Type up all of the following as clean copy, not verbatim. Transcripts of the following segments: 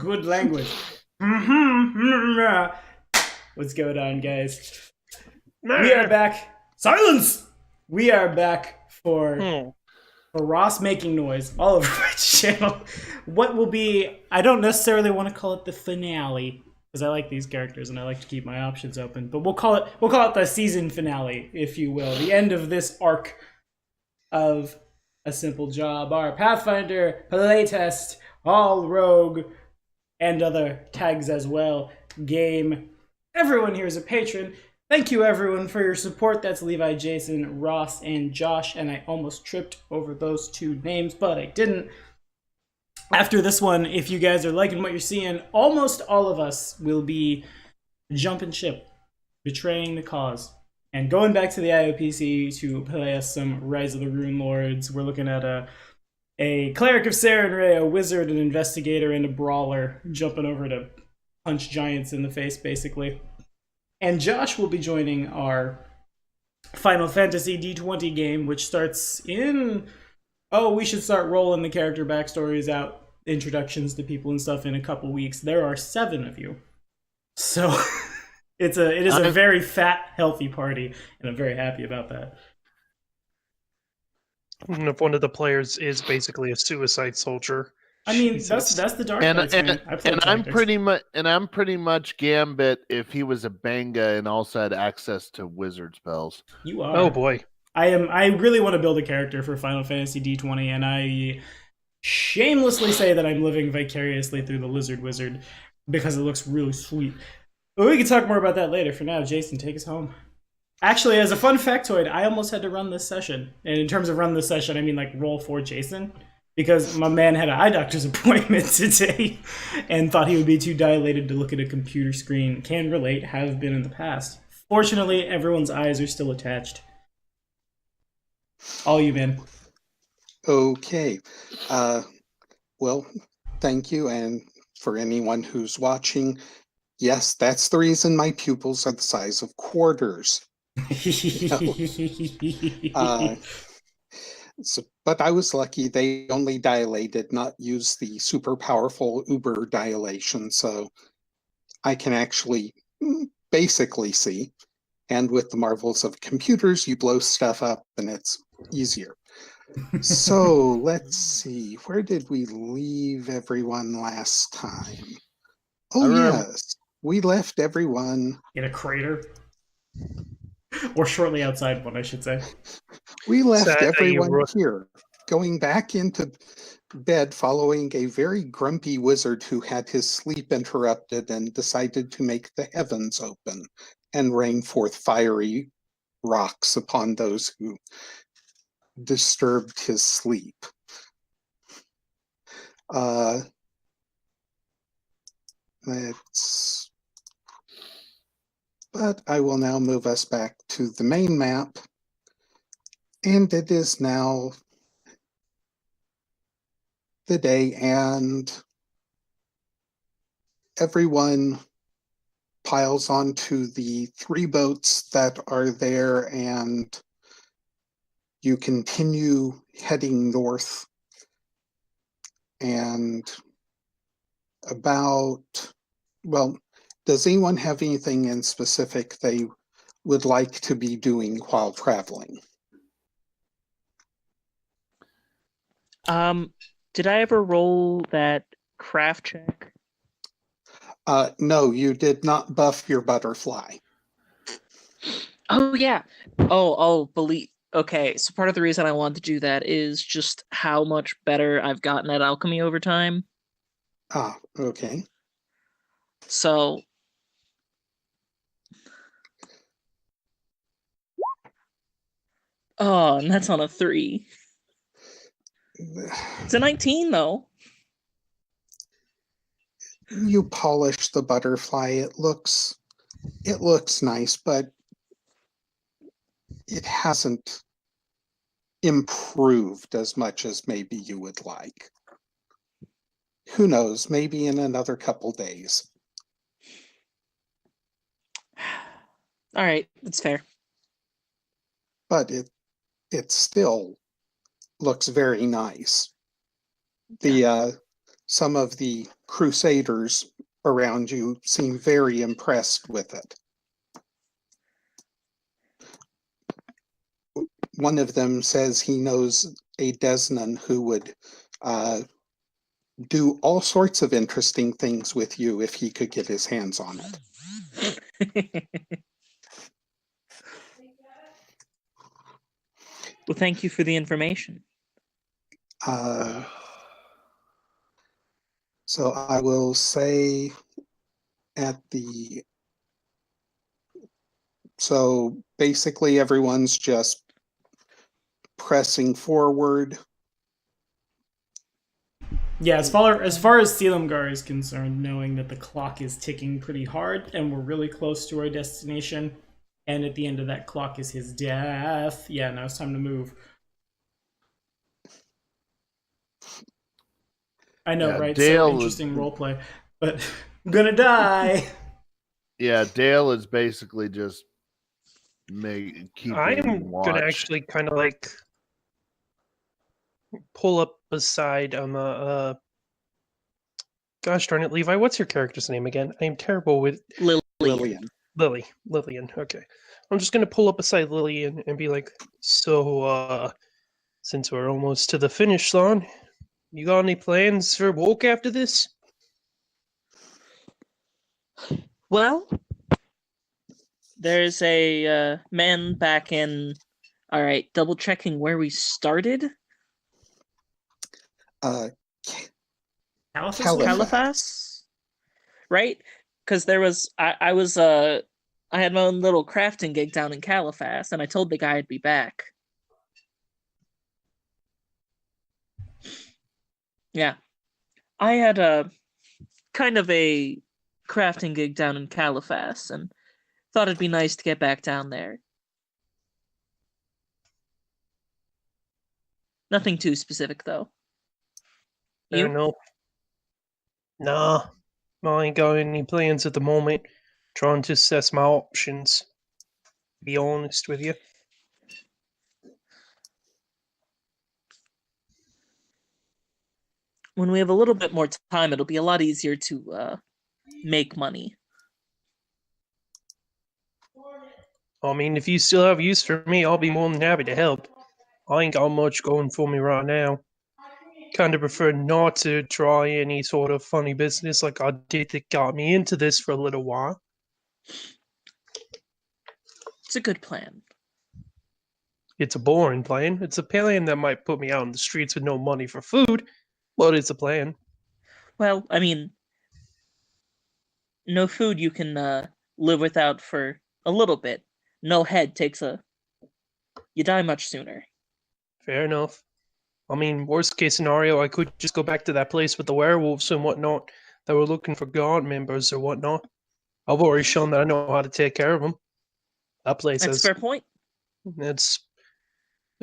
good language. What's going on, guys? We are back. Silence! We are back for Ross making noise all over my channel. What will be? I don't necessarily want to call it the finale because I like these characters and I like to keep my options open. But we'll call it the season finale, if you will, the end of this arc of A Simple Job, our Pathfinder playtest, all rogue, and other tags as well. Game. Everyone here is a patron. Thank you, everyone, for your support. That's Levi, Jason, Ross, and Josh. And I almost tripped over those two names, but I didn't. After this one, if you guys are liking what you're seeing, almost all of us will be jumping ship, betraying the cause, and going back to the IOPC to play us some Rise of the Rune Lords. We're looking at a cleric of Sarenrae, a wizard, an investigator, and a brawler jumping over to punch giants in the face, basically. And Josh will be joining our Final Fantasy D20 game, which starts in... Oh, we should start rolling the character backstories out, introductions to people and stuff in a couple weeks. There are 7 of you. So it is a very fat, healthy party, and I'm very happy about that. And if one of the players is basically a suicide soldier. I mean, Jesus. that's the dark parts, man. I'm pretty much Gambit if he was a Banga and also had access to wizard spells. You are. Oh boy. I really want to build a character for Final Fantasy D20, and I shamelessly say that I'm living vicariously through the Lizard Wizard because it looks really sweet. But we can talk more about that later. For now, Jason, take us home. Actually, as a fun factoid, I almost had to run this session. And in terms of run this session, I mean like roll for Jason. Because my man had an eye doctor's appointment today and thought he would be too dilated to look at a computer screen. Can relate, have been in the past. Fortunately, everyone's eyes are still attached. All you, man. Okay. Well, thank you. And for anyone who's watching, yes, that's the reason my pupils are the size of quarters. But I was lucky they only dilated, not use the super powerful Uber dilation, so I can actually basically see. And with the marvels of computers, you blow stuff up and it's easier. So let's see, where did we leave everyone last time? Oh, yes, we left everyone in a crater. Or shortly outside one, I should say. We left everyone here, going back into bed following a very grumpy wizard who had his sleep interrupted and decided to make the heavens open and rain forth fiery rocks upon those who disturbed his sleep. But I will now move us back to the main map. And it is now the day, and everyone piles onto the 3 boats that are there, and you continue heading north. And does anyone have anything in specific they would like to be doing while traveling? Did I ever roll that craft check? No, you did not buff your butterfly. Oh, yeah. Okay, so part of the reason I wanted to do that is just how much better I've gotten at alchemy over time. Ah, okay. So... Oh, and that's on a 3. It's a 19, though. You polish the butterfly. It looks nice, but it hasn't improved as much as maybe you would like. Who knows? Maybe in another couple days. All right, that's fair. But it still looks very nice. The some of the crusaders around you seem very impressed with it. One of them says he knows a Desnan who would do all sorts of interesting things with you if he could get his hands on it. Well, thank you for the information. So I will say so basically everyone's just pressing forward. Yeah, as far as Selimgar is concerned, knowing that the clock is ticking pretty hard and we're really close to our destination, and at the end of that clock is his death. Yeah, now it's time to move. I know, Yeah, right? Dale So interesting roleplay, but I'm gonna die. Yeah, Dale is basically just keeping I'm watch. gonna actually kind of like pull up beside gosh darn it, Levi, what's your character's name again? I am terrible with Lillian. Lillian. Okay, I'm just gonna pull up beside Lillian and be like, so since we're almost to the finish line, you got any plans for a walk after this? Well, there's a man back in. All right, double checking where we started. Caliphas, right? Because there was I had my own little crafting gig down in Caliphas, and I told the guy I'd be back. Yeah, I had a kind of a crafting gig down in Caliphas, and thought it'd be nice to get back down there. Nothing too specific, though. You? No. Nah, I ain't got any plans at the moment. Trying to assess my options. To be honest with you. When we have a little bit more time, it'll be a lot easier to make money. I mean, if you still have use for me, I'll be more than happy to help. I ain't got much going for me right now. Kind of prefer not to try any sort of funny business like I did that got me into this for a little while. It's a good plan. It's a boring plan. It's a plan that might put me out in the streets with no money for food, but it's a plan. Well, I mean, no food you can live without for a little bit. No head you die much sooner. Fair enough. I mean, worst case scenario, I could just go back to that place with the werewolves and whatnot that were looking for guard members or whatnot. I've already shown that I know how to take care of them. That place That's a fair point. It's...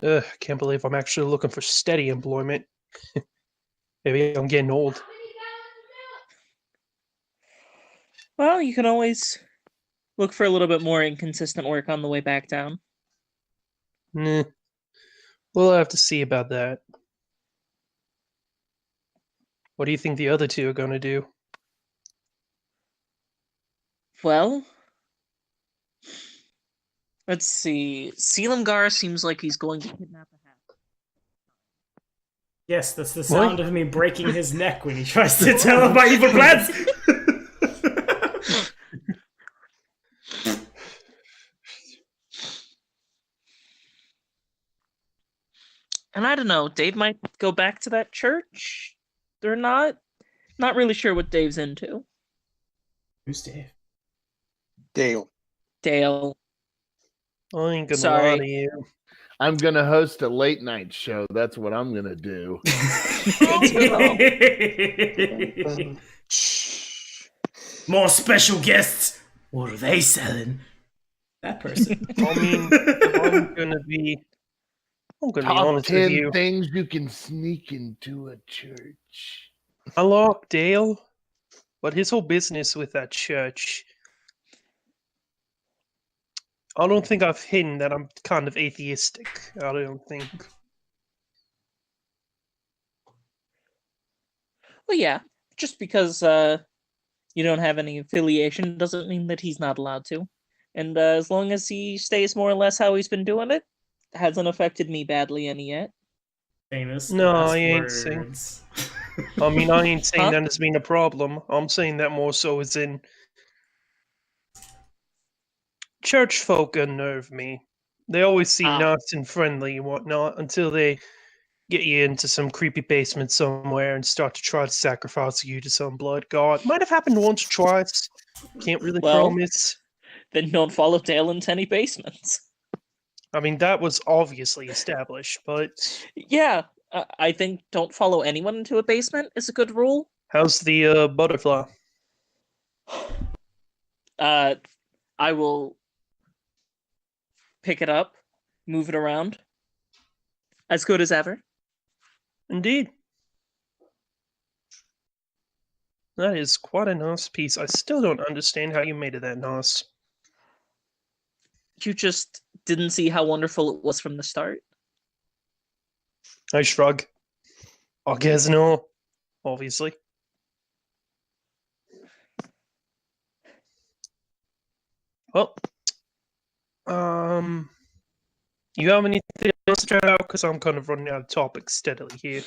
I can't believe I'm actually looking for steady employment. Maybe I'm getting old. Well, you can always look for a little bit more inconsistent work on the way back down. Nah. We'll have to see about that. What do you think the other two are going to do? Well, let's see. Selimgar seems like he's going to kidnap a half. Yes, that's the sound of me breaking his neck when he tries to tell him my evil plans. And I don't know, Dave might go back to that church. They're not really sure what Dave's into. Who's Dave? Dale. I ain't gonna lie to you. I'm gonna host a late night show. That's what I'm gonna do. More special guests. What are they selling? That person. I mean, I'm gonna be honest with you. 10 things you can sneak into a church. I like Dale, but his whole business with that church, I don't think I've hidden that I'm kind of atheistic. I don't think. Well, yeah, just because you don't have any affiliation doesn't mean that he's not allowed to. And as long as he stays more or less how he's been doing it, hasn't affected me badly any yet. Famous No, last I ain't saying. words. I mean, I ain't saying Huh? that has been a problem. I'm saying that more so as in church folk unnerve me. They always seem Ah. nice and friendly and whatnot until they get you into some creepy basement somewhere and start to try to sacrifice you to some blood god. Might have happened once or twice. Can't really Well- promise. Then don't follow Dale into any basements. I mean, that was obviously established, but Yeah, I think don't follow anyone into a basement is a good rule. how's the butterfly? I will pick it up, move it around. As good as ever. Indeed. That is quite a nice piece. I still don't understand how you made it that nice. You just didn't see how wonderful it was from the start. I shrug. I guess no. Obviously. Well, you have anything else to chat out? Because I'm kind of running out of topics steadily here.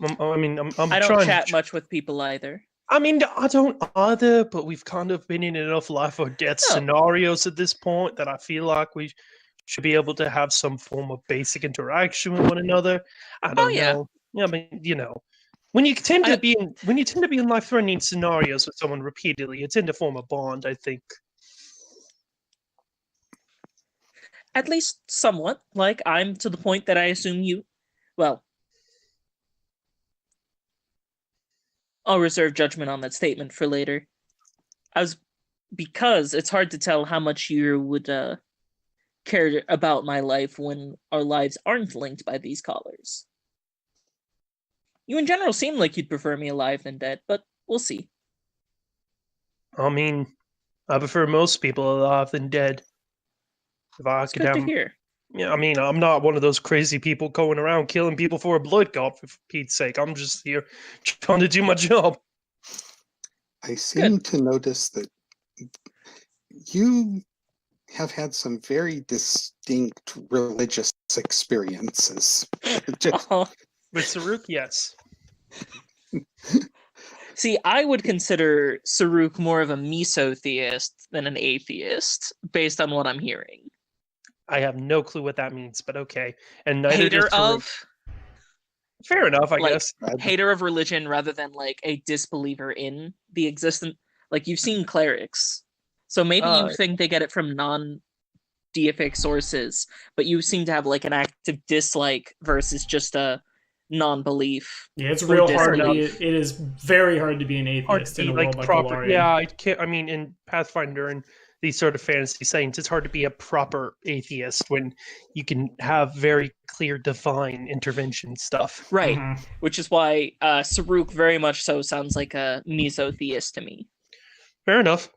I'm I don't trying chat to. much with people either. I mean, I don't either, but we've kind of been in enough life or death Oh. scenarios at this point that I feel like we should be able to have some form of basic interaction with one another. I don't yeah. know. Yeah, I mean, when you tend to be in life-threatening scenarios with someone repeatedly, you tend to form a bond, I think. At least somewhat. Like, I'm to the point that I assume you... Well, I'll reserve judgment on that statement for later. Because it's hard to tell how much you would care about my life when our lives aren't linked by these collars. You in general seem like you'd prefer me alive than dead, but we'll see. I mean, I prefer most people alive than dead. If I It's could good have, to hear. yeah, I mean, I'm not one of those crazy people going around killing people for a blood god, for Pete's sake. I'm just here trying to do my job. I seem to notice that you have had some very distinct religious experiences. Just- With Saruk, yes. See, I would consider Saruk more of a mesotheist than an atheist, based on what I'm hearing. I have no clue what that means, but okay. And neither Hater does Saruk. of... Fair enough, I like, guess. hater of religion rather than like a disbeliever in the existence. Like, you've seen clerics, so maybe you think they get it from non-deific sources, but you seem to have like an active dislike versus just a non-belief. Yeah, it's Or real hard to be. disbelief. It is very hard to be an Hard atheist to in be a like world like proper. Galarian. Yeah, I can't. I mean, in Pathfinder and these sort of fantasy settings, it's hard to be a proper atheist when you can have very clear divine intervention stuff. Right, Mhm. which is why Saruk very much so sounds like a mesotheist to me. Fair enough.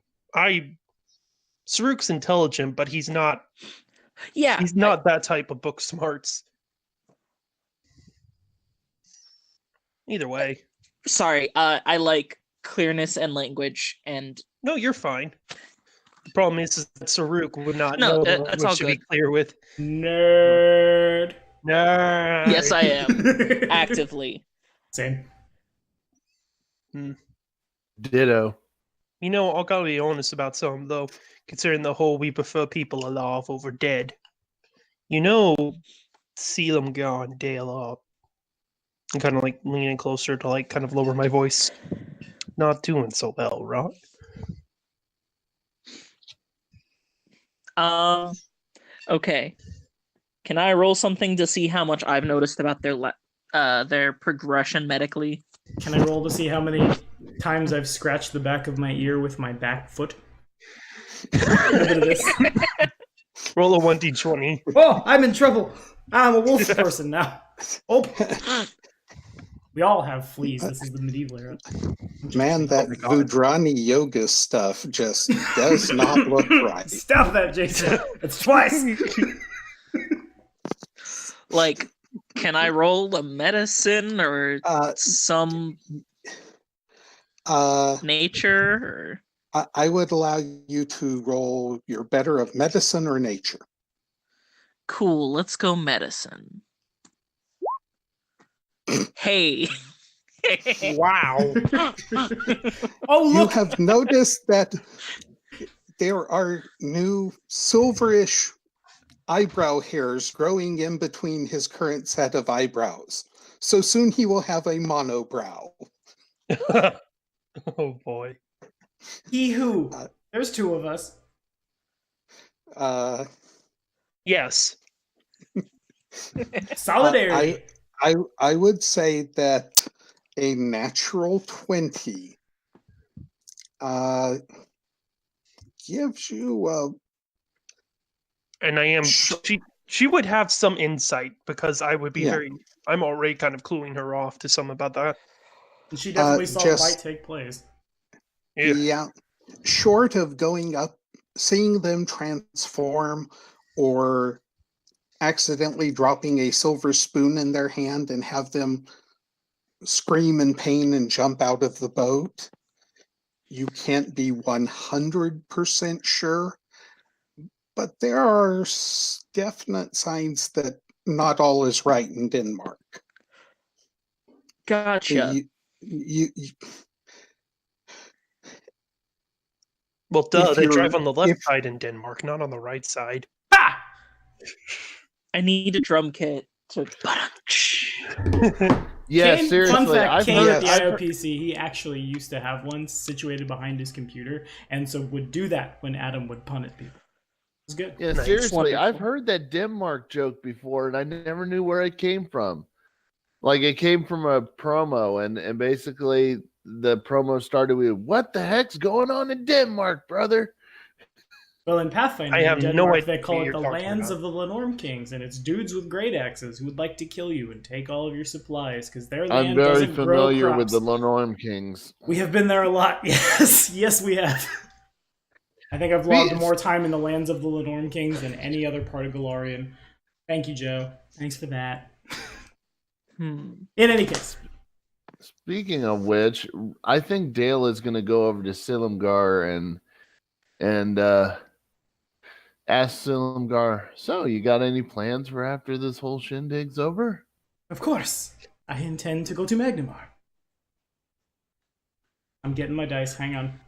Saruk's intelligent, but he's not. Yeah, He's not that type of book smarts. Either way, sorry, I like clearness and language, and no, you're fine. The problem is that Saruk would not No, know that's what all should be good. clear with. Nerd. No. yes, I am actively. Same. Ditto. You know, I gotta be honest about something though. Considering the whole we prefer people alive over dead. You know, see them gone, Dale up. I'm kind of like leaning closer to like kind of lower my voice. Not doing so well, right? Okay. Can I roll something to see how much I've noticed about their progression medically? Can I roll to see how many times I've scratched the back of my ear with my back foot? A bit of this. Roll a 1d20. Oh, I'm in trouble. I'm a wolf person now. Oh. We all have fleas. This is the medieval era. Man, that my God. Vudrani yoga stuff just does not look right. Stop that, Jason. It's twice. Like, Can I roll a medicine or some nature? Or... I would allow you to roll your better of medicine or nature. Cool, let's go medicine. Hey. Wow. Oh, You look! have noticed that there are new silverish eyebrow hairs growing in between his current set of eyebrows. So soon he will have a monobrow. Oh boy. He who? There's two of us. Yes. Solidarity. I would say that a natural 20 gives you And I am she would have some insight because I would be I'm already kind of cluing her off to some about that. And she definitely saw the fight take place. Yeah. Short of going up, seeing them transform, or accidentally dropping a silver spoon in their hand and have them scream in pain and jump out of the boat, you can't be 100% sure. But there are definite signs that not all is right in Denmark. Gotcha. Well, duh, they drive on the left side in Denmark, not on the right side. Ah! I need a drum kit to... Yeah, Kane, seriously. fun fact, I've Kane heard at the IOPC, he actually used to have one situated behind his computer, and so would do that when Adam would pun at people. It was good. Yeah, Nice. seriously, Wonderful. I've heard that Denmark joke before, and I never knew where it came from. Like, it came from a promo, and basically the promo started with, "What the heck's going on in Denmark, brother?" Well, in Pathfinder, I have in Denmark, no idea they call what it the you're talking lands about. of the Lenorm Kings, and it's dudes with great axes who would like to kill you and take all of your supplies, because their land I'm very doesn't grow familiar crops. with the Lenorm Kings. We have been there a lot. Yes, yes, we have. I think I've logged more time in the lands of the Lenorm Kings than any other part of Galarian. Thank you, Joe. Thanks for that. In any case. Speaking of which, I think Dale is going to go over to Silumgar and ask Silumgar, "So, you got any plans for after this whole shindig's over?" Of course. I intend to go to Magnimar. I'm getting my dice. Hang on.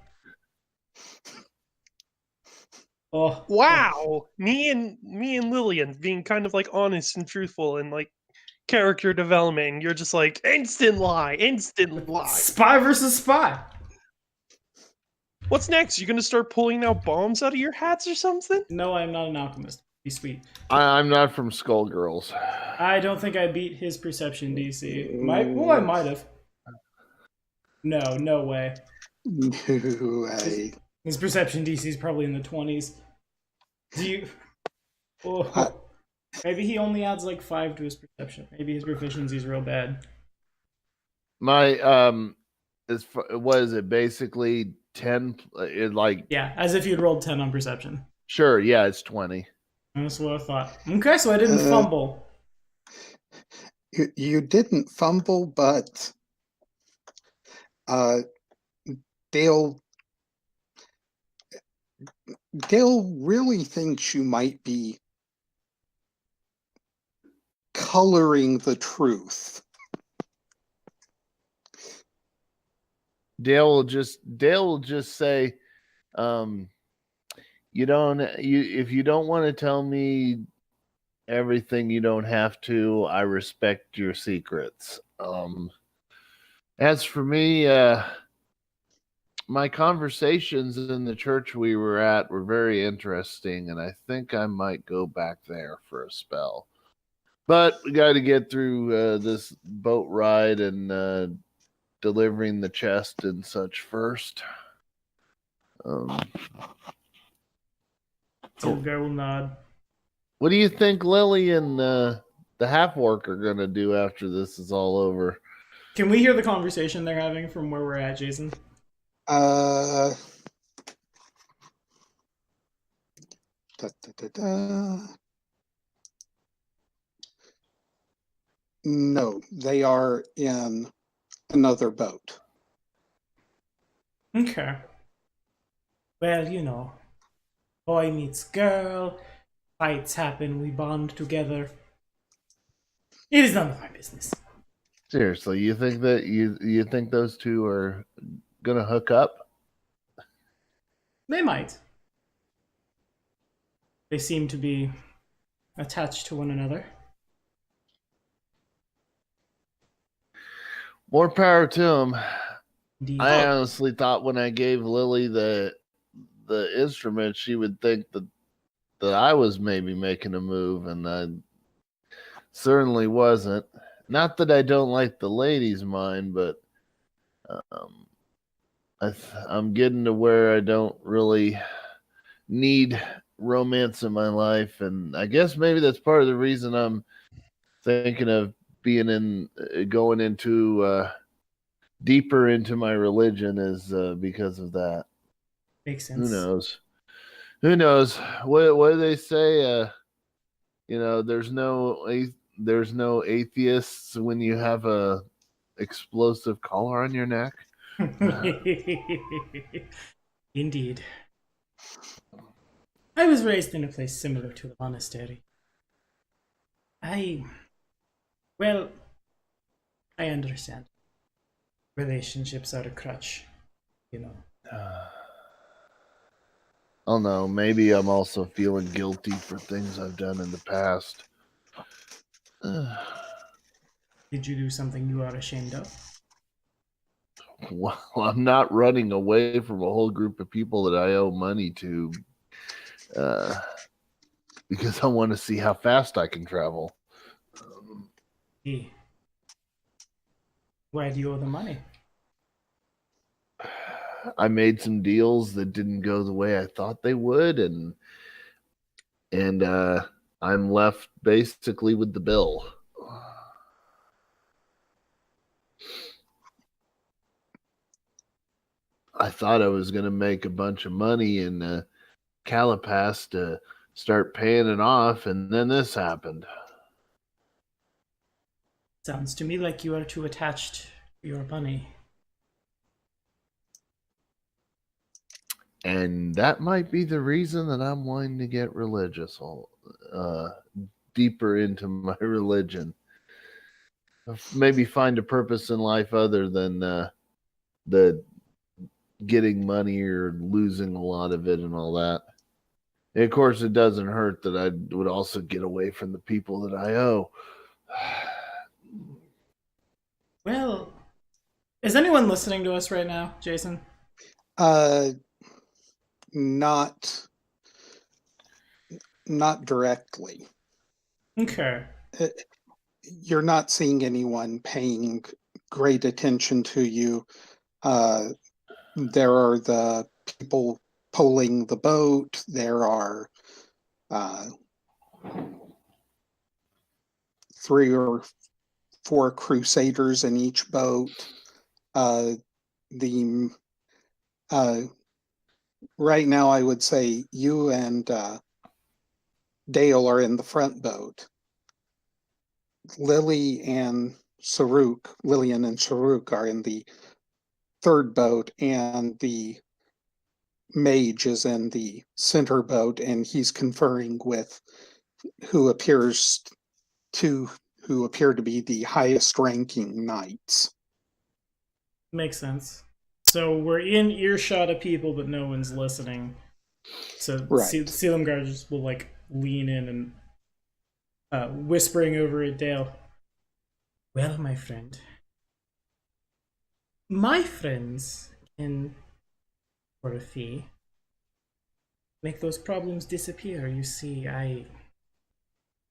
Oh wow. Oh. Me and Lillian being kind of like honest and truthful and like character development, and you're just like instant lie. Spy versus spy. What's next? You gonna start pulling out bombs out of your hats or something? No, I'm not an alchemist. Be sweet. I'm not from Skullgirls. I don't think I beat his perception DC. I might have. No way. No way. His perception DC is probably in the 20s. Do you? Oh, maybe he only adds like 5 to his perception. Maybe his proficiency is real bad. My was it basically 10? Yeah, as if you'd rolled 10 on perception. Sure, yeah, it's 20. That's what I thought. Okay, so I didn't fumble. You didn't fumble, but Dale really thinks you might be coloring the truth. Dale will just say, if you don't want to tell me everything, you don't have to. I respect your secrets. As for me, my conversations in the church we were at were very interesting, and I think I might go back there for a spell. But we got to get through this boat ride and delivering the chest and such first. Silver will nod. What do you think Lily and the half-orc are going to do after this is all over? Can we hear the conversation they're having from where we're at, Jason? Da, da, da, da. No, they are in another boat. Okay. Well, you know, boy meets girl, fights happen, we bond together. It is none of my business. Seriously, you think that you think those two are gonna hook up? They might. They seem to be attached to one another. More power to them. Indeed. I honestly thought when I gave Lily the instrument, she would think that I was maybe making a move, and I certainly wasn't. Not that I don't like the ladies' mind, but um, I'm getting to where I don't really need romance in my life, and I guess maybe that's part of the reason I'm thinking of going into deeper into my religion is because of that. Makes sense. Who knows? Who knows? What do they say? There's no atheists when you have a explosive collar on your neck. Indeed. I was raised in a place similar to the monastery. I understand. Relationships are a crutch, you know. Oh no, maybe I'm also feeling guilty for things I've done in the past. Did you do something you are ashamed of? Well, I'm not running away from a whole group of people that I owe money to because I want to see how fast I can travel. Why do you owe the money? I made some deals that didn't go the way I thought they would, and I'm left basically with the bill. I thought I was going to make a bunch of money in Calapass to start paying it off, and then this happened. Sounds to me like you are too attached to your money. And that might be the reason that I'm wanting to get religious, deeper into my religion. Maybe find a purpose in life other than the getting money or losing a lot of it and all that. And of course, it doesn't hurt that I would also get away from the people that I owe. Well, is anyone listening to us right now, Jason? Not directly. Okay. You're not seeing anyone paying great attention to you. There are the people pulling the boat. There are 3 or 4 crusaders in each boat. Right now, I would say you and Dale are in the front boat. Lillian and Saruk are in the third boat, and the mage is in the center boat, and he's conferring with who appear to be the highest ranking knights. Makes sense. So we're in earshot of people, but no one's listening. So right. Sealam guards will like lean in and whispering over at Dale. Well, my friends can, for a fee, make those problems disappear. You see,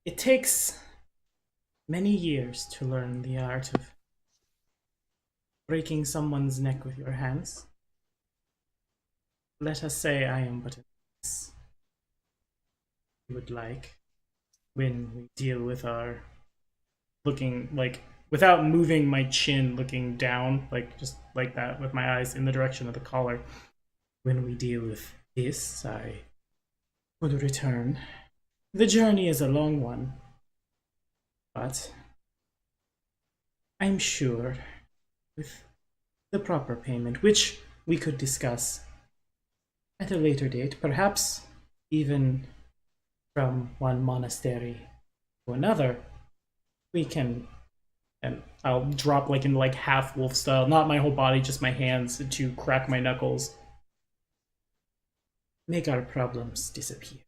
it takes many years to learn the art of breaking someone's neck with your hands. Let us say I am but a novice. You would like, when we deal with our looking like without moving my chin, looking down, like just like that, with my eyes in the direction of the collar. When we deal with this, I would return. The journey is a long one, but I'm sure with the proper payment, which we could discuss at a later date, perhaps even from one monastery to another, we can, and I'll drop like in like half wolf style, not my whole body, just my hands to crack my knuckles. Make our problems disappear.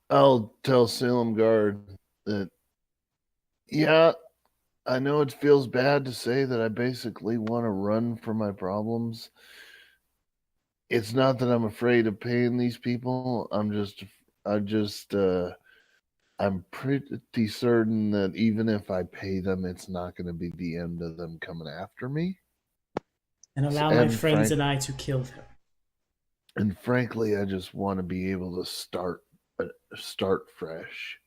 I'll tell Salem Guard that, yeah, I know it feels bad to say that I basically want to run from my problems. It's not that I'm afraid of paying these people. I'm pretty certain that even if I pay them, it's not going to be the end of them coming after me. And allow my friends and I to kill them. And frankly, I just want to be able to start fresh.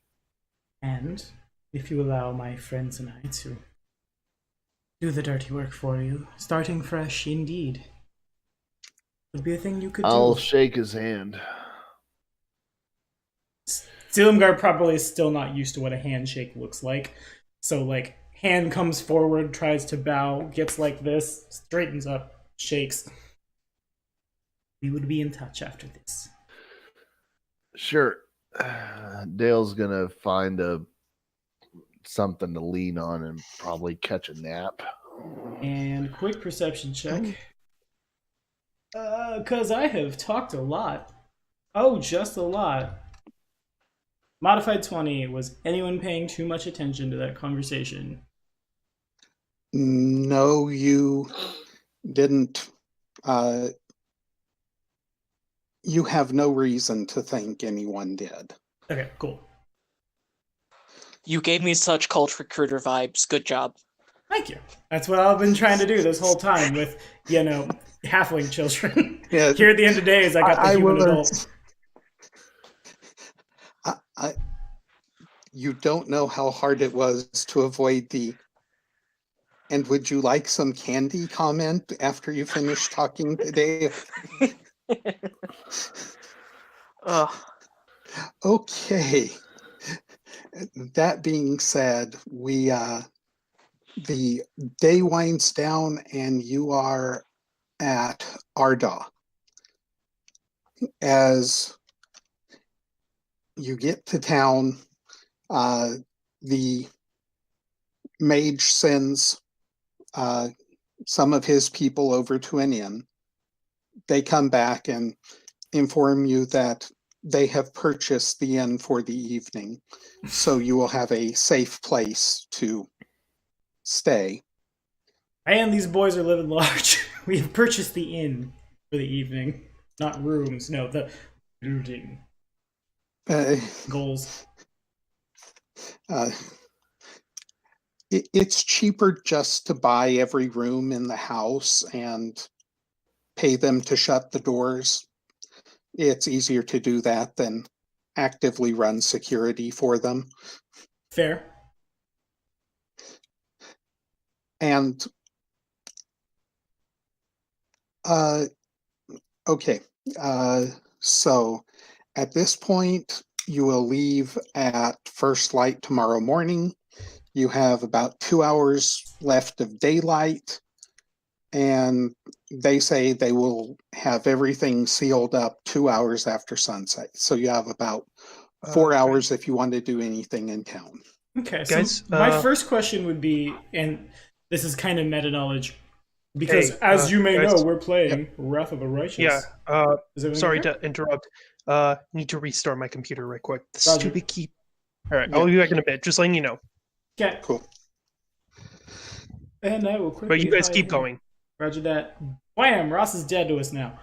And if you allow my friends and I to do the dirty work for you, starting fresh indeed would be a thing you could do. I'll shake his hand. Silumgar probably is still not used to what a handshake looks like. So, like, hand comes forward, tries to bow, gets like this, straightens up, shakes. We would be in touch after this. Sure. Dale's gonna find something to lean on and probably catch a nap. And quick perception check. Because I have talked a lot. Oh, just a lot. Modified 20. Was anyone paying too much attention to that conversation? No, you didn't. You have no reason to think anyone did. Okay, cool. You gave me such cult recruiter vibes. Good job. Thank you. That's what I've been trying to do this whole time with, halfling children. Yeah, Here at the end of days, I got the human adult. You don't know how hard it was to avoid the "and would you like some candy" comment after you finish talking today. Okay. That being said, the day winds down and you are at Arda. As you get to town, the mage sends some of his people over to an inn. They come back and inform you that they have purchased the inn for the evening, so you will have a safe place to stay. And these boys are living large. We have purchased the inn for the evening. Not rooms, no, the looting goals. It's cheaper just to buy every room in the house and pay them to shut the doors. It's easier to do that than actively run security for them. Fair. And okay, so at this point, you will leave at first light tomorrow morning. You have about 2 hours left of daylight, and they say they will have everything sealed up 2 hours after sunset. So you have about 4 hours if you want to do anything in town. Okay, so guys, my first question would be, and this is kind of meta knowledge, because as you may know, we're playing Wrath of the Righteous. Yeah, sorry to interrupt. Need to restart my computer right quick. The stupid key. All right, I'll be back in a bit, just letting you know. Okay. Cool. And I will quickly. But you guys keep going. Roger that. Wham! Ross is dead to us now.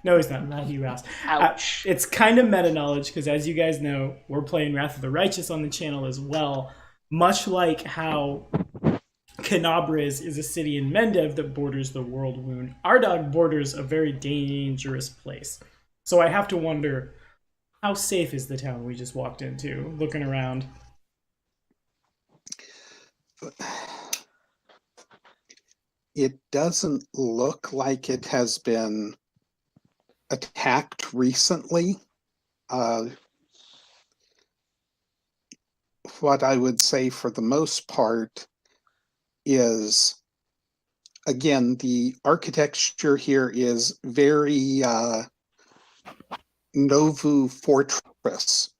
No, he's not. Not you, Ross. Ouch. It's kind of meta knowledge because, as you guys know, we're playing Wrath of the Righteous on the channel as well. Much like how Canabriz is a city in Mendev that borders the World Wound, Ardog borders a very dangerous place. So I have to wonder, how safe is the town we just walked into? Looking around. It doesn't look like it has been attacked recently. what I would say for the most part is, again, the architecture here is very Novu Fortress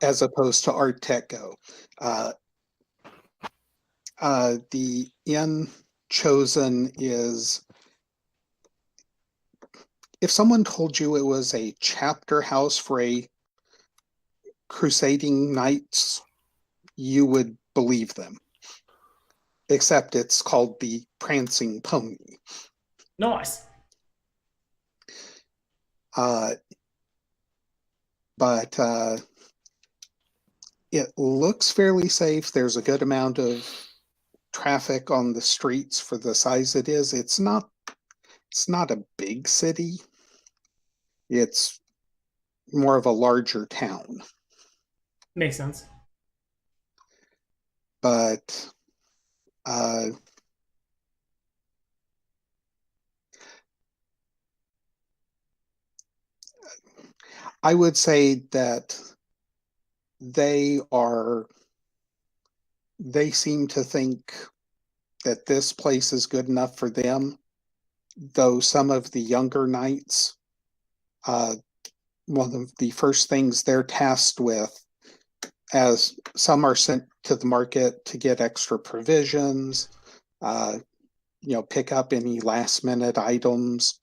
as opposed to Art Deco. The inn chosen is, if someone told you it was a chapter house for a crusading knights, you would believe them. Except it's called the Prancing Pony. Nice. But it looks fairly safe. There's a good amount of traffic on the streets for the size it is. It's not a big city. It's more of a larger town. Makes sense. But I would say that they seem to think that this place is good enough for them, though some of the younger knights, one of the first things they're tasked with, as some are sent to the market to get extra provisions, pick up any last minute items,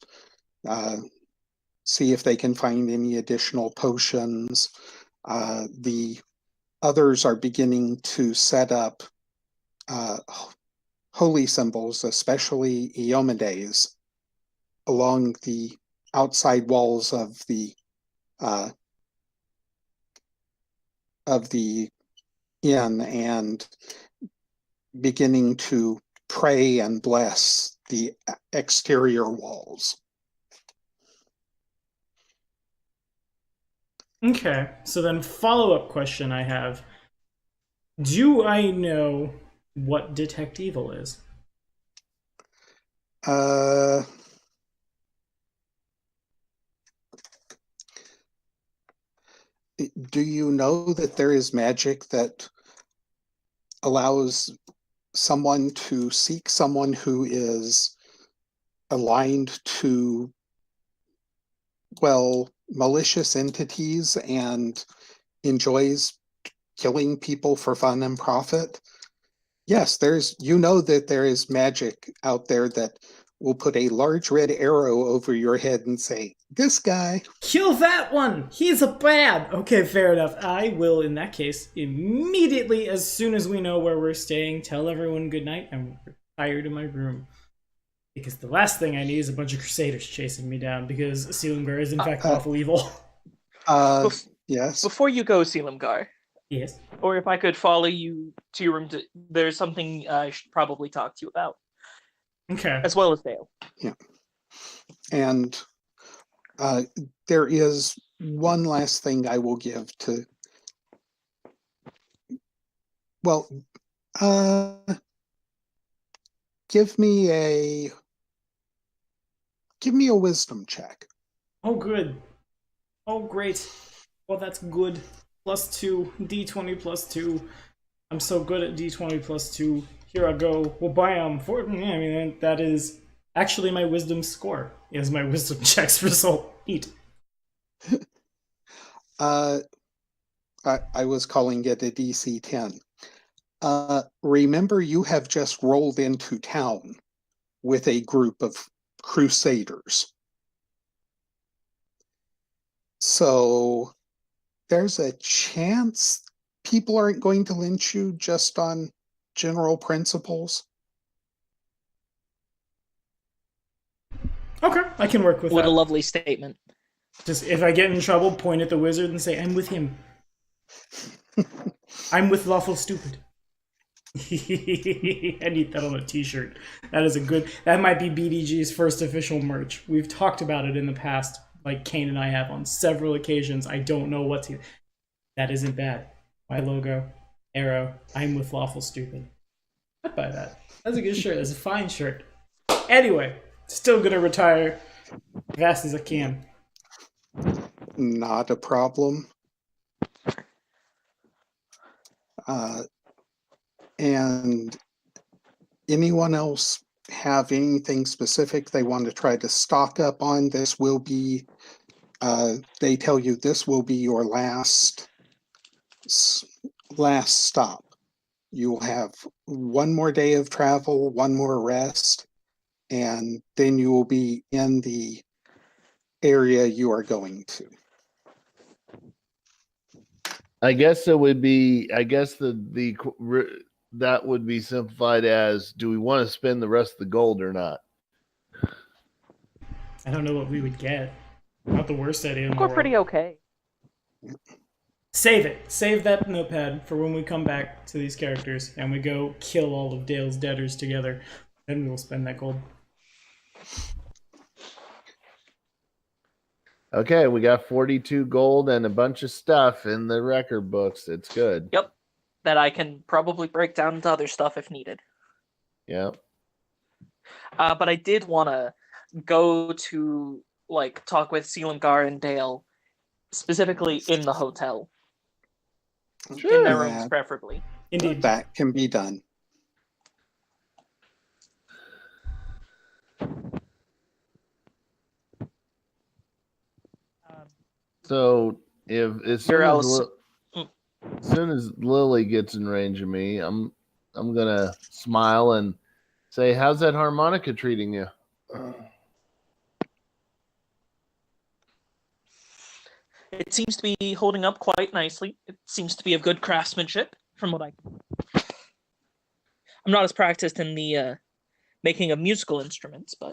see if they can find any additional potions. The others are beginning to set up holy symbols, especially Iomedes, along the outside walls of the inn, and beginning to pray and bless the exterior walls. Okay, so then follow-up question I have. Do I know what detect evil is? Do you know that there is magic that allows someone to seek someone who is aligned to, well, malicious entities and enjoys killing people for fun and profit? Yes, that there is magic out there that will put a large red arrow over your head and say, "This guy." Kill that one! He's a bad! Okay, fair enough. I will, in that case, immediately, as soon as we know where we're staying, tell everyone goodnight and retire to my room. Because the last thing I need is a bunch of crusaders chasing me down, because Sealimgar is in fact awful evil. Yes. Before you go, Sealimgar. Yes. Or if I could follow you to your room, there's something I should probably talk to you about. Okay. As well as Dale. Yeah. And there is one last thing I will give to. Well, give me a wisdom check. Oh, good. Oh, great. Well, that's good. +2, D20 +2. I'm so good at D20 +2. Here I go. Well, bam. That is actually my wisdom score. Is my wisdom checks result. Neat. I was calling it a DC 10. Remember, you have just rolled into town with a group of crusaders. So there's a chance people aren't going to lynch you just on general principles. Okay, I can work with What that. a lovely statement. Just if I get in trouble, point at the wizard and say, "I'm with him. I'm with lawful stupid." I need that on a t-shirt. That might be BDG's first official merch. We've talked about it in the past, like Kane and I have on several occasions. I don't know what to. That isn't bad. My logo, arrow, I'm with lawful stupid. I'd buy that. That's a good shirt. That's a fine shirt. Anyway, still gonna retire as fast as I can. Not a problem. And anyone else have anything specific they want to try to stock up on? This will be, they tell you this will be your last stop. You'll have one more day of travel, one more rest, and then you will be in the area you are going to. I guess it would be. I guess that would be simplified as: do we want to spend the rest of the gold or not? I don't know what we would get. Not the worst idea in the We're world. pretty okay. Save it. Save that notepad for when we come back to these characters and we go kill all of Dale's debtors together. Then we'll spend that gold. Okay, we got 42 gold and a bunch of stuff in the record books. It's good. Yep. That I can probably break down into other stuff if needed. Yep. But I did want to go to talk with Sealangar and Dale, specifically in the hotel. Sure. In their rooms, preferably. Indeed. That can be done. So as soon as Lily gets in range of me, I'm gonna smile and say, "How's that harmonica treating you?" It seems to be holding up quite nicely. It seems to be of good craftsmanship, from what I'm not as practiced in the making of musical instruments, but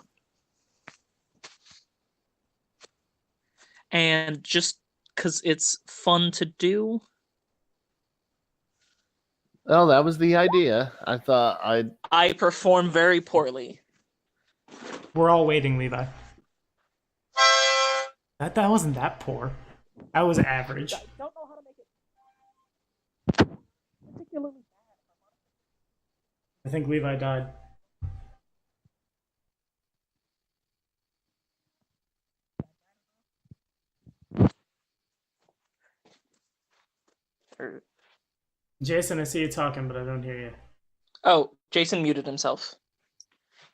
and just because it's fun to do. Well, that was the idea. I thought I perform very poorly. We're all waiting, Levi. That wasn't that poor. That was average. I don't know how to make it particularly bad. I think Levi died. Jason, I see you talking, but I don't hear you. Oh, Jason muted himself.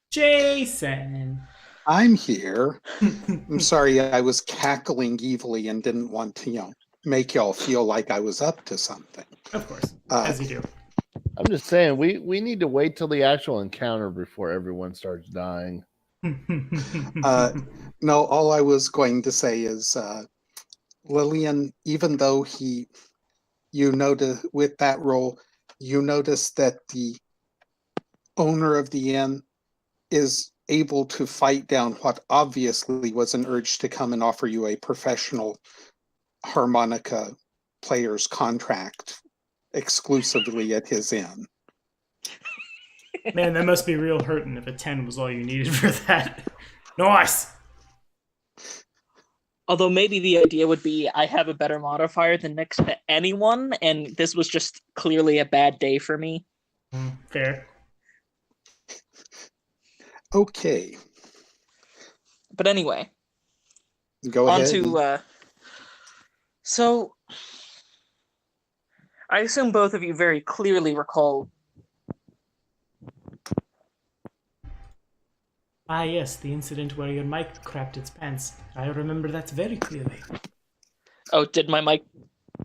Jason! I'm here. I'm sorry, I was cackling evilly and didn't want to, make y'all feel like I was up to something. Of course, as you do. I'm just saying, we need to wait till the actual encounter before everyone starts dying. No, all I was going to say is, Lillian, even though you notice with that role, you notice that the owner of the inn is able to fight down what obviously was an urge to come and offer you a professional harmonica player's contract exclusively at his inn. Man, that must be real hurting if a 10 was all you needed for that. Nice! Although maybe the idea would be I have a better modifier than next to anyone, and this was just clearly a bad day for me. Fair. Okay. But anyway. Go ahead. On to, so, I assume both of you very clearly recall. Ah, yes, the incident where your mic crapped its pants. I remember that very clearly. Oh, did my mic?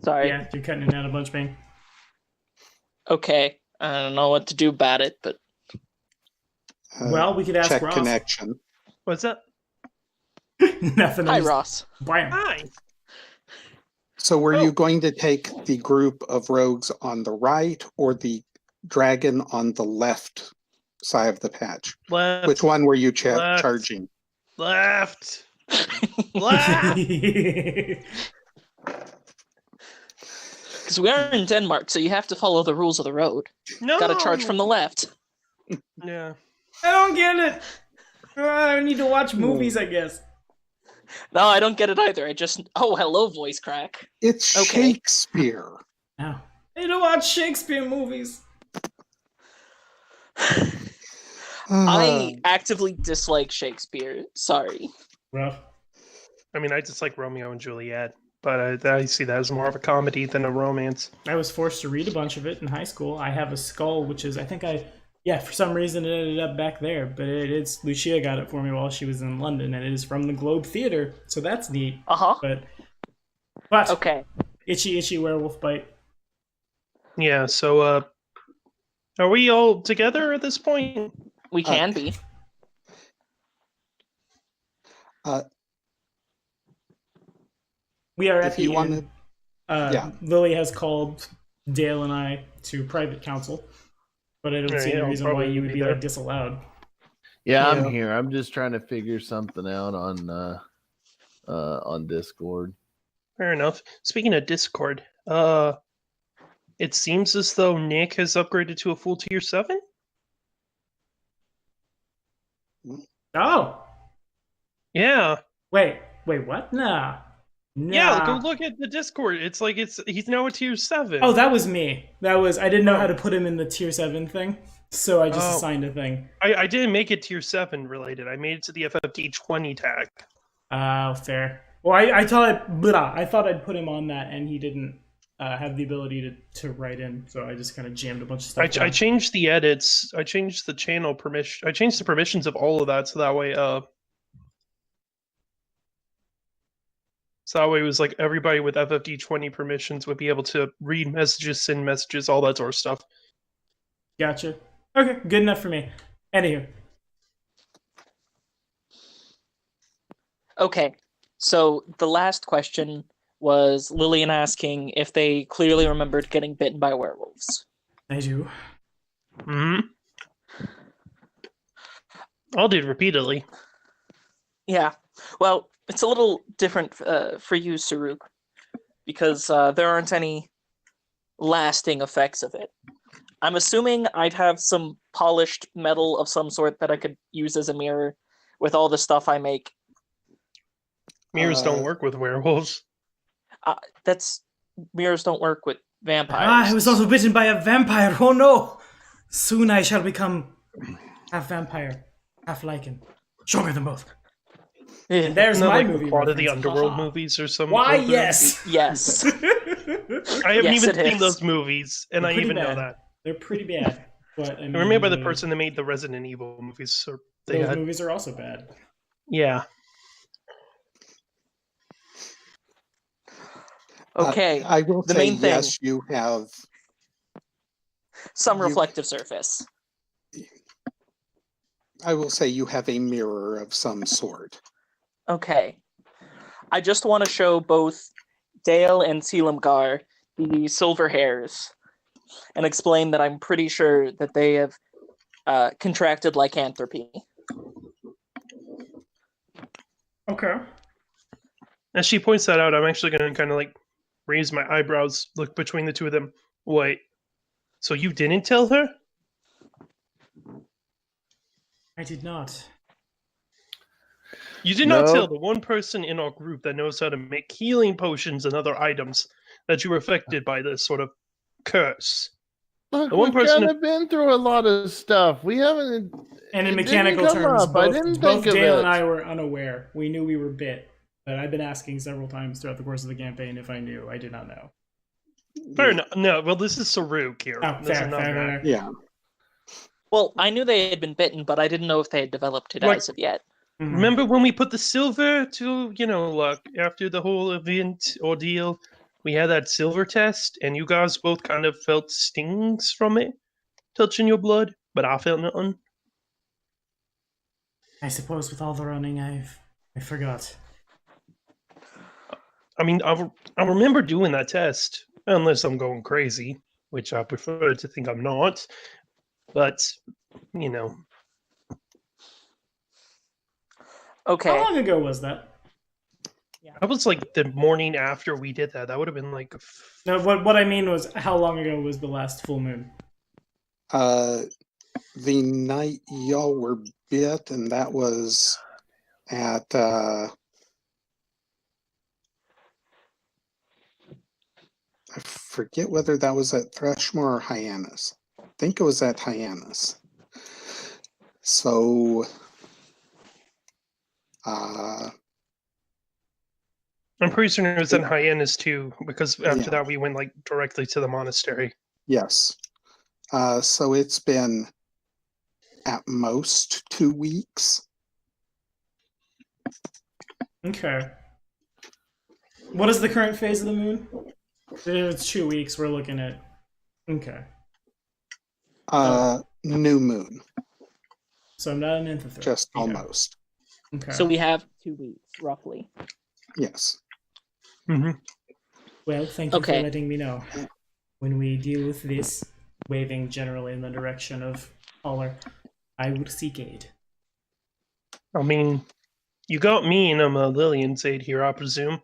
Sorry. Yeah, you're cutting it out a bunch, man. Okay. I don't know what to do about it, but... well, we could ask check Ross. Connection. What's up? Nothing. Hi, Ross. Bam. Hi. So were you going to take the group of rogues on the right or the dragon on the left side of the patch? Left. Which one were you Left. charging? Left. Left. Because we are in Denmark, so you have to follow the rules of the road. No. Gotta charge from the left. Yeah. I don't get it. I need to watch movies, I guess. No, I don't get it either. I just... Oh, hello, voice crack. It's Okay. Shakespeare. No. I need to watch Shakespeare movies. I actively dislike Shakespeare. Sorry. Rough. I mean, I just like Romeo and Juliet. but I see that as more of a comedy than a romance. I was forced to read a bunch of it in high school. I have a skull, which is, I think for some reason it ended up back there, but it's Lucia got it for me while she was in London, and it is from the Globe Theater, so that's neat. But Okay. itchy werewolf bite. Yeah, so are we all together at this point? We can be. We are at If you the want end. Lily has called Dale and I to private counsel, but I don't see any reason why you would be disallowed. Yeah, I'm here. I'm just trying to figure something out on Discord. Fair enough. Speaking of Discord, it seems as though Nick has upgraded to a full tier 7. Oh. Yeah. Wait, what? Nah. Yeah, go look at the Discord. It's like he's now a tier 7. Oh, that was me. I didn't know how to put him in the tier 7 thing, so I just assigned a thing. I didn't make it tier 7 related. I made it to the FFD 20 tag. Oh, fair. Well, I thought I'd put him on that, and he didn't have the ability to write in, so I just kind of jammed a bunch of stuff. I changed the edits. I changed the channel permission. I changed the permissions of all of that, so that way it was like everybody with FFD 20 permissions would be able to read messages, send messages, all that sort of stuff. Gotcha. Okay, good enough for me. Anywho. Okay, so the last question was Lillian asking if they clearly remembered getting bitten by werewolves. I do. Mm-hmm. All did repeatedly. Yeah. Well, it's a little different for you, Saruk, because there aren't any lasting effects of it. I'm assuming I'd have some polished metal of some sort that I could use as a mirror with all the stuff I make. Mirrors don't work with werewolves. Mirrors don't work with vampires. I was also bitten by a vampire. Oh no! Soon I shall become half vampire, half lichen. Stronger than both. And there's my movie. A lot of the Underworld movies or something. Why, yes! Yes. I haven't even seen those movies, and I even know that. They're pretty bad. But I mean, they're made by the person that made the Resident Evil movies. So those movies are also bad. Yeah. Okay. I will say, main thing. Yes, you have some reflective surface. I will say you have a mirror of some sort. Okay. I just want to show both Dale and Selimgar the silver hairs and explain that I'm pretty sure that they have contracted lycanthropy. Okay. As she points that out, I'm actually going to kind of like raise my eyebrows, look between the two of them. Wait, so you didn't tell her? I did not. You did not tell the one person in our group that knows how to make healing potions and other items that you were affected by this sort of curse. Look, the one we've person kind of been through a lot of stuff. We haven't. And in it mechanical didn't come terms, up. I didn't both think of Dale it. and I were unaware. We knew we were bit, but I've been asking several times throughout the course of the campaign if I knew. I did not know. Fair enough. No, well, this is Saruk here. Oh, fair. Yeah. Well, I knew they had been bitten, but I didn't know if they had developed it as of yet. Mm-hmm. Remember when we put the silver to, after the whole event ordeal, we had that silver test, and you guys both kind of felt stings from it touching your blood, but I felt nothing. I suppose with all the running, I forgot. I mean, I remember doing that test, unless I'm going crazy, which I prefer to think I'm not. But, Okay. How long ago was that? That was like the morning after we did that. That would have been like... No, what I mean was, how long ago was the last full moon? The night y'all were bit, and that was at I forget whether that was at Threshmore or Hyannis. I think it was at Hyannis. So I'm pretty certain it was in Hyannis too, because after Yeah. that we went like directly to the monastery. Yes. So it's been at most 2 weeks. Okay. What is the current phase of the moon? If it's 2 weeks, we're looking at. Okay. New moon, So I'm not an enthrop. just Okay. almost. Okay. So we have 2 weeks, roughly. Yes. Mm-hmm. Well, thank you Okay. for letting me know. When we deal with this, waving generally in the direction of Holler, I will seek aid. I mean, you got me and Lillian's aid here, I presume.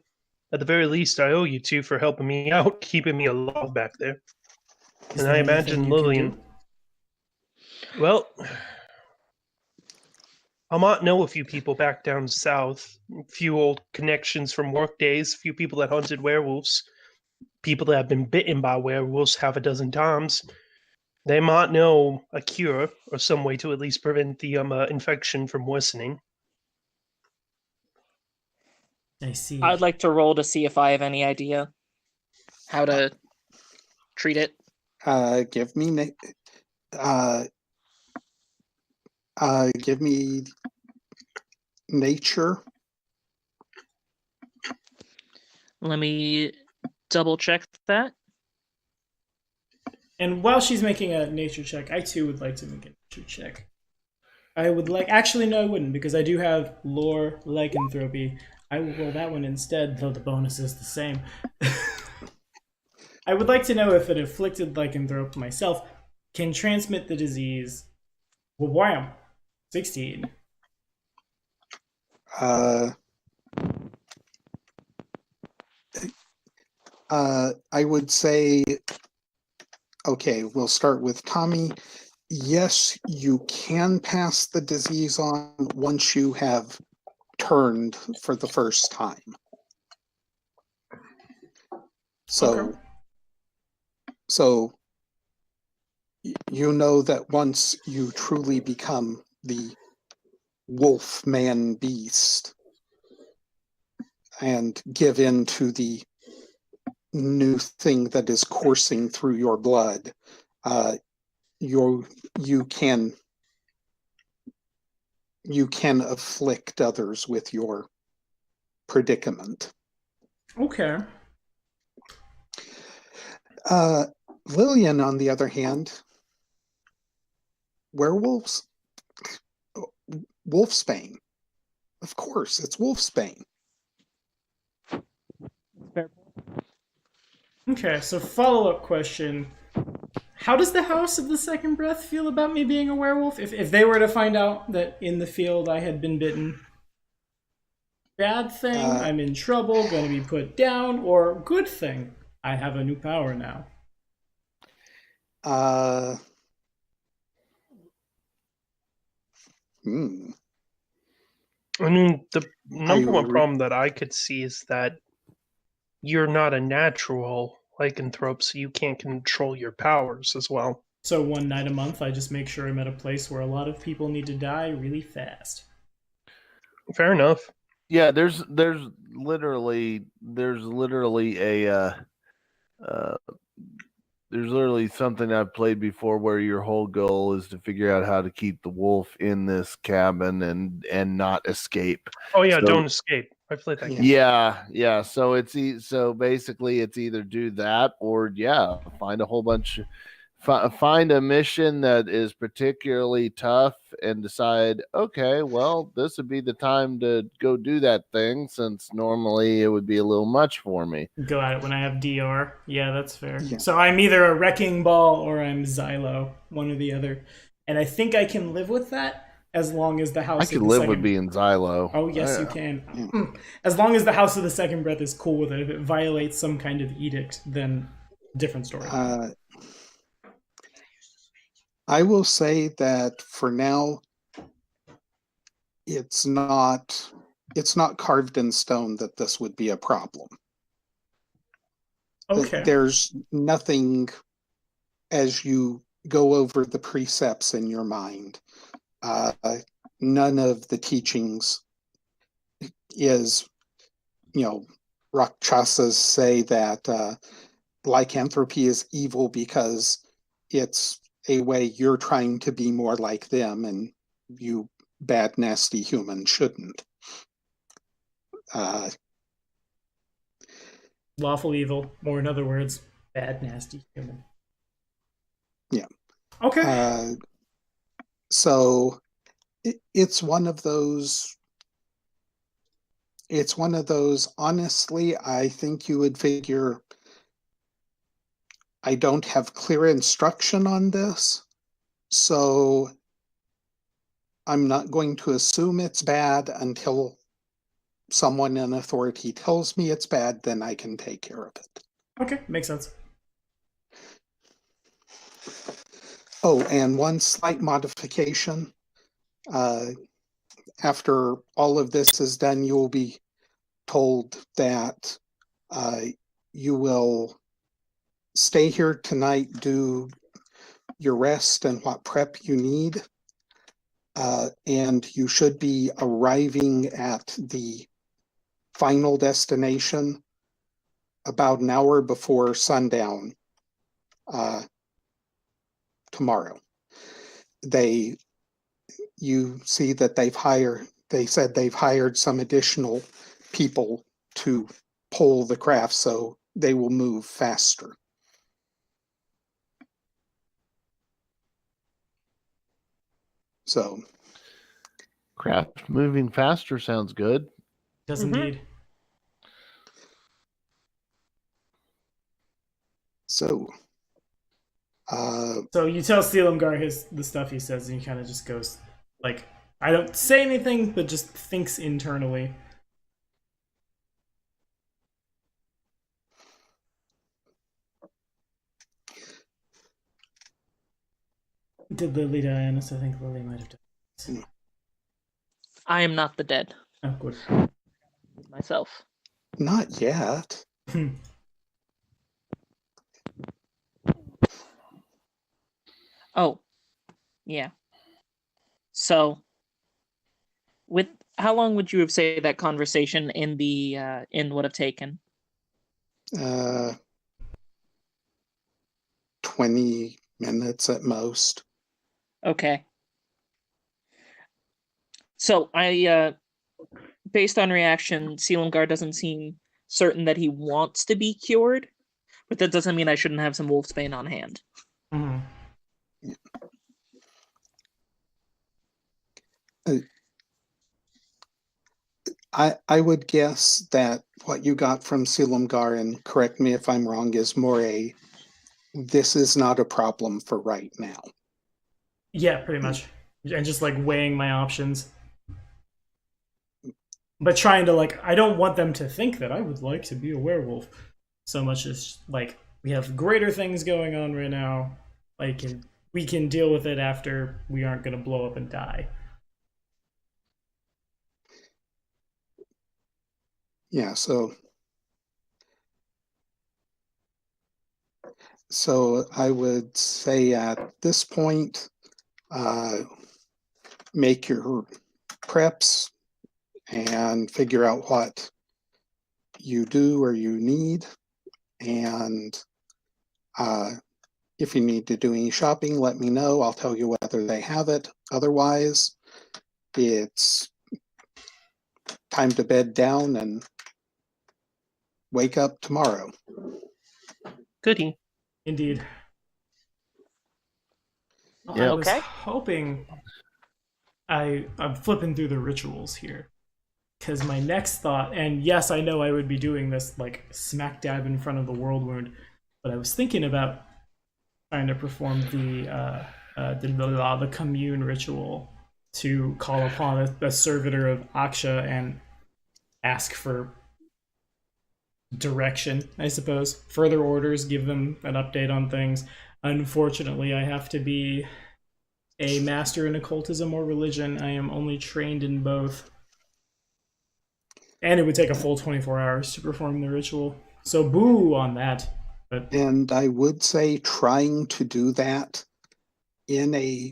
At the very least, I owe you two for helping me out, keeping me alive back there. Is And there I anything imagine you can Lillian. do? Well, I might know a few people back down south, a few old connections from work days, a few people that hunted werewolves, people that have been bitten by werewolves half a dozen times. They might know a cure or some way to at least prevent the infection from worsening. I see. I'd like to roll to see if I have any idea how to treat it. Give me give me nature. Let me double check that. And while she's making a nature check, I too would like to make a nature check. I would like. Actually, no, I wouldn't, because I do have lore lycanthropy. I will roll that one instead, though the bonus is the same. I would like to know if an afflicted lycanthrope myself can transmit the disease. Well, wham! 16. I would say, okay, we'll start with Tommy. Yes, you can pass the disease on once you have turned for the first time. So, Okay. so you know that once you truly become the wolf man beast and give in to the new thing that is coursing through your blood, you can afflict others with your predicament. Okay. Lillian, on the other hand, werewolves, wolfsbane. Of course, it's wolfsbane. Okay, so follow-up question. How does the House of the Second Breath feel about me being a werewolf? If they were to find out that in the field I had been bitten, bad thing, I'm in trouble, gonna be put down, or good thing, I have a new power now? I mean, the number one problem that I could see is that you're not a natural lycanthrope, so you can't control your powers as well. So one night a month, I just make sure I'm at a place where a lot of people need to die really fast. Fair enough. Yeah, there's literally something I've played before where your whole goal is to figure out how to keep the wolf in this cabin and not escape. Oh yeah, don't escape. I played that game. Yeah. So basically, it's either do that or find a whole bunch. Find a mission that is particularly tough and decide, okay, well, this would be the time to go do that thing, since normally it would be a little much for me. Go at it when I have DR. Yeah, that's fair. Yeah. So I'm either a Wrecking Ball or I'm Xylo, one or the other. And I think I can live with that as long as the House I of could the live Second... with being Xylo. Oh, yes, you can. As long as the House of the Second Breath is cool with it. If it violates some kind of edict, then different story. I will say that for now, it's not carved in stone that this would be a problem. Okay. There's nothing, as you go over the precepts in your mind, none of the teachings is, Rakshasas say that lycanthropy is evil because it's a way you're trying to be more like them, and you bad, nasty humans shouldn't. Lawful evil, or in other words, bad, nasty human. Yeah. Okay. So it's one of those. It's one of those. Honestly, I think you would figure. I don't have clear instruction on this, so I'm not going to assume it's bad until someone in authority tells me it's bad, then I can take care of it. Okay, makes sense. Oh, and one slight modification. After all of this is done, you will be told that you will stay here tonight, do your rest and what prep you need. And you should be arriving at the final destination about an hour before sundown tomorrow. You see that they said they've hired some additional people to pull the craft, so they will move faster. So Craft moving faster sounds good. Does indeed. So you tell Steelumgar the stuff he says, and he kind of just goes, like, I don't say anything, but just thinks internally. Did Lily die? Honest, I think Lily might have died. I am not the dead. Oh, good. Myself. Not yet. Oh, yeah. So, with how long would you have say that conversation in the inn would have taken? 20 minutes at most. Okay. So I, based on reaction, Sealamgar doesn't seem certain that he wants to be cured, but that doesn't mean I shouldn't have some wolfsbane on hand. Mm-hmm. I would guess that what you got from Sealamgar, and correct me if I'm wrong, is more this is not a problem for right now. Yeah, pretty much. And just like weighing my options. But trying to, like, I don't want them to think that I would like to be a werewolf so much as, like, we have greater things going on right now. Like, and we can deal with it after we aren't going to blow up and die. Yeah, so I would say at this point, make your preps and figure out what you do or you need. And if you need to do any shopping, let me know. I'll tell you whether they have it. Otherwise, it's time to bed down and wake up tomorrow. Goody. Indeed. Well, Yep. I was Okay. hoping I'm flipping through the rituals here. Because my next thought, and yes, I know I would be doing this like smack dab in front of the world wound, but I was thinking about trying to perform the commune ritual to call upon a servitor of Aksha and ask for direction, I suppose. Further orders, give them an update on things. Unfortunately, I have to be a master in occultism or religion. I am only trained in both. And it would take a full 24 hours to perform the ritual. So boo on that. But And I would say trying to do that in a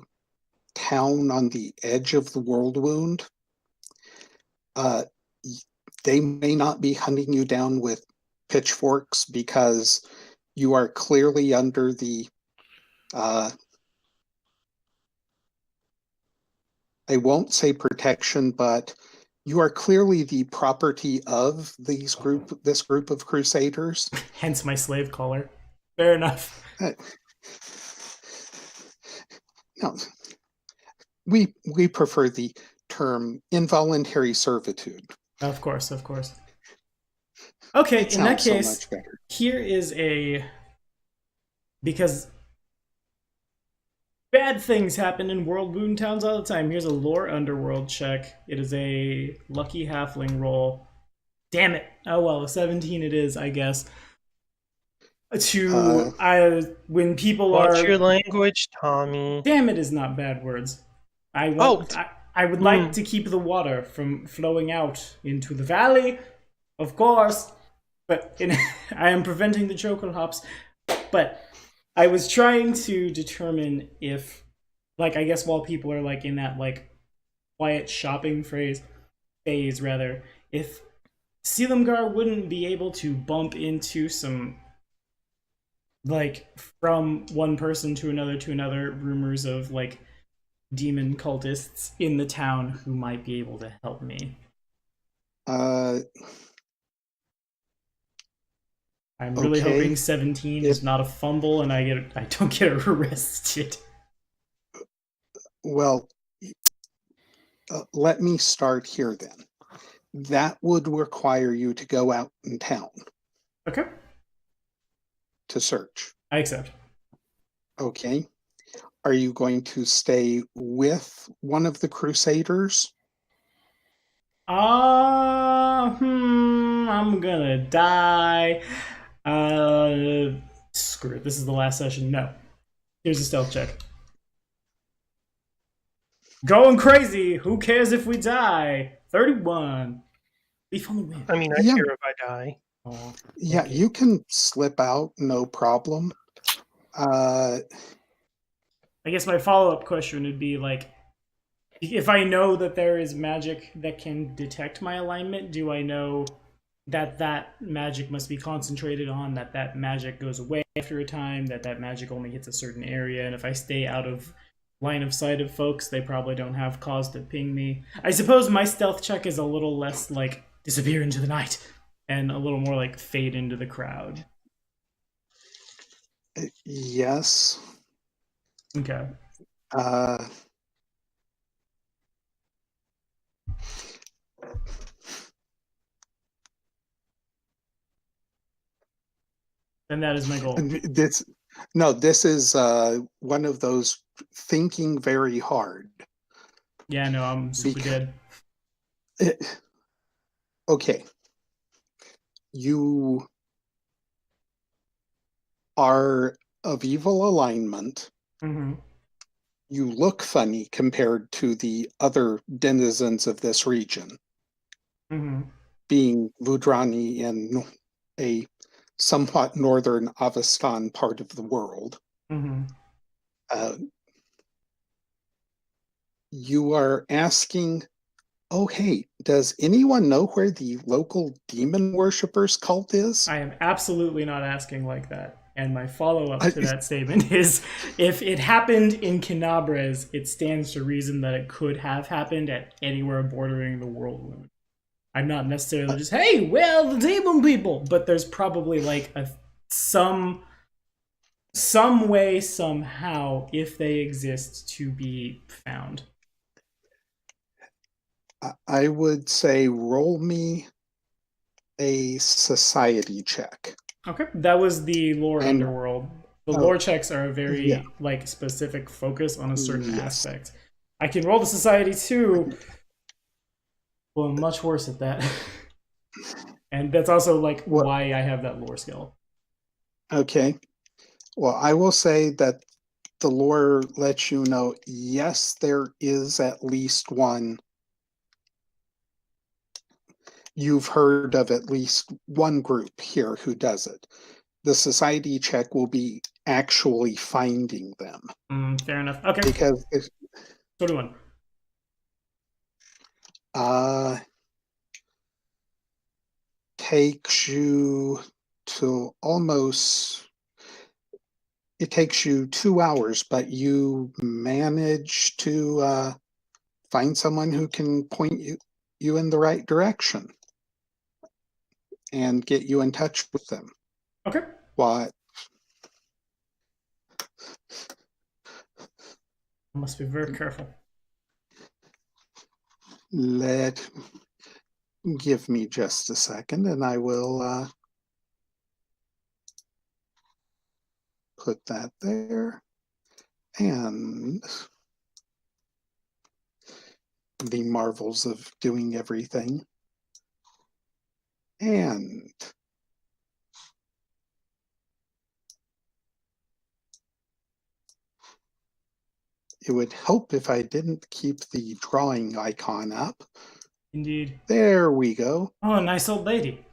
town on the edge of the world wound, they may not be hunting you down with pitchforks because you are clearly under the I won't say protection, but you are clearly the property of this group of crusaders. Hence my slave collar. Fair enough. No, we prefer the term involuntary servitude. Of course. Okay, in that case, so much better. Here is because bad things happen in World Wound Towns all the time. Here's a lore underworld check. It is a lucky halfling roll. Damn it. Oh well, a 17 it is, I guess. When people Watch are... your language, Tommy. Damn it is not bad words. I would like to keep the water from flowing out into the valley, of course, but I am preventing the chokel hops. But I was trying to determine if, like, I guess while people are like in that like quiet shopping phase, if Silumgar wouldn't be able to bump into some, like, from one person to another rumors of like demon cultists in the town who might be able to help me. I'm really hoping 17 is not a fumble and I don't get arrested. Well, let me start here then. That would require you to go out in town. Okay. To search. I accept. Okay. Are you going to stay with one of the crusaders? I'm gonna die. Screw it. This is the last session. No. Here's a stealth check. Going crazy. Who cares if we die? 31. Beef on the win. I mean, I care if I die. Oh, yeah, okay. You can slip out, no problem. I guess my follow-up question would be, like, if I know that there is magic that can detect my alignment, do I know that magic must be concentrated on, that magic goes away after a time, that magic only hits a certain area, and if I stay out of line of sight of folks, they probably don't have cause to ping me? I suppose my stealth check is a little less, like, disappear into the night, and a little more, like, fade into the crowd. Yes. Okay. And that is my goal. This is one of those thinking very hard. Yeah, no, I'm super good. Okay. You are of evil alignment. Mm-hmm. You look funny compared to the other denizens of this region. Mm-hmm. Being Vudrani in a somewhat northern Avestan part of the world. Mm-hmm. You are asking, oh, hey, does anyone know where the local demon worshippers cult is? I am absolutely not asking like that. And my follow-up to that statement is, if it happened in Canabres, it stands to reason that it could have happened at anywhere bordering the World Wound. I'm not necessarily just, hey, well, the demon people, but there's probably like some way, somehow, if they exist, to be found. I would say roll me a society check. Okay, that was the lore underworld. The lore checks are a very like specific focus on a certain aspect. I can roll the society too. Well, I'm much worse at that. And that's also like why I have that lore skill. Okay. Well, I will say that the lore lets you know, yes, there is at least one. You've heard of at least one group here who does it. The society check will be actually finding them. Fair enough. Okay. Because 21. takes you it takes you 2 hours, but you manage to find someone who can point you in the right direction and get you in touch with them. Okay. What? I must be very careful. Give me just a second and I will put that there. And the marvels of doing everything. And it would help if I didn't keep the drawing icon up. Indeed. There we go. Oh, a nice old lady.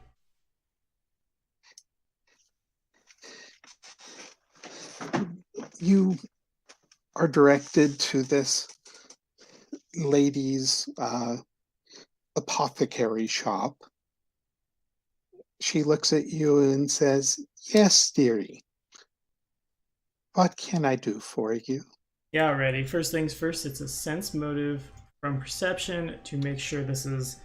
You are directed to this lady's apothecary shop. She looks at you and says, "Yes, dearie. What can I do for you?" Yeah, ready. First things first, it's a sense motive from perception to make sure this is,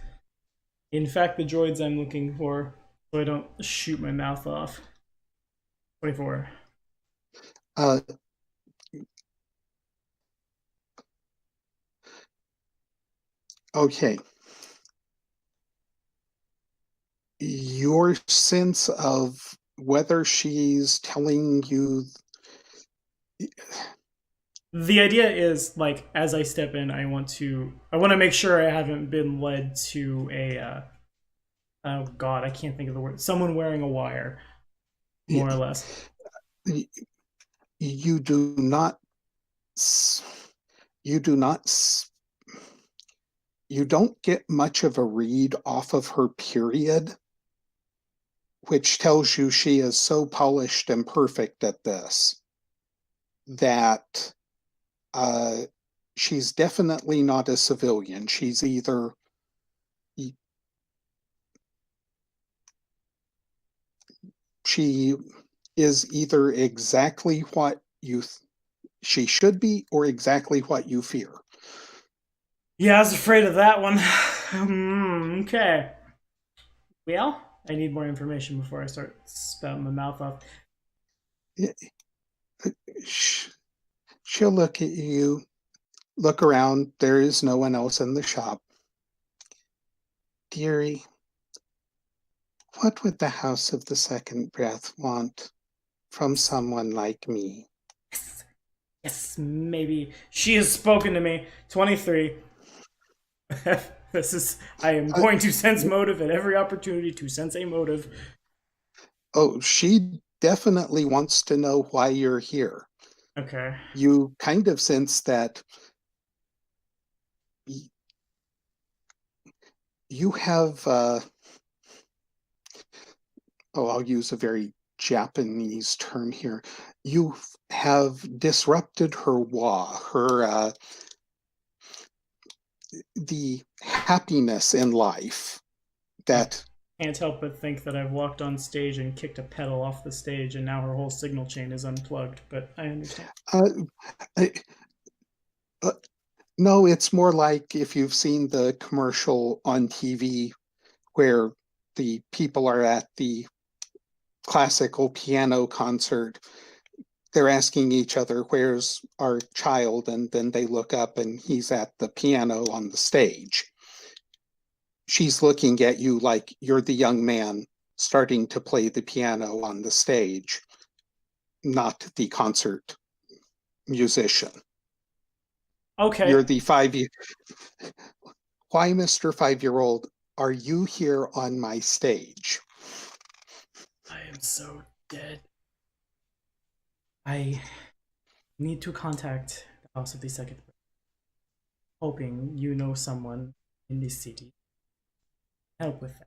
in fact, the droids I'm looking for, so I don't shoot my mouth off. 24. Okay. Your sense of whether she's telling you. The idea is, like, as I step in, I want to make sure I haven't been led to a oh god, I can't think of the word. Someone wearing a wire, more or less. You do not. You do not. You don't get much of a read off of her period, which tells you she is so polished and perfect at this that she's definitely not a civilian. She's either she is either exactly what she should be or exactly what you fear. Yeah, I was afraid of that one. Okay. Well, I need more information before I start spouting my mouth off. She'll look at you, look around. There is no one else in the shop. "Dearie, what would the House of the Second Breath want from someone like me?" Yes, maybe. She has spoken to me. 23. I am going to sense motive at every opportunity to sense a motive. Oh, she definitely wants to know why you're here. Okay. You kind of sense that you have, I'll use a very Japanese term here. You have disrupted her the happiness in life that. Can't help but think that I've walked on stage and kicked a pedal off the stage, and now her whole signal chain is unplugged. But I understand. No, it's more like if you've seen the commercial on TV where the people are at the classical piano concert. They're asking each other, "Where's our child?" And then they look up and he's at the piano on the stage. She's looking at you like you're the young man starting to play the piano on the stage, not the concert musician. Okay. You're the Why, Mr. 5-year-old, are you here on my stage? I am so dead. I need to contact the House of the Second, hoping you know someone in this city. Help with that.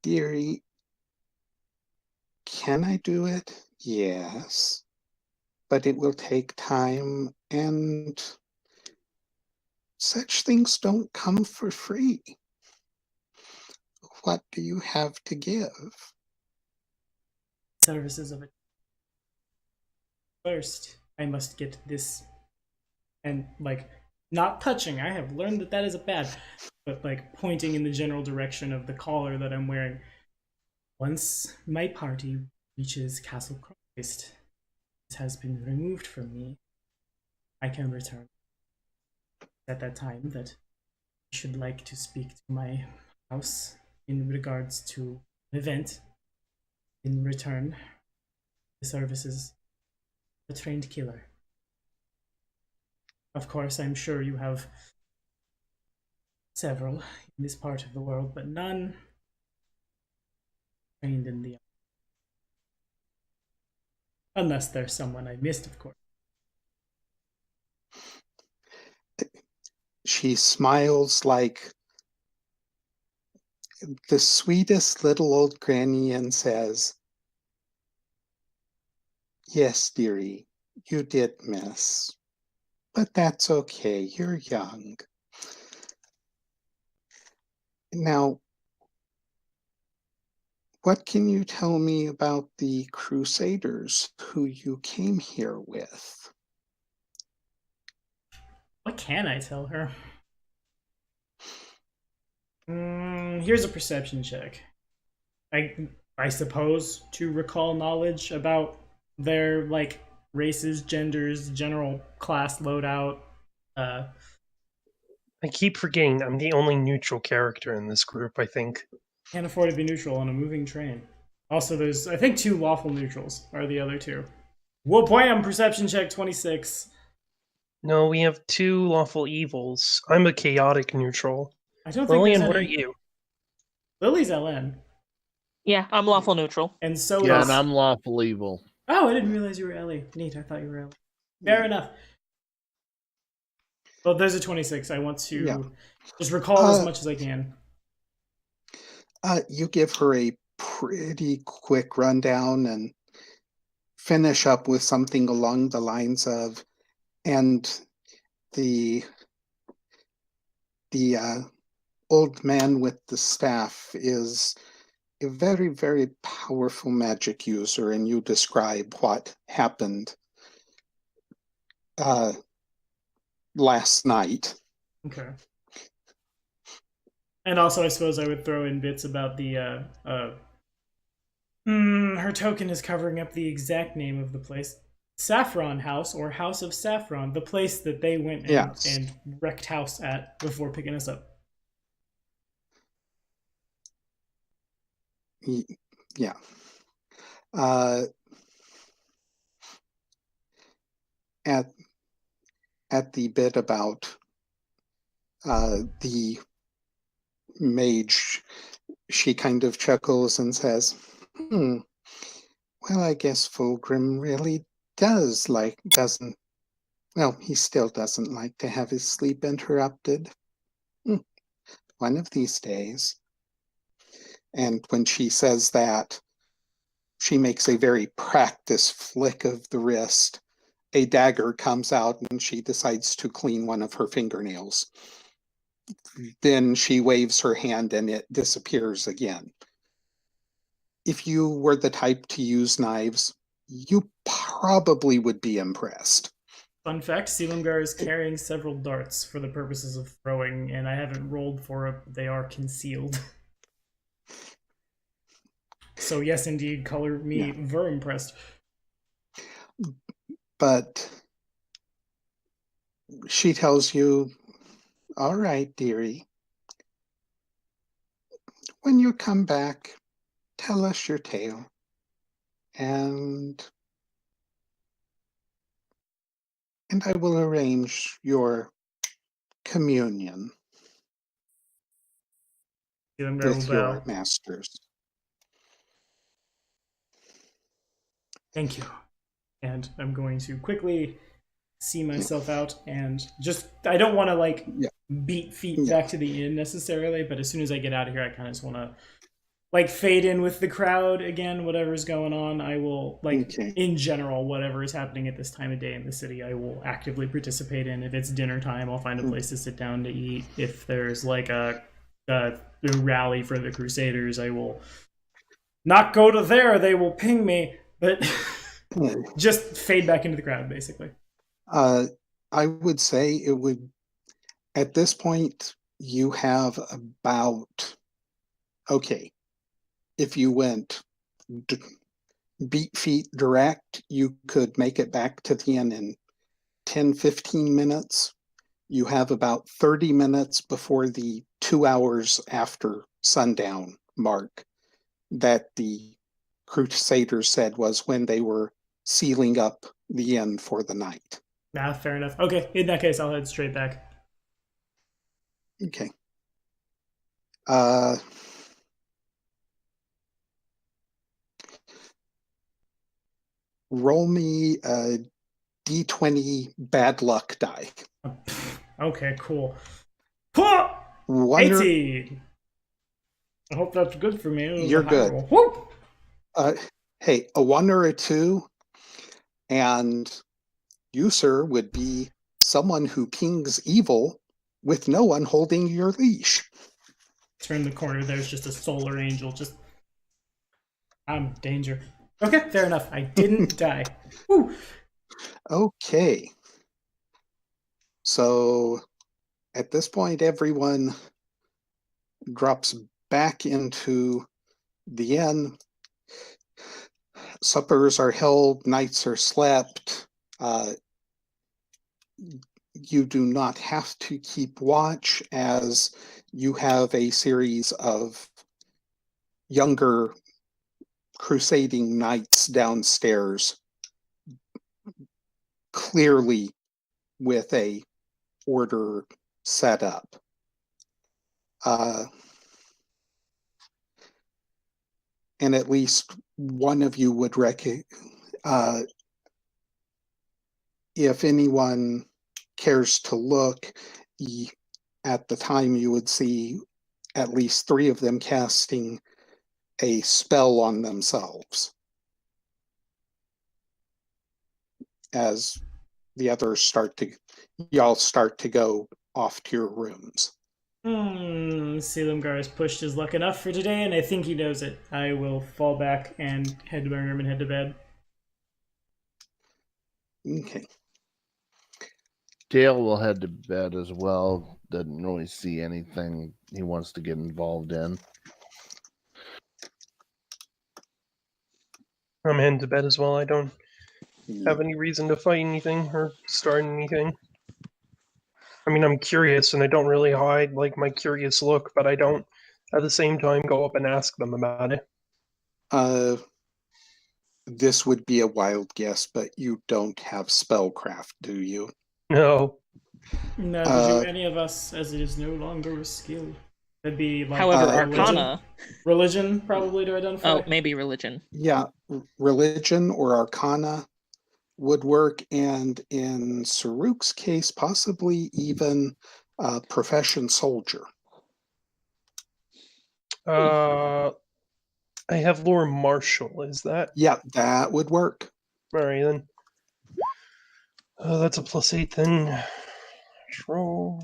Dearie, Can I do it? Yes. But it will take time, and such things don't come for free. What do you have to give? Services of it. First, I must get this, and like, not touching. I have learned that that is a bad, but like pointing in the general direction of the collar that I'm wearing. Once my party reaches Castle Christ, this has been removed from me. I can return. At that time, that I should like to speak to my house in regards to an event. In return, the services of a trained killer. Of course, I'm sure you have several in this part of the world, but none trained in the... Unless there's someone I missed, of course. She smiles like the sweetest little old granny and says, yes, dearie, you did miss. But that's okay, you're young. Now, what can you tell me about the Crusaders who you came here with? What can I tell her? Here's a perception check. I suppose to recall knowledge about their like races, genders, general class loadout. I keep forgetting I'm the only neutral character in this group, I think. Can't afford to be neutral on a moving train. Also, there's, I think, 2 lawful neutrals are the other 2. Whoa, bam! Perception check 26. No, we have 2 lawful evils. I'm a chaotic neutral. I don't think Lillian, there's what are any... you? Lily's LN. Yeah, I'm lawful neutral. And so Yeah, is... and I'm lawful evil. Oh, I didn't realize you were Ellie. Neat, I thought you were Ellie. Fair enough. Well, there's a 26. I want to just recall as much as I can. You give her a pretty quick rundown and finish up with something along the lines of, and the old man with the staff is a very, very powerful magic user, and you describe what happened last night. Okay. And also, I suppose I would throw in bits about the, her token is covering up the exact name of the place. Saffron House, or House of Saffron, the place that they went and wrecked house at before picking us up. Yeah. At the bit about the mage, she kind of chuckles and says, well, I guess Fulgrim really doesn't, well, he still doesn't like to have his sleep interrupted. One of these days. And when she says that, she makes a very practiced flick of the wrist. A dagger comes out and she decides to clean one of her fingernails. Then she waves her hand and it disappears again. If you were the type to use knives, you probably would be impressed. Fun fact, Sealamgar is carrying several darts for the purposes of throwing, and I haven't rolled for it, but they are concealed. So yes, indeed, color me very impressed. But she tells you, all right, dearie, when you come back, tell us your tale. And I will arrange your communion with your masters. Thank you. And I'm going to quickly see myself out and just, I don't want to like beat feet back to the inn necessarily, but as soon as I get out of here, I kind of just want to like fade in with the crowd again, whatever's going on. I will Okay. in general, whatever is happening at this time of day in the city, I will actively participate in. If it's dinner time, I'll find a place to sit down to eat. If there's like a rally for the Crusaders, I will not go to there. They will ping me, but just fade back into the crowd, basically. I would say it would, at this point, you have about, okay, if you went beat feet direct, you could make it back to the inn in 10-15 minutes. You have about 30 minutes before the 2 hours after sundown mark that the Crusaders said was when they were sealing up the inn for the night. Nah, fair enough. Okay, in that case, I'll head straight back. Okay. Roll me a D20 bad luck die. Okay, cool. 18. I hope that's good for me. You're good. Hey, a 1 or a 2, and you, sir, would be someone who pings evil with no one holding your leash. Turn the corner, there's just a solar angel. I'm danger. Okay, fair enough. I didn't die. Woo. Okay. So at this point, everyone drops back into the inn. Suppers are held, nights are slept. You do not have to keep watch, as you have a series of younger crusading knights downstairs, clearly with a order set up. And at least one of you would if anyone cares to look, at the time you would see at least 3 of them casting a spell on themselves as the others y'all start to go off to your rooms. Selimgar has pushed his luck enough for today, and I think he knows it. I will fall back and head to my room and head to bed. Okay. Dale will head to bed as well. Doesn't really see anything he wants to get involved in. I'm heading to bed as well. I don't have any reason to fight anything or start anything. I mean, I'm curious, and I don't really hide like my curious look, but I don't at the same time go up and ask them about it. This would be a wild guess, but you don't have spellcraft, do you? No. Neither do any of us, as it is no longer a skill. That'd be like However, Arcana. Religion, probably, to identify. Oh, maybe religion. Yeah, religion or Arcana would work, and in Saruk's case, possibly even profession soldier. I have lore martial. Is that? Yeah, that would work. All right then. That's a +8 then. Roll.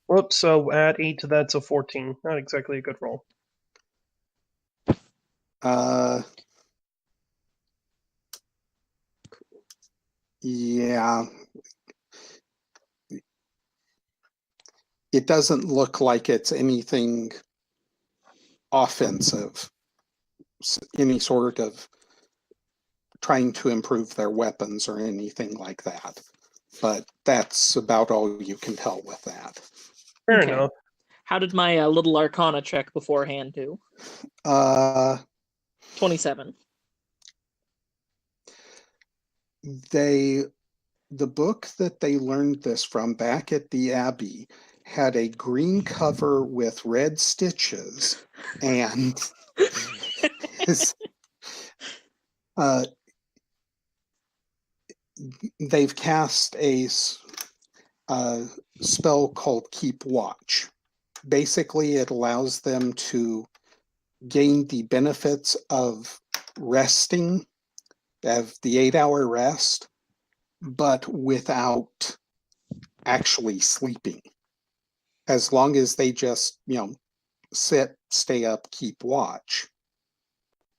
Whoops. So add 8 to that, so 14. Not exactly a good roll. Yeah. It doesn't look like it's anything offensive, any sort of trying to improve their weapons or anything like that. But that's about all you can tell with that. Fair enough. How did my little Arcana check beforehand do? 27. The book that they learned this from back at the Abbey had a green cover with red stitches, and they've cast a spell called Keep Watch basically it allows them to gain the benefits of resting, of the 8-hour rest, but without actually sleeping. As long as they just, sit, stay up, keep watch,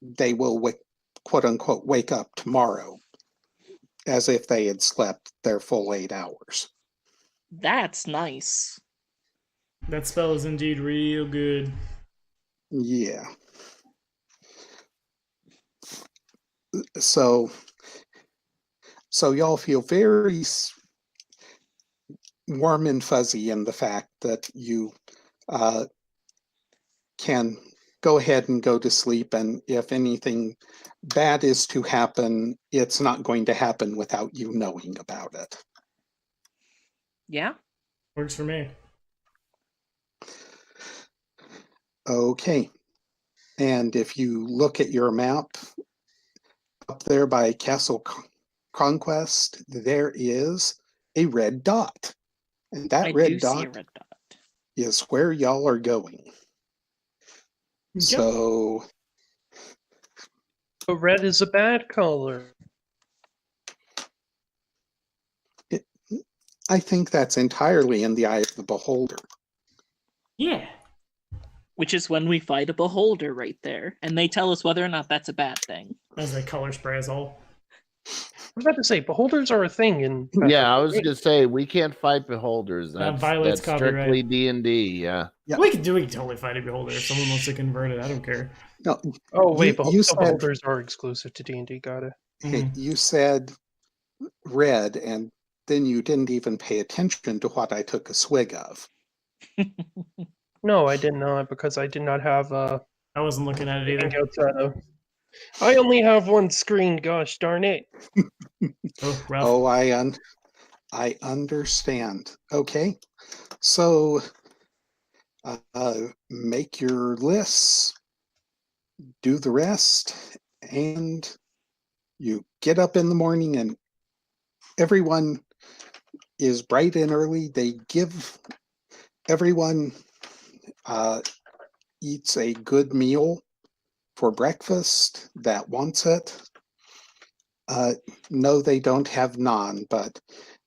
they will, quote unquote, wake up tomorrow as if they had slept their full 8 hours. That's nice. That spell is indeed real good. Yeah. So y'all feel very warm and fuzzy in the fact that you can go ahead and go to sleep, and if anything bad is to happen, it's not going to happen without you knowing about it. Yeah. Works for me. Okay. And if you look at your map, up there by Castle Conquest, there is a red dot. And that I red do see a dot red dot. is where y'all are going. Yep. So But red is a bad color. I think that's entirely in the eye of the beholder. Yeah. Which is when we fight a beholder right there, and they tell us whether or not that's a bad thing. As they color spray us all. I was about to say, beholders are a thing in. Yeah, I was gonna say we can't fight beholders. That violates That's strictly copyright. D&D. Yeah. We can totally fight a beholder if someone wants to convert it. I don't care. No, Oh wait, you so said, beholders are exclusive to D&D. Got it. hey, you said red, and then you didn't even pay attention to what I took a swig of. No, I did not, because I did not have I wasn't looking at it either. outside of. I only have one screen. Gosh darn it! Oh, rough. Oh, I understand. Okay, so make your lists, do the rest, and you get up in the morning, and everyone is bright and early. They give everyone eats a good meal for breakfast that wants it. No, they don't have naan, but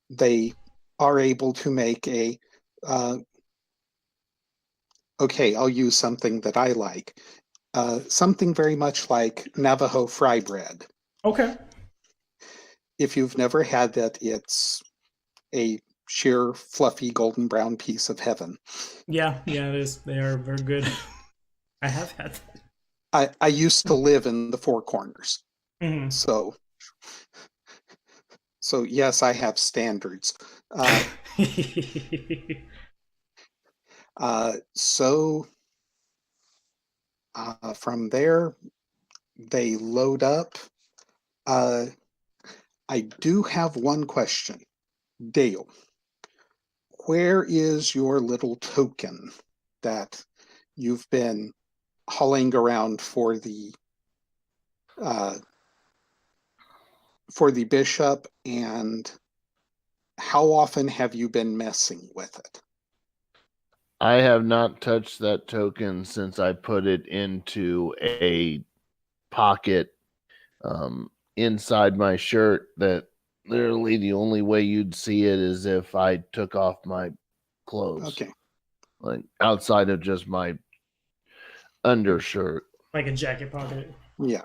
they are able to make a okay, I'll use something that I like. Something very much like Navajo fry bread. Okay. If you've never had that, it's a sheer fluffy golden brown piece of heaven. Yeah, it is. They are very good. I have had that. I used to live in the Four Corners. Mm-hmm. So yes, I have standards. From there, they load up. I do have one question. Dale, where is your little token that you've been hauling around for the bishop, and how often have you been messing with it? I have not touched that token since I put it into a pocket inside my shirt, that literally the only way you'd see it is if I took off my clothes. Okay. Like outside of just my undershirt. Like a jacket pocket. Yeah.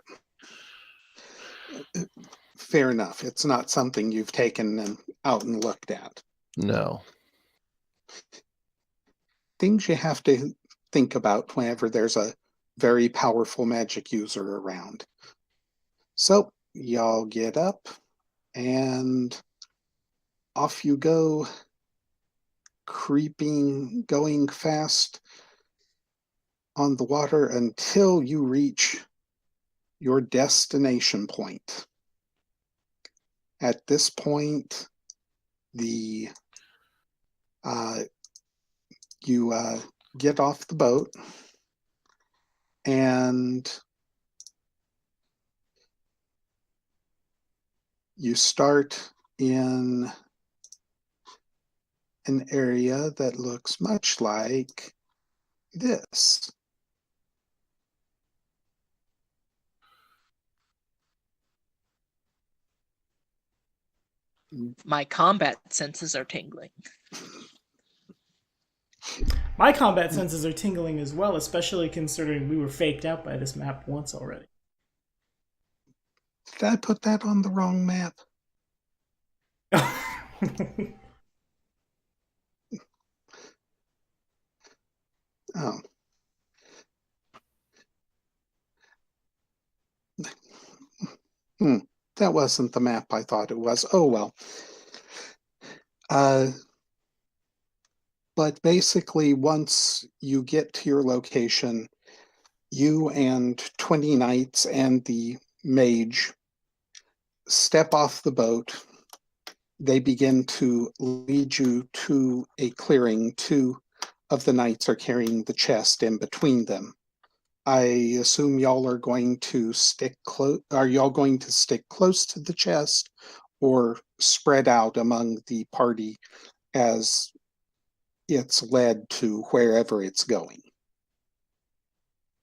Fair enough. It's not something you've taken out and looked at. No. Things you have to think about whenever there's a very powerful magic user around. So y'all get up and off you go, creeping, going fast on the water until you reach your destination point. At this point, you get off the boat and you start in an area that looks much like this. My combat senses are tingling. My combat senses are tingling as well, especially considering we were faked out by this map once already. Did I put that on the wrong map? Oh. That wasn't the map I thought it was. Oh, well. But basically, once you get to your location, you and 20 knights and the mage step off the boat. They begin to lead you to a clearing. Two of the knights are carrying the chest in between them. I assume y'all are going to stick close. Are y'all going to stick close to the chest or spread out among the party as it's led to wherever it's going?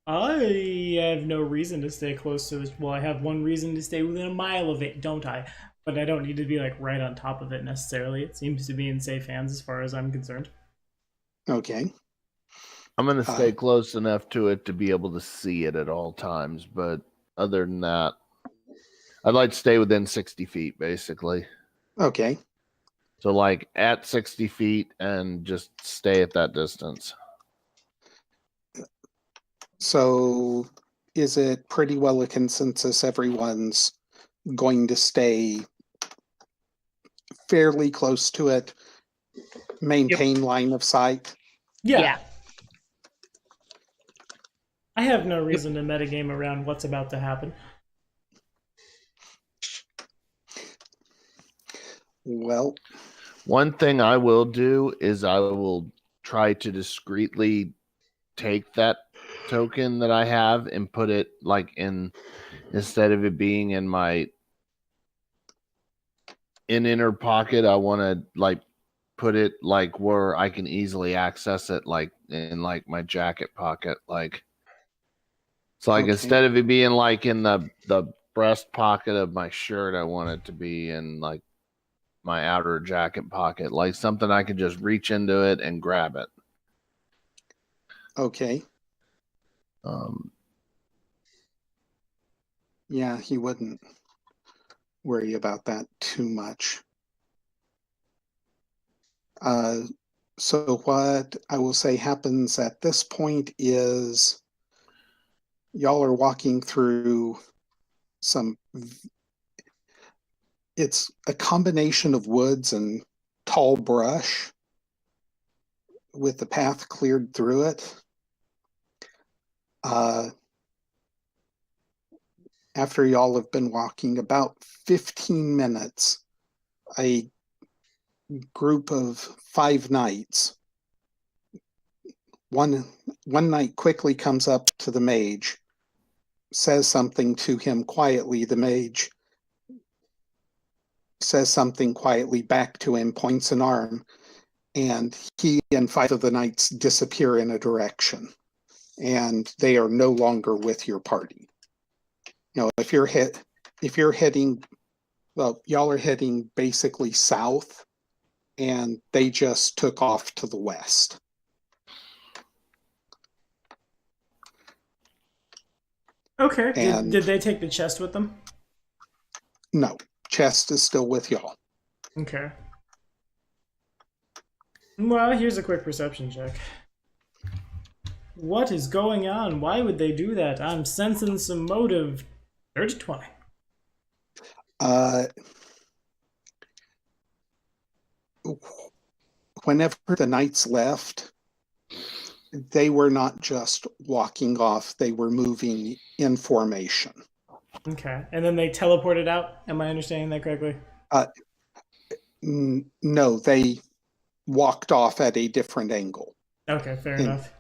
I have no reason to stay close to it. Well, I have one reason to stay within a mile of it, don't I? But I don't need to be like right on top of it necessarily. It seems to be in safe hands as far as I'm concerned. Okay. I'm going to stay close enough to it to be able to see it at all times. But other than that, I'd like to stay within 60 feet, basically. Okay. So like at 60 feet and just stay at that distance. So is it pretty well a consensus everyone's going to stay fairly close to it, maintain line of sight? Yeah. I have no reason to metagame around what's about to happen. Well, one thing I will do is I will try to discreetly take that token that I have and put it like in, instead of it being in my inner pocket, I want to like put it like where I can easily access it, like in like my jacket pocket. Like, it's like, okay. Instead of it being like in the breast pocket of my shirt, I want it to be in like my outer jacket pocket, like something I can just reach into it and grab it. Okay. Yeah, he wouldn't worry about that too much. So what I will say happens at this point is y'all are walking through it's a combination of woods and tall brush with the path cleared through it. After y'all have been walking about 15 minutes, a group of 5 knights, one knight quickly comes up to the mage, says something to him quietly. The mage says something quietly back to him, points an arm, and he and 5 of the knights disappear in a direction, and they are no longer with your party. You know, if you're heading, well, y'all are heading basically south, and they just took off to the west. Okay. Did they take the chest with them? No, chest is still with y'all. Okay. Well, here's a quick perception check. What is going on? Why would they do that? I'm sensing some motive. 30-20. Whenever the knights left, they were not just walking off, they were moving in formation. Okay. And then they teleported out? Am I understanding that correctly? No, they walked off at a different angle. Okay, fair enough.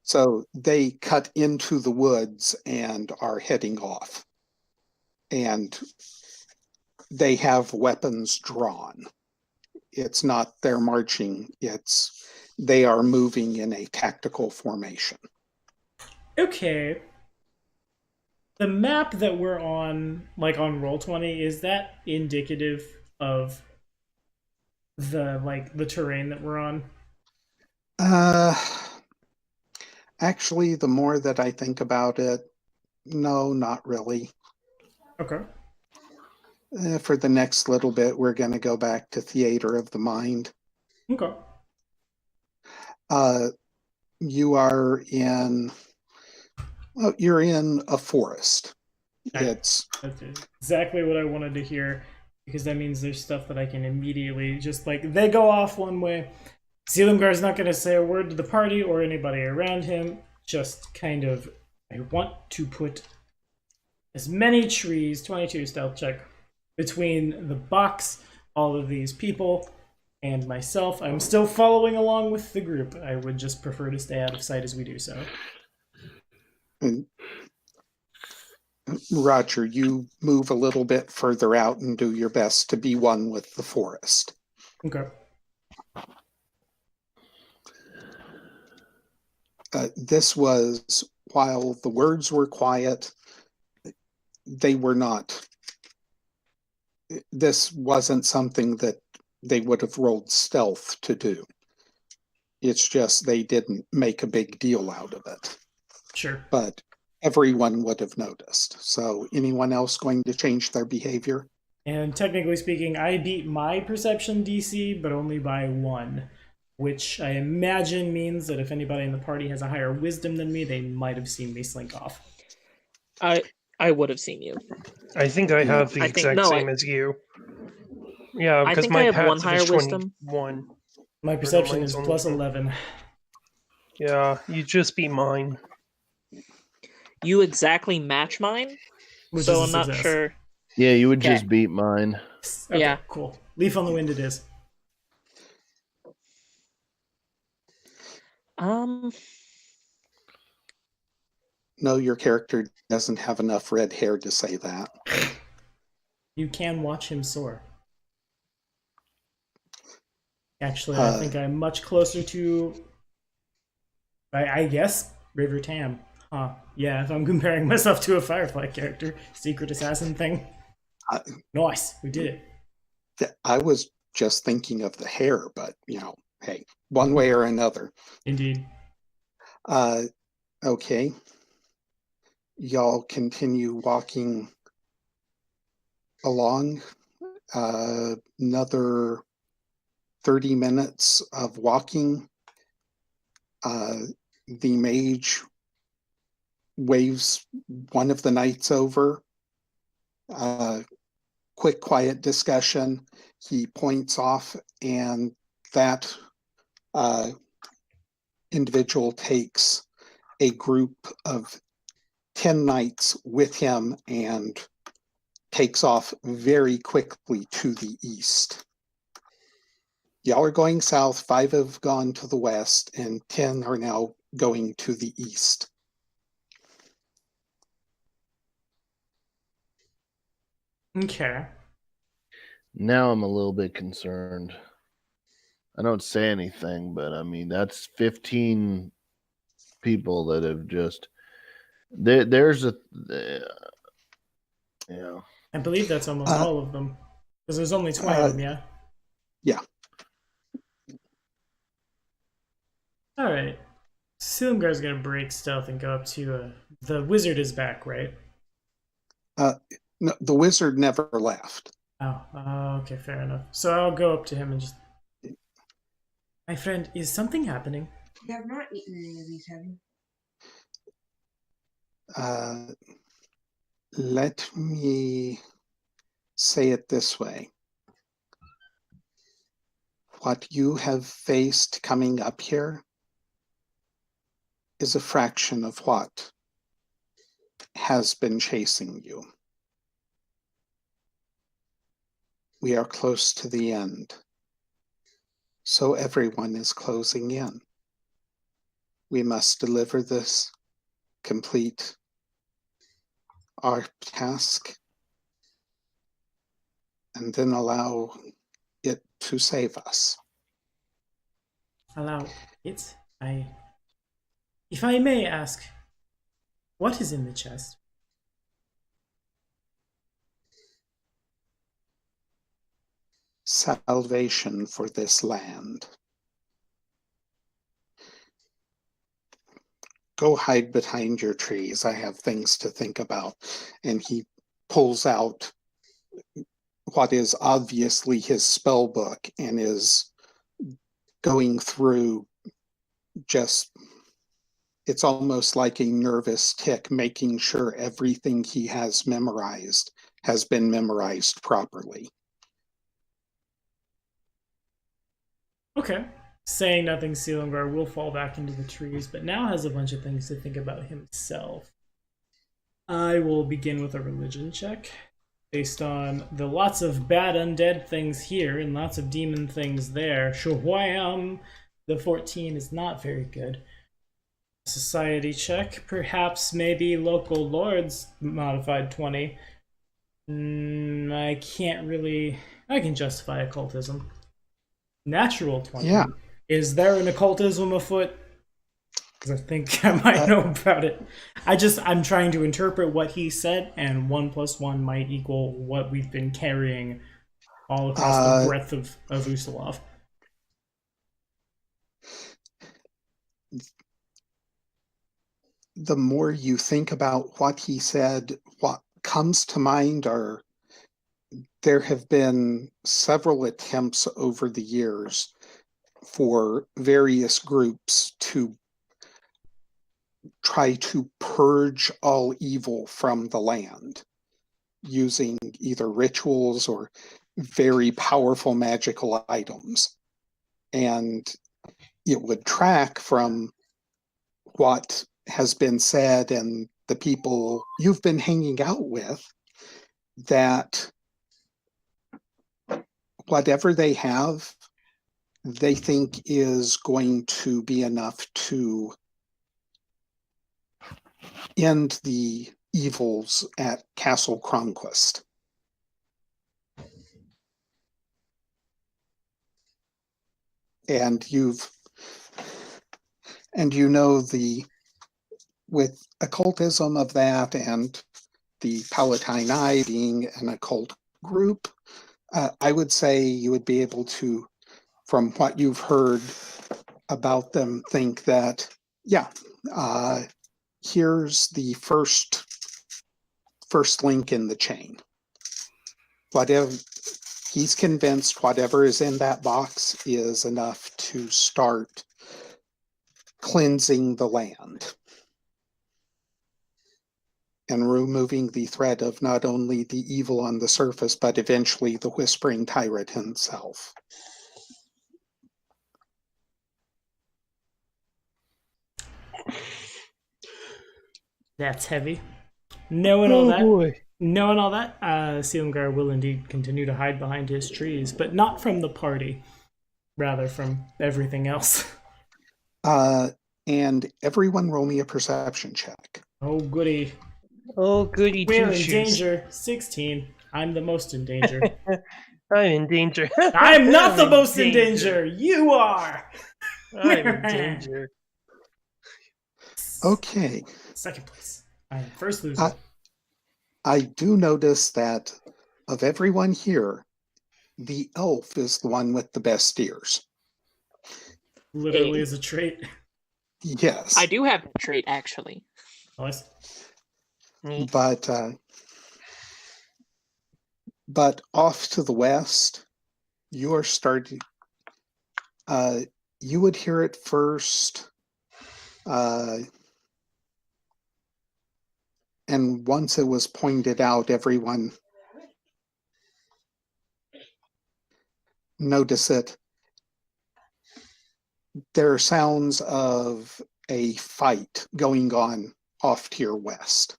So they cut into the woods and are heading off. And they have weapons drawn. It's not they're marching, it's they are moving in a tactical formation. Okay. The map that we're on, like on Roll20, is that indicative of the terrain that we're on? Actually, the more that I think about it, no, not really. Okay. For the next little bit, we're going to go back to Theater of the Mind. Okay. You are in. You're in a forest. That's exactly what I wanted to hear, because that means there's stuff that I can immediately just like, they go off one way. Sealimgar's not going to say a word to the party or anybody around him. Just kind of, I want to put as many trees, 22 stealth check, between the box, all of these people, and myself. I'm still following along with the group. I would just prefer to stay out of sight as we do so. And Roger, you move a little bit further out and do your best to be one with the forest. Okay. This was, while the words were quiet, they were not. This wasn't something that they would have rolled stealth to do. It's just they didn't make a big deal out of it. Sure. But everyone would have noticed. So anyone else going to change their behavior? And technically speaking, I beat my perception DC, but only by 1, which I imagine means that if anybody in the party has a higher wisdom than me, they might have seen me slink off. I would have seen you. I think I have the exact same as you. Yeah, because my I have 1 passive higher is wisdom. 21. My perception is only plus 11. Yeah, you just beat mine. You exactly match mine, Which so is a I'm not success. sure. Yeah, you would Okay. just beat mine. Okay, Yeah. cool. Leaf on the wind it is. No, your character doesn't have enough red hair to say that. You can watch him soar. Actually, I think I'm much closer to, I guess, River Tam. Huh. Yeah, if I'm comparing myself to a Firefly character, secret assassin thing. Nice, we did it. I was just thinking of the hair, but, hey, one way or another. Indeed. Okay. Y'all continue walking along. Another 30 minutes of walking. The mage waves one of the knights over. Quick, quiet discussion. He points off, and that individual takes a group of 10 knights with him and takes off very quickly to the east. Y'all are going south, 5 have gone to the west, and 10 are now going to the east. Okay. Now I'm a little bit concerned. I don't say anything, but I mean, that's 15 people that have just. There's a. Yeah. I believe that's almost all of them. Because there's only 20 of them, yeah? Yeah. Alright. Silumgar's gonna break stealth and go up to the wizard is back, right? No, the wizard never left. Oh, okay, fair enough. So I'll go up to him and just... My friend, is something happening? You have not eaten any of these, have you? Let me say it this way. What you have faced coming up here is a fraction of what has been chasing you. We are close to the end, so everyone is closing in. We must deliver this, complete our task, and then allow it to save us. allow it. If I may ask, what is in the chest? Salvation for this land. Go hide behind your trees. I have things to think about. And he pulls out what is obviously his spell book and is going through just, it's almost like a nervous tick, making sure everything he has memorized has been memorized properly. Okay. Saying nothing, Silumgar will fall back into the trees, but now has a bunch of things to think about himself. I will begin with a religion check. Based on the lots of bad undead things here and lots of demon things there. Shwam, the 14 is not very good. Society check, perhaps maybe local lords, modified 20. I can't really... I can justify occultism. Natural 20. Yeah. Is there an occultism afoot? Because I think I might know about it. I'm trying to interpret what he said, and 1 + 1 might equal what we've been carrying all across the breadth of Usalov. The more you think about what he said, what comes to mind are there have been several attempts over the years for various groups to try to purge all evil from the land using either rituals or very powerful magical items. And it would track from what has been said and the people you've been hanging out with that whatever they have, they think is going to be enough to end the evils at Castle Cronquist. And you know with occultism of that and the Palatine Eye being an occult group, I would say you would be able to, from what you've heard about them, think that, yeah, here's the first link in the chain. Whatever he's convinced, whatever is in that box is enough to start cleansing the land and removing the threat of not only the evil on the surface, but eventually the Whispering Tyrant himself. That's heavy. Knowing all that, Silumgar will indeed continue to hide behind his trees, but not from the party, rather from everything else. And everyone roll me a perception check. Oh, goody. Oh, goody We're in two-shoes. danger. 16. I'm the most in danger. I'm in danger. I'm not the most in danger. You are. I'm in danger. Okay. Second place. I am first loser. I do notice that of everyone here, the elf is the one with the best ears. Literally as a trait. Yes. I do have a trait, actually. Nice. But off to the west, you are starting. You would hear it first, and once it was pointed out, everyone notice it. There are sounds of a fight going on off to your west.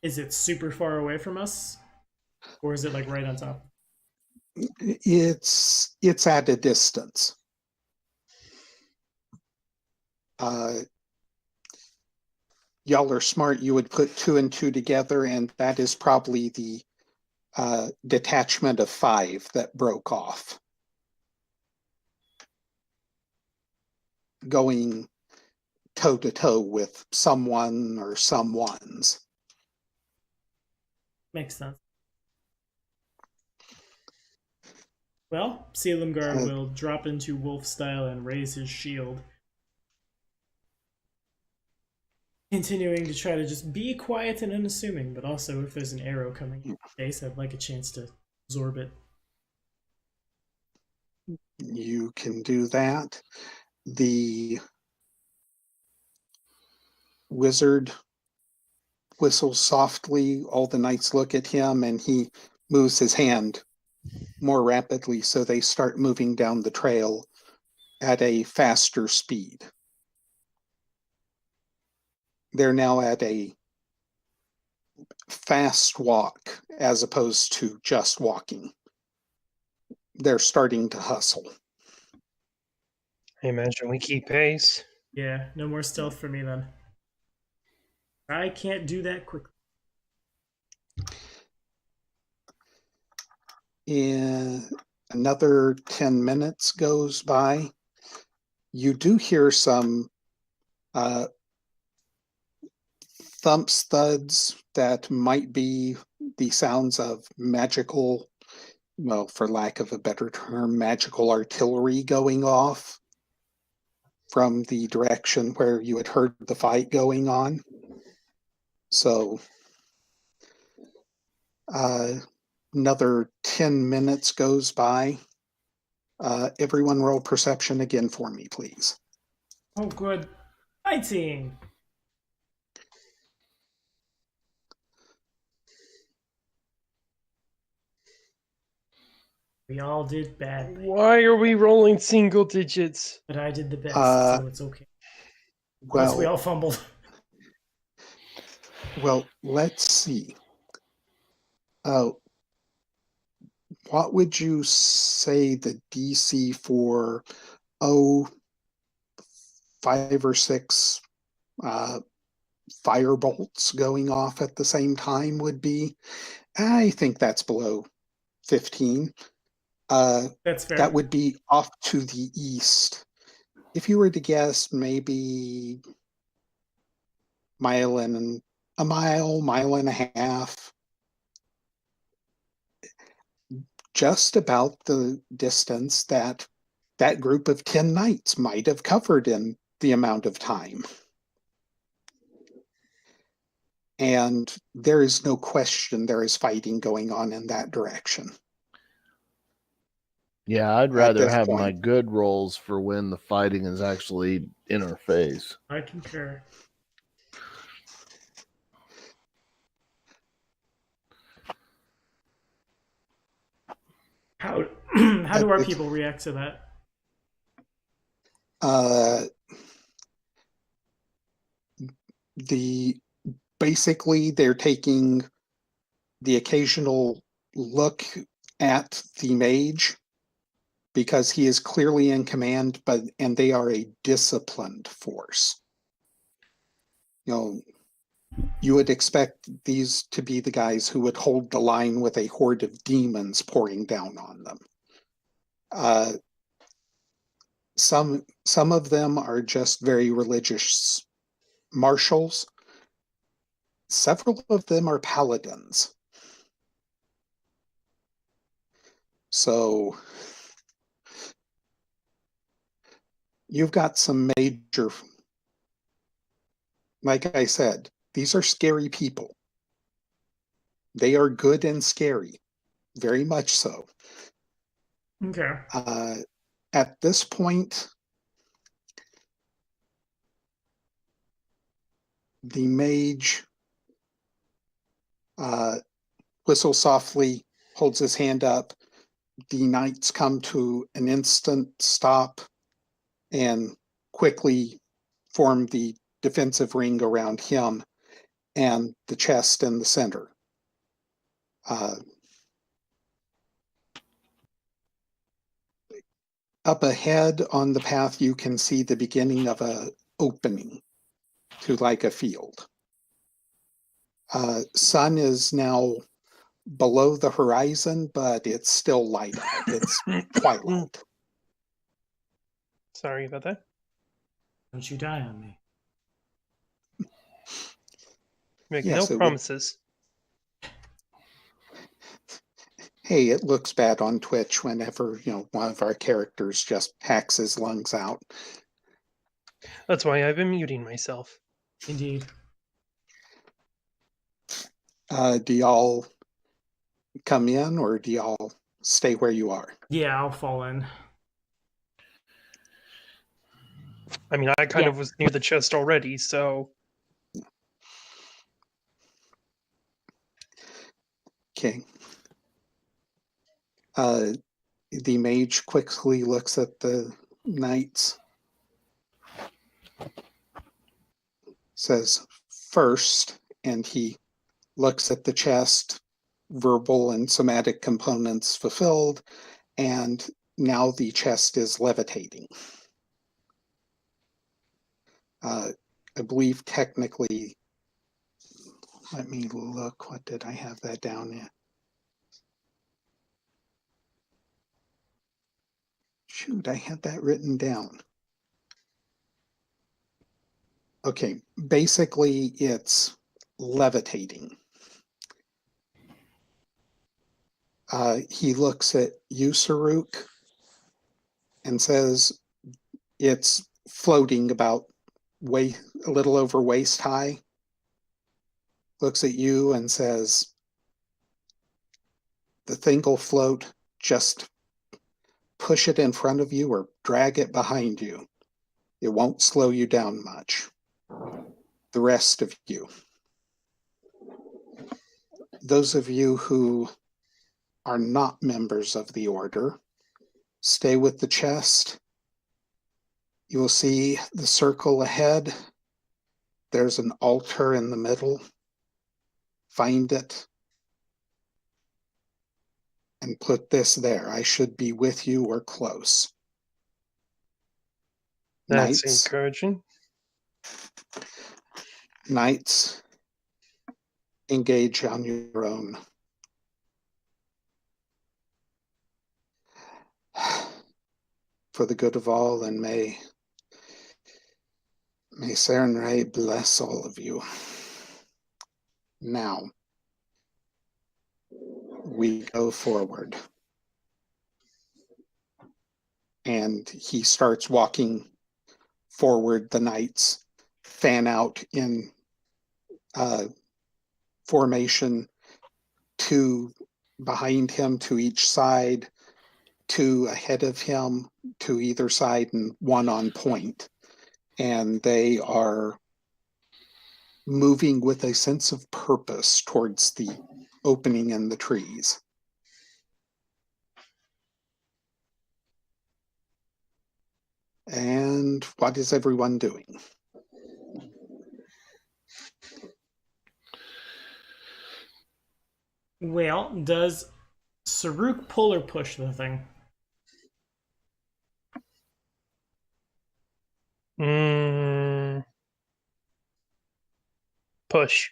Is it super far away from us? Or is it like right on top? It's at a distance. Y'all are smart. You would put 2 and 2 together, and that is probably the detachment of 5 that broke off. going toe to toe with someone or someones. Makes sense. Well, Selimgar will drop into wolf style and raise his shield. Continuing to try to just be quiet and unassuming, but also if there's an arrow coming in face, I'd like a chance to absorb it. You can do that. The wizard whistles softly. All the knights look at him, and he moves his hand more rapidly, so they start moving down the trail at a faster speed. They're now at a fast walk as opposed to just walking. They're starting to hustle. I imagine we keep pace. Yeah, no more stealth for me then. I can't do that quickly. In another 10 minutes goes by. You do hear some thumps, thuds that might be the sounds of magical, well, for lack of a better term, magical artillery going off from the direction where you had heard the fight going on. So another 10 minutes goes by. Everyone roll perception again for me, please. Oh, good. 19! We all did badly, Why are we rolling single digits? but I did the best, so it's okay. Plus, we all fumbled. Well, let's see. What would you say the DC for 5 or 6 firebolts going off at the same time would be? I think that's below 15. That's fair. That would be off to the east. If you were to guess, maybe mile and a half. Just about the distance that that group of 10 knights might have covered in the amount of time. And there is no question there is fighting going on in that direction. Yeah, I'd rather have my good rolls for when the fighting is actually in our face. I concur. How do our people react to that? Basically they're taking the occasional look at the mage because he is clearly in command, and they are a disciplined force. You know, you would expect these to be the guys who would hold the line with a horde of demons pouring down on them. Some of them are just very religious marshals. Several of them are paladins. So you've got some major, like I said, these are scary people. They are good and scary, very much so. Okay. At this point, the mage whistles softly, holds his hand up. The knights come to an instant stop and quickly form the defensive ring around him and the chest in the center. Up ahead on the path, you can see the beginning of an opening to like a field. Sun is now below the horizon, but it's still light out. It's twilight. Sorry about that. Don't you die on me. Make Yes, no it would- promises. Hey, it looks bad on Twitch whenever, one of our characters just hacks his lungs out. That's why I've been muting myself. Indeed. Do y'all come in or do y'all stay where you are? Yeah, I'll fall in. I mean, I kind of was near the chest already, so Okay. The mage quickly looks at the knights. Says first, and he looks at the chest, verbal and somatic components fulfilled, and now the chest is levitating. I believe technically, let me look, what did I have that down in? Shoot, I had that written down. Okay, basically it's levitating. He looks at you, Saruk, and says it's floating about a little over waist high. Looks at you and says, the thing will float, just push it in front of you or drag it behind you. It won't slow you down much. The rest of you. Those of you who are not members of the order, stay with the chest. You will see the circle ahead. There's an altar in the middle. Find it and put this there. I should be with you or close. that's Knights, encouraging. Knights, engage on your own. For the good of all, and may Sarenrae bless all of you. Now, we go forward. And he starts walking forward. The knights fan out in formation, two behind him, to each side, two ahead of him, to either side, and one on point. And they are moving with a sense of purpose towards the opening in the trees. And what is everyone doing? Well, does Saruk pull or push the thing? Push.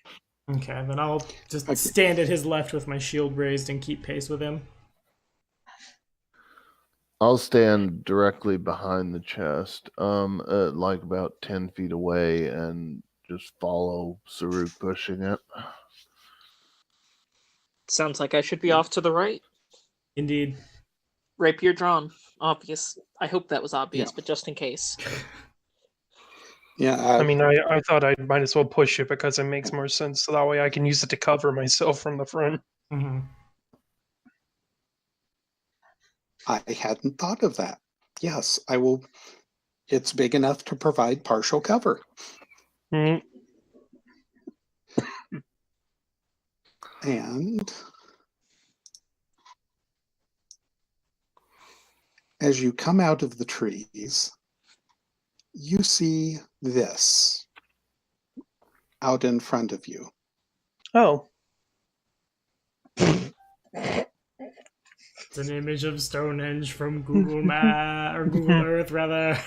Okay, then I'll just stand at his left with my shield raised and keep pace with him. I'll stand directly behind the chest, like about 10 feet away, and just follow Saruk pushing it. Sounds like I should be off to the right. Indeed. Rapier drawn. Obvious. I hope that was obvious, Yeah. but just in case. Yeah, I mean, I thought I might as well push it because it makes more sense. So that way I can use it to cover myself from the front. Mm-hmm. I hadn't thought of that. Yes, I will. It's big enough to provide partial cover. Mm. And as you come out of the trees, you see this out in front of you. Oh. It's an image of Stonehenge from Google or Google Earth, rather.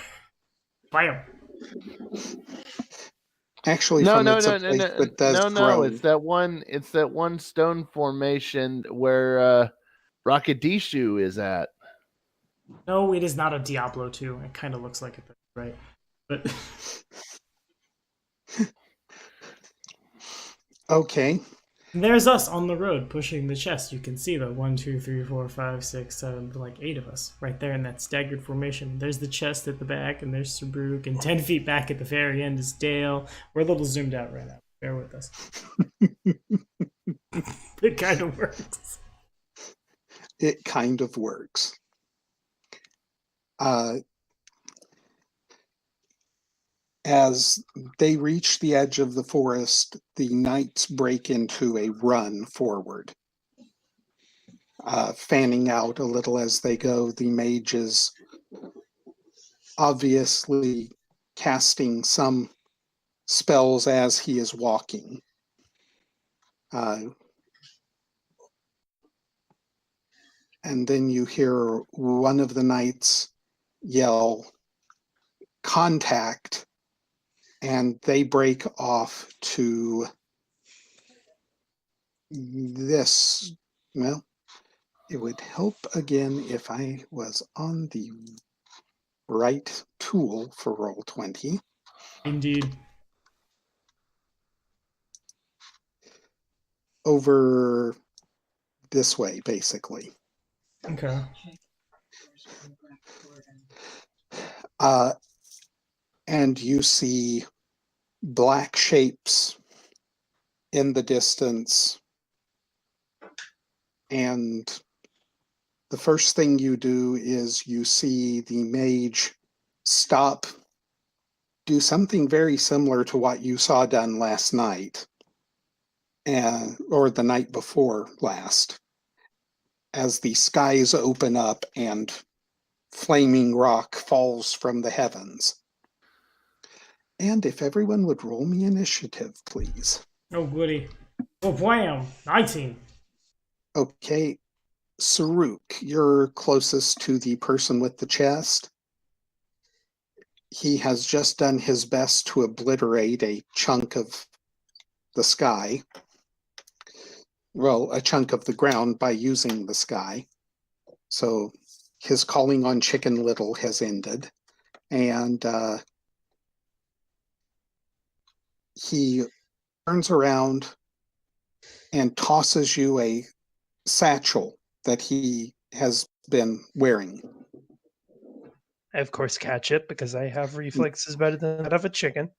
Bam. Actually, No, from no, it's no, a no, place no, that does no, grow. It's that one. It's that one stone formation where Rakadishu is at. No, it is not a Diablo 2. It kind of looks like it, right? But Okay. there's us on the road pushing the chest. You can see the 1, 2, 3, 4, 5, 6, 7, like 8 of us right there in that staggered formation. There's the chest at the back, and there's Sabruk, and 10 feet back at the very end is Dale. We're a little zoomed out right now. Bear with us. It kind of works. It kind of works. As they reach the edge of the forest, the knights break into a run forward, fanning out a little as they go. The mage is obviously casting some spells as he is walking. And then you hear one of the knights yell, "Contact," and they break off to this. Well, it would help again if I was on the right tool for Roll20. Indeed. Over this way, basically. Okay. And you see black shapes in the distance. And the first thing you do is you see the mage stop, do something very similar to what you saw done last night, or the night before last, as the skies open up and flaming rock falls from the heavens. And if everyone would roll me initiative, please. Oh, goody. Oh, wham! 19. Okay, Saruk, you're closest to the person with the chest. He has just done his best to obliterate a chunk of the sky. Well, a chunk of the ground by using the sky. So his calling on Chicken Little has ended. And he turns around and tosses you a satchel that he has been wearing. I, of course, catch it because I have reflexes better than that of a chicken.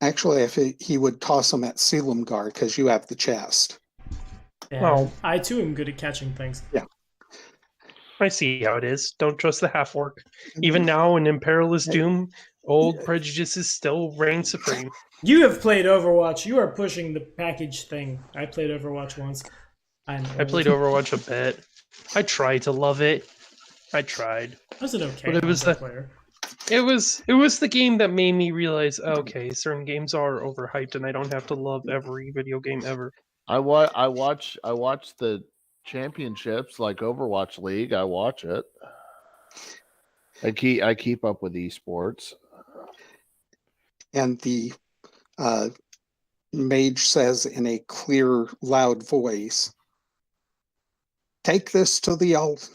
Actually, if he would toss them at Selimgar because you have the chest. Yeah, Oh. I too am good at catching things. Yeah. I see how it is. Don't trust the half-orc. Even now in Imperialist Doom, old prejudices still reign supreme. You have played Overwatch. You are pushing the package thing. I played Overwatch once. I played Overwatch a bit. I tried to love it. I tried. Was it okay? But it was it was the game that made me realize, okay, certain games are overhyped, and I don't have to love every video game ever. I watch the championships like Overwatch League. I watch it. I keep up with esports. And the mage says in a clear, loud voice, "Take this to the altar.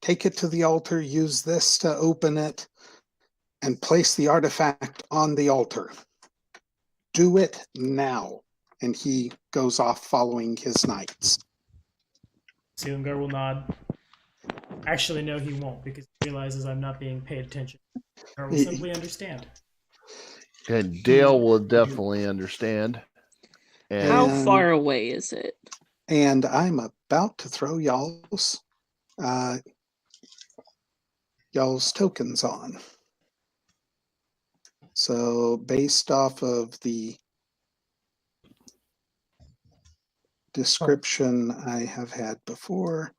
Take it to the altar. Use this to open it, and place the artifact on the altar. Do it now." And he goes off following his knights. Sealingar will nod. Actually, no, he won't, because he realizes I'm not being paid attention. Or will simply understand. And Dale will definitely understand. And How far away is it? And I'm about to throw y'all's tokens on. So based off of the description I have had before,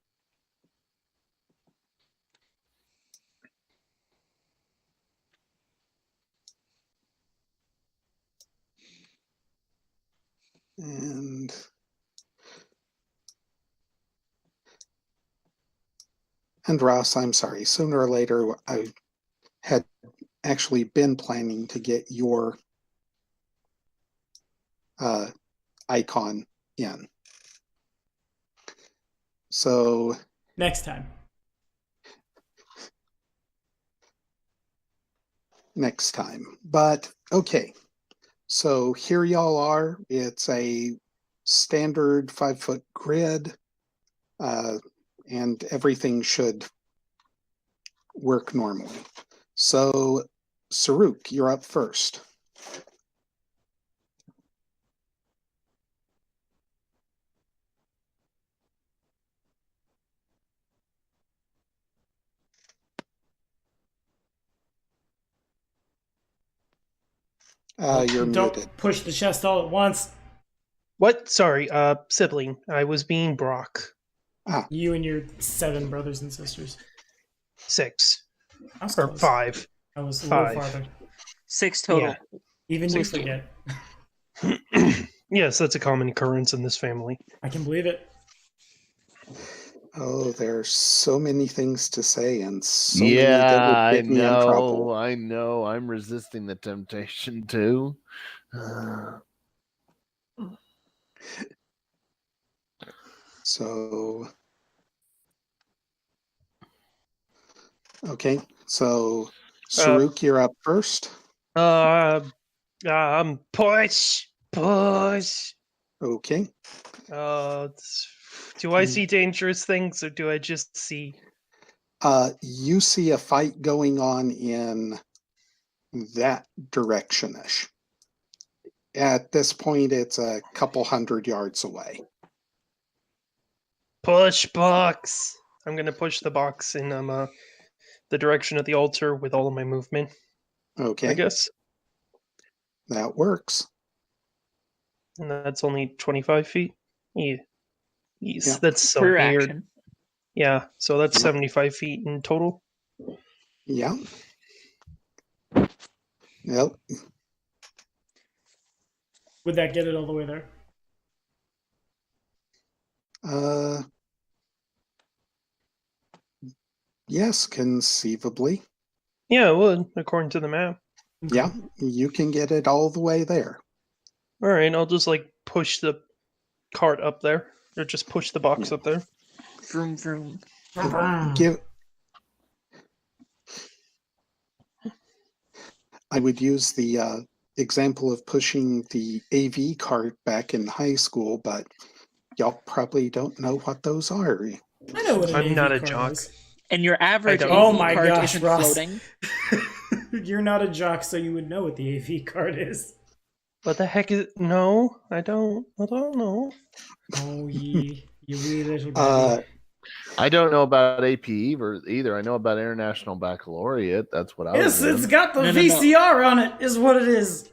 and Ross, I'm sorry, sooner or later I had actually been planning to get your icon in. So Next time. next time. But okay, so here y'all are. It's a standard 5-foot grid, and everything should work normally. So, Saruk, you're up first. You're Don't muted. push the chest all at once. What? Sorry, sibling. I was being Brock. You and your 7 brothers and sisters. 6. I was Or close. 5. I was a 5. little farther. 6 total. Yeah. Even you 16. forget. Yes, that's a common occurrence in this family. I can believe it. Oh, there's so many things to say and so many that would get me in trouble. I know. I'm resisting the temptation too. So, okay. So, Saruk, you're up first. Push. Okay. Do I see dangerous things or do I just see? You see a fight going on in that direction-ish. At this point, it's a couple 100 yards away. Push box. I'm gonna push the box in the direction of the altar with all of my movement. Okay. I guess. That works. And that's only 25 feet. Yeah. Yes, Yeah. that's so Per weird. action. Yeah, so that's Yeah. 75 feet in total. Yeah. Yep. Would that get it all the way there? Yes, conceivably. Yeah, it would, according to the map. Yeah, you can get it all the way there. All right, I'll just like push the cart up there, or just push the box up there. Vroom vroom. I would use the example of pushing the AV cart back in high school, but y'all probably don't know what those are. I know what an I'm AV not a card jock. is. And your average don't. AV Oh my cart gosh, isn't Ross. floating. You're not a jock, so you would know what the AV card is. What the heck is? No, I don't. I don't know. Oh, you wee little baby. I don't know about AP either. I know about International Baccalaureate. That's what I was Yes, it's in. got the No. VCR on it, is what it is.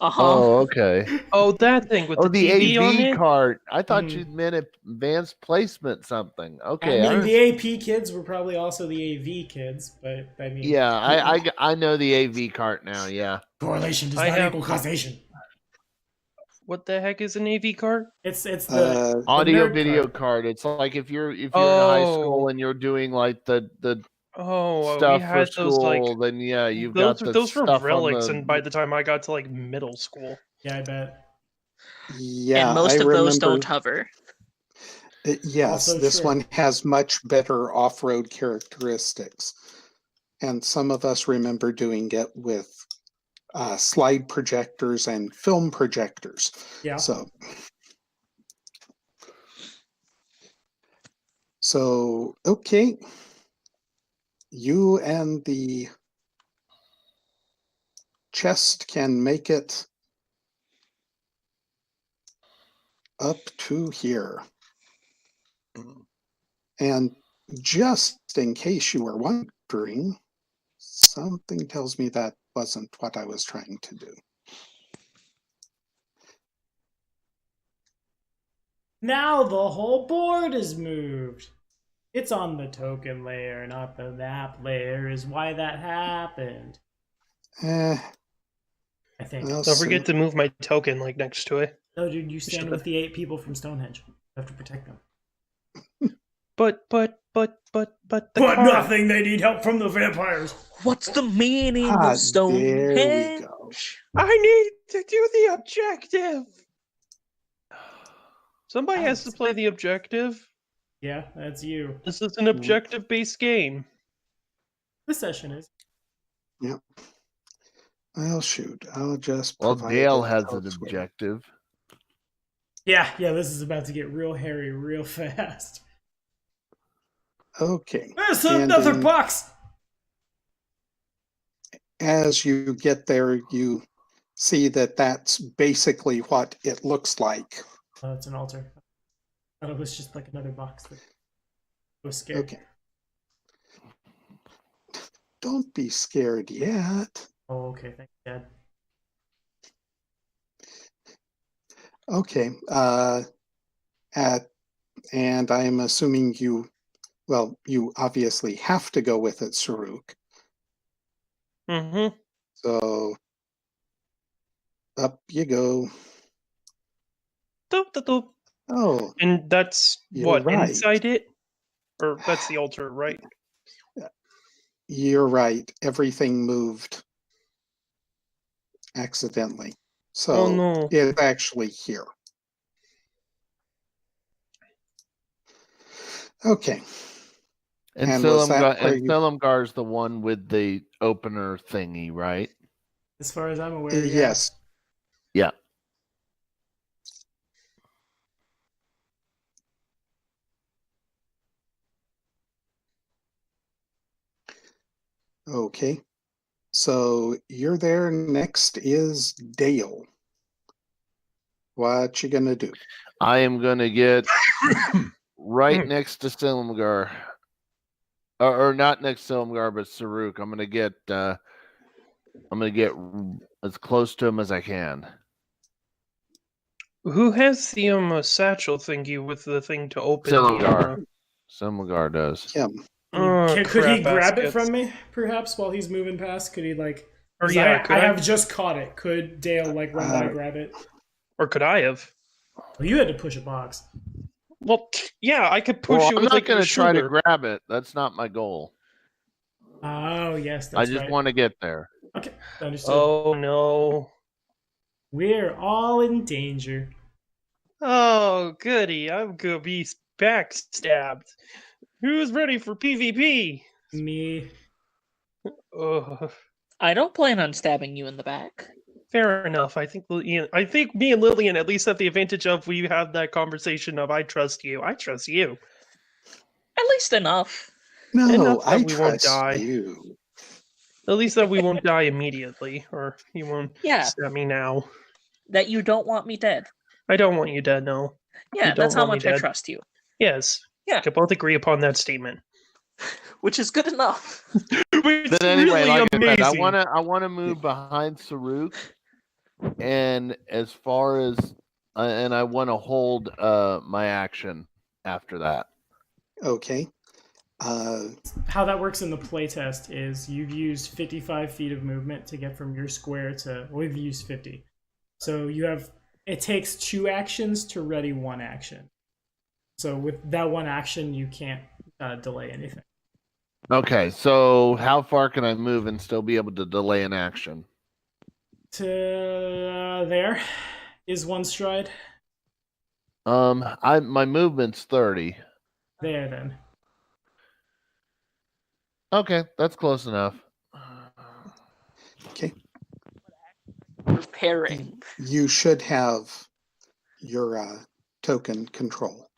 Oh, okay. Oh, that thing with Oh, the TV on AV it. cart. I thought you meant advanced placement something. Okay. I mean, the AP kids were probably also the AV kids, but I mean... Yeah, I know the AV cart now, yeah. Correlation does I not have- equal causation. What the heck is an AV cart? It's the Audio nerd video card. card. It's like if you're in high school and you're doing like the Oh, stuff we for had those like school, then yeah, you've those. got the Those were stuff relics, on the. and by the time I got to like middle school, Yeah, I bet. Yeah, And most I of those remember- don't hover. Yes, Also this true. one has much better off-road characteristics. And some of us remember doing it with slide projectors and film projectors. Yeah. So, okay. You and the chest can make it up to here. And just in case you were wondering, something tells me that wasn't what I was trying to do. Now the whole board is moved. It's on the token layer, not the map layer, is why that happened. I think. Well, don't forget to move my token like next to it. No, dude, you stand with the 8 people from Stonehenge. You have to protect them. But the But cart. nothing, they need help from the vampires. What's the meaning Ah, of Stonehenge? there we go. I need to do the objective. Somebody has to play the objective. Yeah, that's you. This is an objective-based game. This session is. Yep. Well, shoot. I'll just Well, provide Dale it has an elsewhere. objective. Yeah, this is about to get real hairy real fast. Okay. There's And another then box! as you get there, you see that that's basically what it looks like. Oh, it's an altar. I thought it was just like another box. That I was scared. Okay. Don't be scared yet. Oh, okay. Thank you, Dad. Okay. And I'm assuming you obviously have to go with it, Saruk. Mm-hmm. So up you go. Doop, doop, doop. Oh, And that's you're what, right. inside it? Or that's the altar, right? You're right. Everything moved accidentally. So Oh no. it's actually here. And Okay. And was that where you- Silumgar's the one with the opener thingy, right? As far as I'm aware, yeah. Yes. Yeah. Okay. So you're there. Next is Dale. What you gonna do? I am going to get right next to Silumgar. Or not next to Silumgar, but Saruk. I'm going to get as close to him as I can. Who has the satchel thingy with the thing to open? Silumgar. Silumgar does. Him. Oh, Could he crap grab it baskets. from me, perhaps, while he's moving past? Could he, like... Or 'cause yeah, I have just caught it. Could Dale, like, run by, grab it? Or could I have? Well, you had to push a box. Well, yeah, I could push Well, you I'm with not like going your to try to shoulder. grab it. That's not my goal. Oh, yes, I that's just right. want to get there. Okay, understood. Oh no. We're all in danger. Oh goody, I'm gonna be backstabbed. Who's ready for PvP? Me. Oh, I don't plan on stabbing you in the back. fair enough. I think me and Lillian at least have the advantage of we have that conversation of I trust you. I trust you. At least enough. No, Enough that I we won't trust die. you. At least that we won't die immediately, or you won't Yeah. stab me now. That you don't want me dead. I don't want you dead, no. Yeah, You that's don't how want me much I dead. trust you. Yes. Yeah. We can both agree upon that statement. Which is good enough. It's But anyway, really like amazing. I said, I want to move behind Saruk, and as far as and I want to hold my action after that. Okay. How that works in the playtest is you've used 55 feet of movement to get from your square to... Well, we've used 50. So you have... It takes 2 actions to ready 1 action. So with that 1 action, you can't delay anything. Okay, so how far can I move and still be able to delay an action? To there is 1 stride. My movement's 30. There, then. Okay, that's close enough. Okay. Preparing. You should have your token control.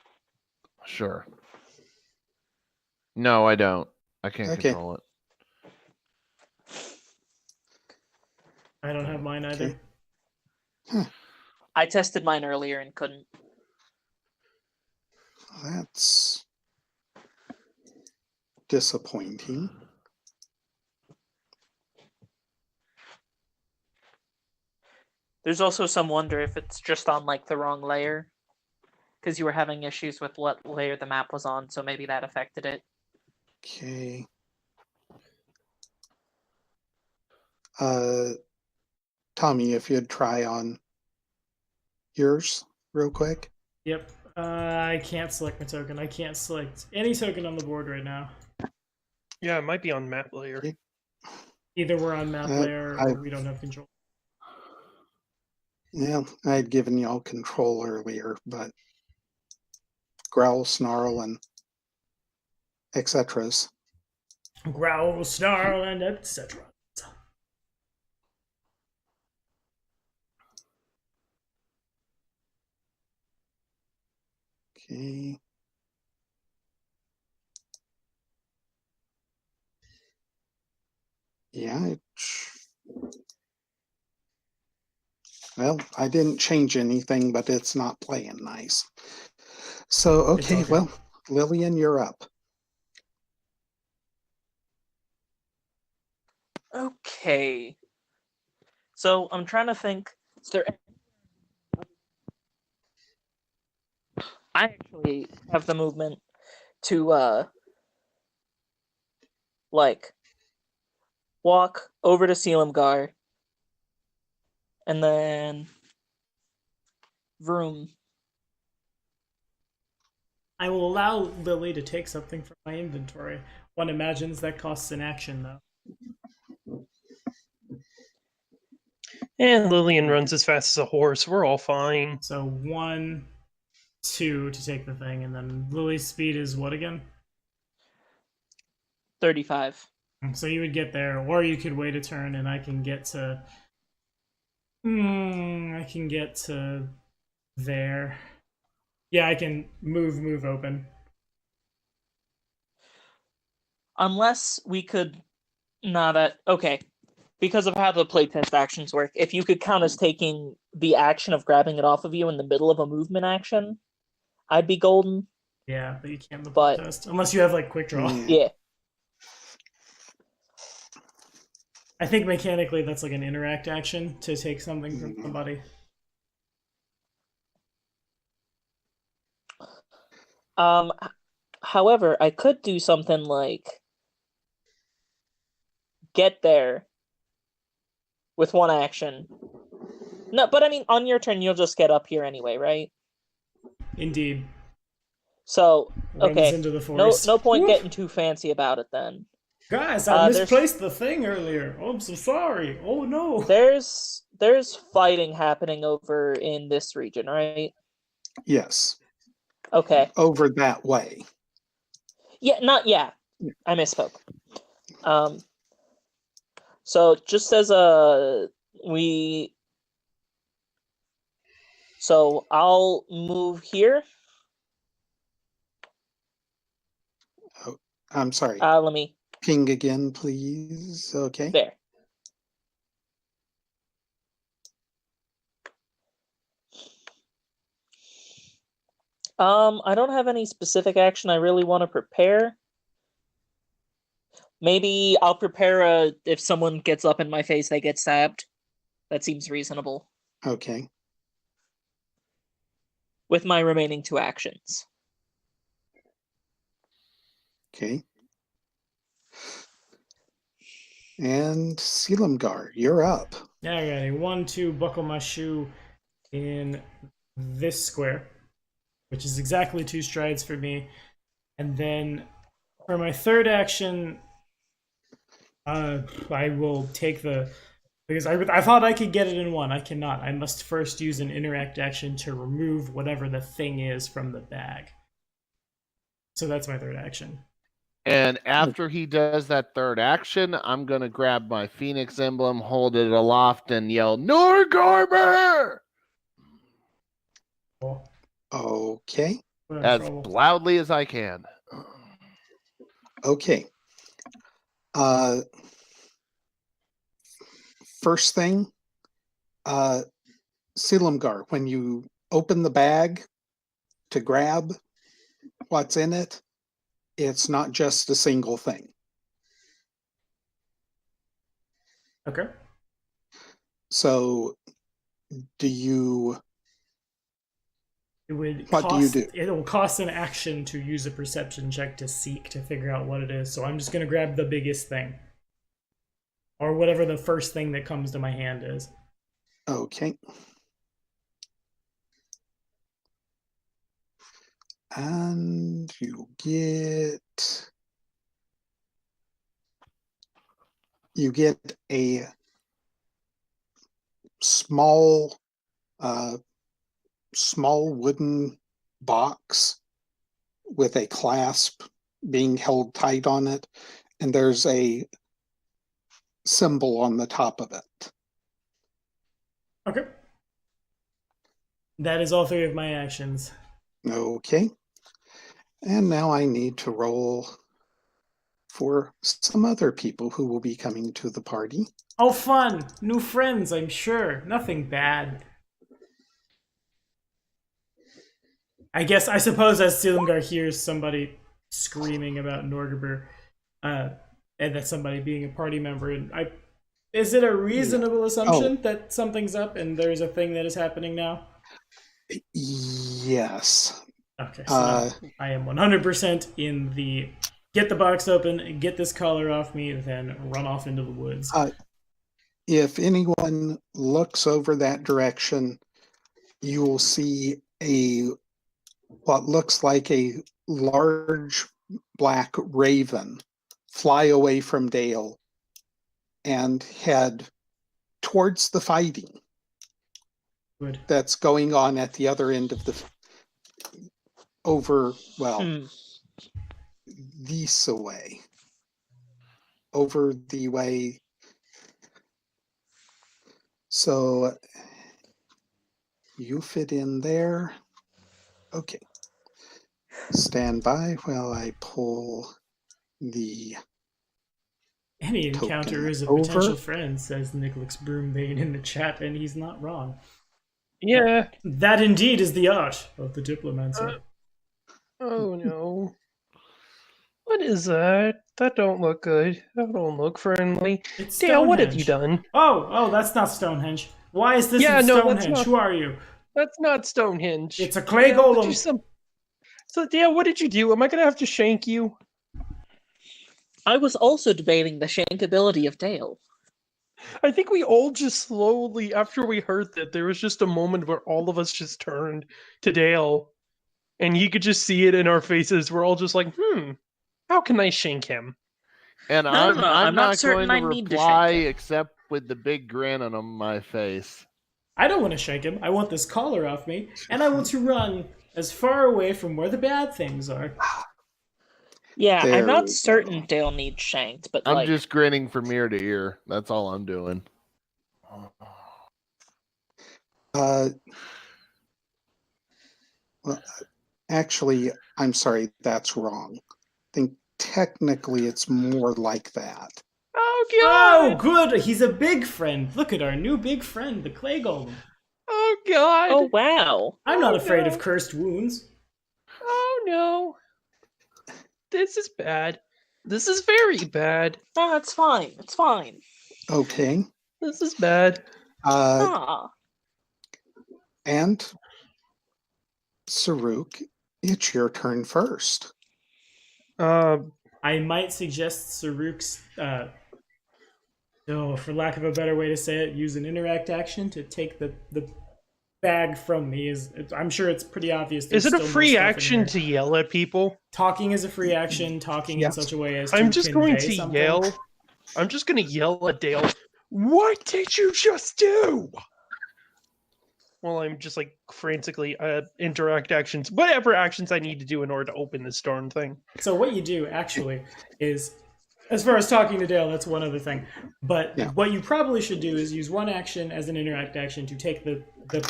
Sure. No, I don't. I can't Okay. control it. I don't have mine either. Okay. I tested mine earlier and couldn't. That's disappointing. There's also some wonder if it's just on like the wrong layer. Because you were having issues with what layer the map was on, so maybe that affected it. Okay. Tommy, if you'd try on yours real quick. Yep. I can't select my token. I can't select any token on the board right now. Yeah, it might be on map layer. Okay. Either we're on map layer or we don't have control. Yeah, I had given y'all control earlier, but growl, snarl, and etc.'s. Growl, snarl, and etc. Okay. Yeah. Well, I didn't change anything, but it's not playing nice. So, okay, okay. well, Lillian, you're up. Okay. So I'm trying to think. Is there? I actually have the movement to like walk over to Selimgar and then vroom. I will allow Lily to take something from my inventory. One imagines that costs an action, though. And Lillian runs as fast as a horse. We're all fine. So 1, 2 to take the thing, and then Lily's speed is what again? 35. So you would get there, or you could wait a turn, and I can get to. I can get to there. Yeah, I can move open. Unless we could not okay. Because of how the playtest actions work, if you could count as taking the action of grabbing it off of you in the middle of a movement action, I'd be golden. Yeah, but you can't in the But- playtest unless you have like quick draw. Yeah. I think mechanically that's like an interact action to take something from somebody. However, I could do something like get there with one action. No, but I mean, on your turn, you'll just get up here anyway, right? Indeed. So, Runs okay, into the no forest. point Woof. getting too fancy about it then. Guys, I there's- misplaced the thing earlier. Oh, I'm so sorry. Oh no. There's fighting happening over in this region, right? Yes, Okay. over that way. Yeah. I misspoke. So just as so I'll move here. I'm sorry. Let me Ping again, please. Okay. there. I don't have any specific action I really want to prepare. Maybe I'll prepare if someone gets up in my face, they get stabbed. That seems reasonable. Okay. With my remaining 2 actions. Okay. And Selimgar, you're up. Yeah, I got a 1, 2, buckle my shoe in this square, which is exactly 2 strides for me. And then for my third action, I will take the, because I thought I could get it in 1. I cannot. I must first use an interact action to remove whatever the thing is from the bag. So that's my third action. And after he does that third action, I'm going to grab my Phoenix emblem, hold it aloft, and yell, Norgarmer! Cool. Okay. We're in As trouble. loudly as I can. Okay. First thing, Selimgar, when you open the bag to grab what's in it, it's not just a single thing. Okay. So do you, It would What do you do? It will cost an action to use a perception check to seek to figure out what it is. So I'm just going to grab the biggest thing. Or whatever the first thing that comes to my hand is. okay. And you get a small wooden box with a clasp being held tight on it, and there's a symbol on the top of it. Okay. That is all 3 of my actions. Okay. And now I need to roll for some other people who will be coming to the party. Oh, fun! New friends, I'm sure. Nothing bad. I suppose as Silumgar hears somebody screaming about Norgaber, and that somebody being a party member, and is it a reasonable assumption that something's up and there's a thing that is happening now? Yes. Okay, so I am 100% in the get the box open, get this collar off me, then run off into the woods. If anyone looks over that direction, you will see what looks like a large black raven fly away from Dale and head towards the fighting that's going on at the other end of this way. Over the way. So you fit in there. Okay. Stand by while I pull the Any encounter is a potential friend, says Nicholas Broombane in the chat, and he's not wrong. Yeah. That indeed is the art of the diplomancer. Oh no. What is that? That don't look good. That don't look friendly. It's Dale, what have Stonehenge. you done? Oh, that's not Stonehenge. Why is this Yeah, in no, Stonehenge? that's not. Who are you? That's not Stonehenge. It's a clay Dale, golem. So, Dale, what did you do? Am I gonna have to shank you? I was also debating the shankability of Dale. I think we all just slowly, after we heard that, there was just a moment where all of us just turned to Dale, and he could just see it in our faces. We're all just like, how can I shank him? And No, I'm not going certain I to need to reply shank him. except with the big grin on my face. I don't want to shake him. I want this collar off me, and I want to run as far away from where the bad things are. Yeah, There I'm not we certain go. Dale needs shanked, but I'm just grinning from ear to ear. That's all I'm doing. Well, actually, I'm sorry, that's wrong. I think technically it's more like that. Oh, Oh, God! good! He's a big friend. Look at our new big friend, the clay golem. Oh, God! Oh, wow. I'm not afraid of cursed wounds. Oh, no. This is bad. This is very bad. No, it's fine. It's fine. Okay. This is bad. And Saruk, it's your turn first. I might suggest Saruk's, for lack of a better way to say it, use an interact action to take the bag from me. I'm sure it's pretty obvious. Is it a free action to yell at people? Talking is a free action. Talking in such a way as to I'm just going to something. yell. I'm just going to yell at Dale. What did you just do? Well, I'm just like frantically interact actions, whatever actions I need to do in order to open this darn thing. So what you do actually is, as far as talking to Dale, that's one other thing. But what you probably should do is use one action as an interact action to take the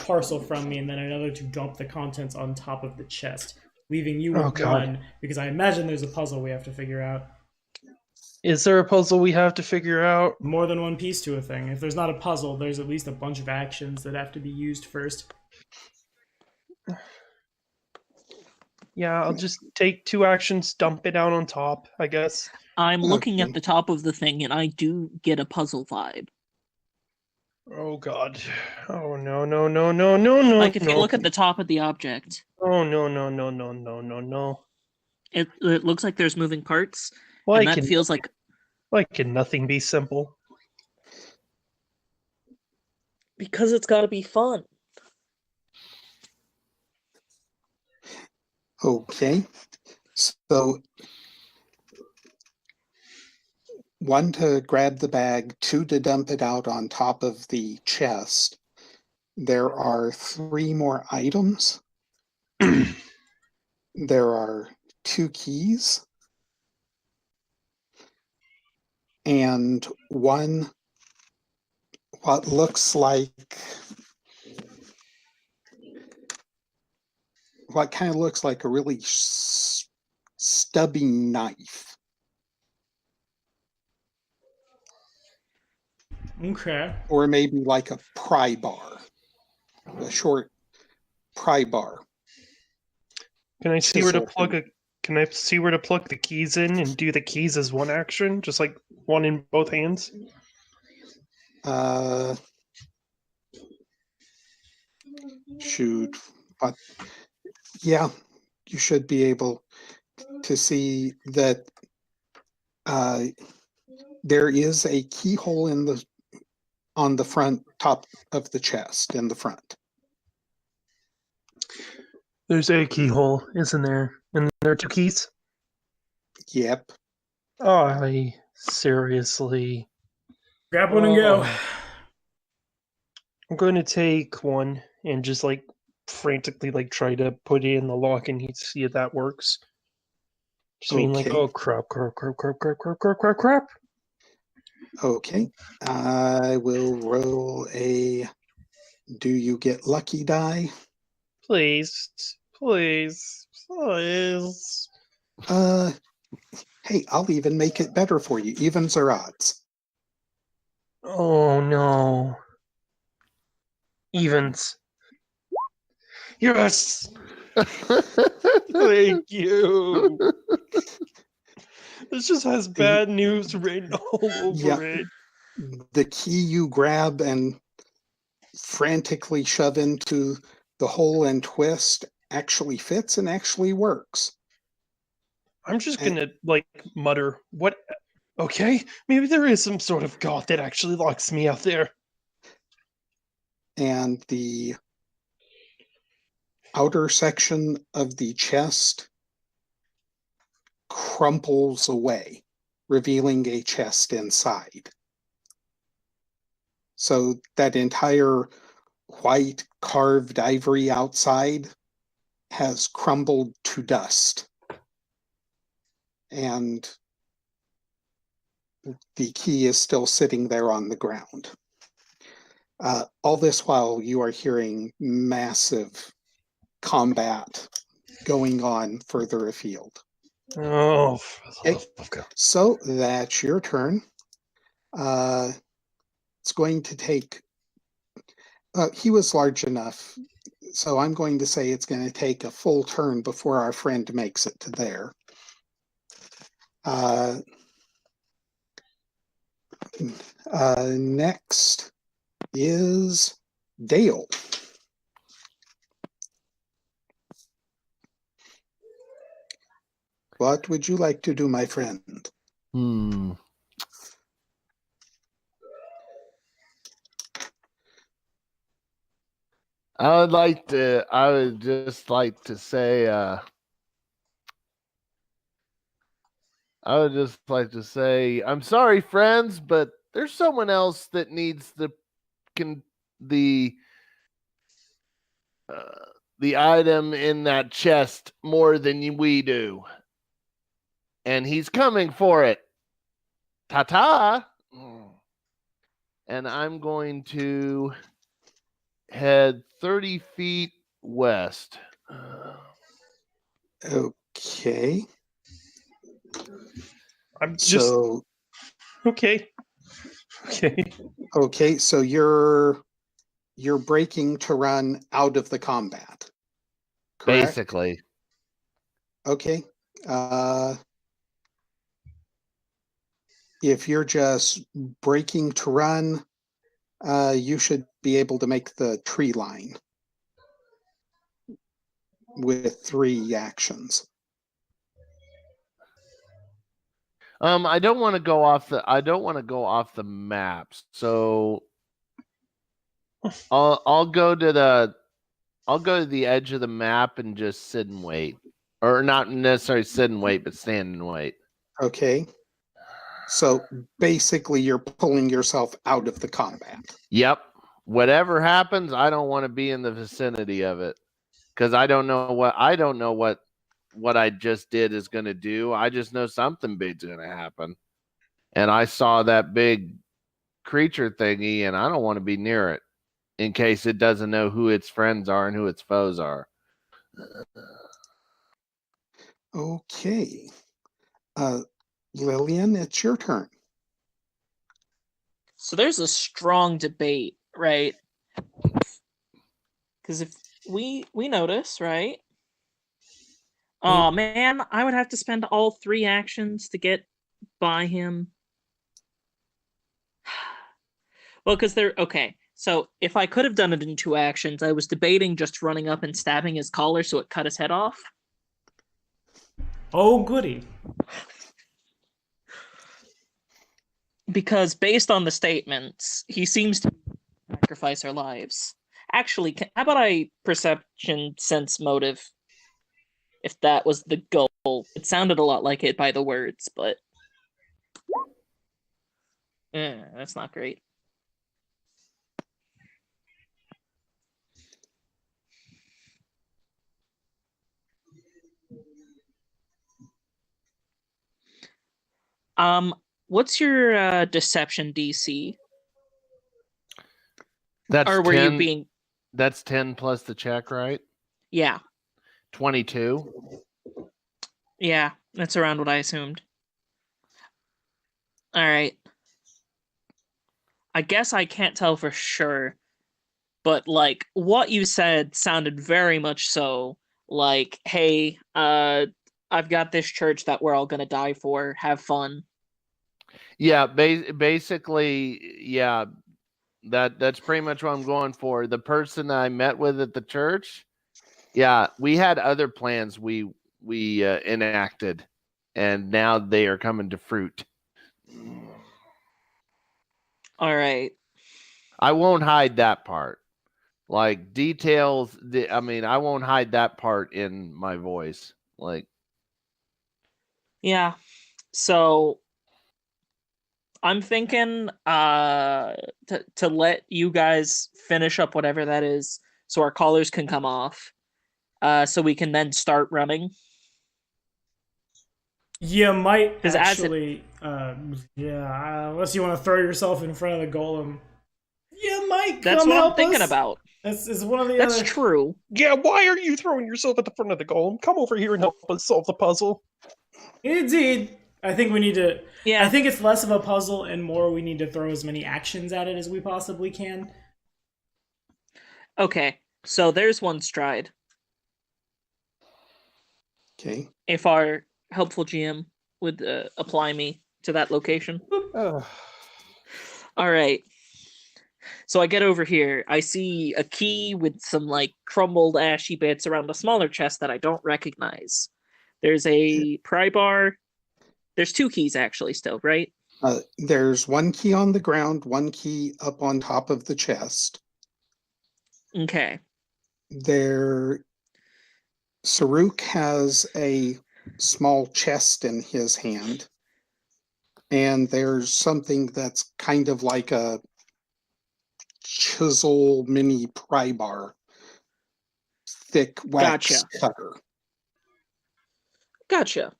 parcel from me, and then another to dump the contents on top of the chest, leaving you with one, because I imagine there's a puzzle we have to figure out. Is there a puzzle we have to figure out? More than one piece to a thing. If there's not a puzzle, there's at least a bunch of actions that have to be used first. Yeah, I'll just take 2 actions, dump it out on top, I guess. I'm looking at the top of the thing, and I do get a puzzle vibe. Oh, God. Oh, no. Like, if you look at the top of the object. Oh, no. It looks like there's moving parts, Why and that feels like... Why can nothing be simple? Because it's gotta be fun. Okay. So, 1 to grab the bag, 2 to dump it out on top of the chest. There are 3 more items. There are 2 keys. And 1, what looks like what kind of looks like a really stubby knife. Okay. Or maybe like a pry bar, a short pry bar. Can I see where to Chisel plug thing. Can I see where to plug the keys in and do the keys as one action, just like one in both hands? Shoot, but yeah, you should be able to see that there is a keyhole on the front top of the chest in the front. There's a keyhole, isn't there? And there are two keys? Yep. I seriously. Grab one and go. I'm going to take one and just like frantically like try to put it in the lock and see if that works. Just being like, Okay. oh crap, crap, crap, crap, crap, crap, crap, crap, crap. Okay. I will roll a do you get lucky die? Please, please, please. Hey, I'll even make it better for you. Evens or odds? Oh no. Evens. Yes! Thank you. This just has bad news written all over it. The key you grab and frantically shove into the hole and twist actually fits and actually works. I'm just gonna like mutter, what? Okay, maybe there is some sort of god that actually locks me out there. And the outer section of the chest crumples away, revealing a chest inside. So that entire white carved ivory outside has crumbled to dust. And the key is still sitting there on the ground. All this while you are hearing massive combat going on further afield. Oh, for the love of God. So that's your turn. It's going to take, he was large enough, so I'm going to say it's going to take a full turn before our friend makes it to there. Next is Dale. What would you like to do, my friend? I would just like to say, I'm sorry, friends, but there's someone else that needs the item in that chest more than we do. And he's coming for it. Ta-ta! And I'm going to head 30 feet west. Okay. I'm just So okay. okay, so you're breaking to run out of the combat. Correct? Basically. Okay. If you're just breaking to run, you should be able to make the tree line with 3 actions. I don't want to go off the map. So I'll go to the edge of the map and just sit and wait. Or not necessarily sit and wait, but stand and wait. Okay. So basically you're pulling yourself out of the combat. Yep. Whatever happens, I don't want to be in the vicinity of it. Because I don't know what I just did is going to do. I just know something big's going to happen. And I saw that big creature thingy, and I don't want to be near it in case it doesn't know who its friends are and who its foes are. Okay. Lillian, it's your turn. So there's a strong debate, right? Because if we notice, right? Oh man, I would have to spend all 3 actions to get by him. Well, because they're okay. So if I could have done it in 2 actions, I was debating just running up and stabbing his collar so it cut his head off. Oh, goody. Because based on the statements, he seems to sacrifice our lives. Actually, how about I perception sense motive? If that was the goal. It sounded a lot like it by the words, but that's not great. What's your deception DC? That's Or were 10, you being? That's 10 plus the check, right? Yeah. 22. Yeah, that's around what I assumed. All right. I guess I can't tell for sure, but like what you said sounded very much so like, hey, I've got this church that we're all gonna die for. Have fun. Yeah, basically, yeah. That's pretty much what I'm going for. The person I met with at the church, yeah, we had other plans we enacted, and now they are coming to fruit. All right. I won't hide that part. Like details, I mean, I won't hide that part in my voice. Like, Yeah. So I'm thinking to let you guys finish up whatever that is so our collars can come off. So we can then start running. You might 'Cause as it- actually, unless you want to throw yourself in front of the golem, you might That's come what I'm help thinking us. about. That's one of the That's other. true. Yeah, why are you throwing yourself at the front of the golem? Come over here and help us solve the puzzle. Indeed. I think we need to. Yeah. I think it's less of a puzzle and more we need to throw as many actions at it as we possibly can. Okay. So there's one stride. Okay. If our helpful GM would apply me to that location. Ugh. All right. So I get over here. I see a key with some like crumbled ashy bits around a smaller chest that I don't recognize. There's a pry bar. There's 2 keys actually still, right? There's 1 key on the ground, 1 key up on top of the chest. Okay. Saruk has a small chest in his hand, and there's something that's kind of like a chisel mini pry bar, thick wax cutter. Gotcha.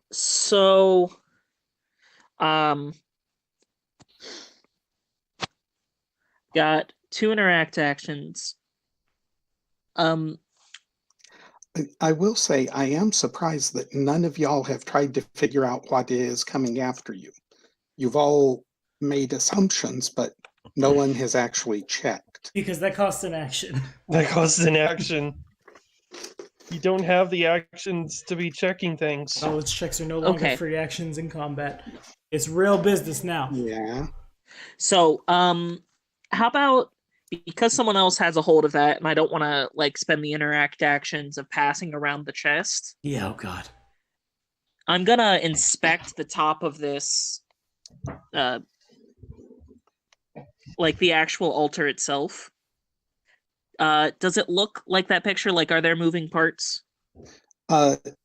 So, got 2 interact actions. I will say I am surprised that none of y'all have tried to figure out what is coming after you. You've all made assumptions, but no one has actually checked. Because that costs an action. That costs an action. You don't have the actions to be checking things. Knowledge checks are no longer free actions in combat. It's real business now. Yeah. So, how about, because someone else has a hold of that, and I don't want to like spend the interact actions of passing around the chest. Yeah, oh god. I'm gonna inspect the top of this, like the actual altar itself. Does it look like that picture? Like, are there moving parts? That's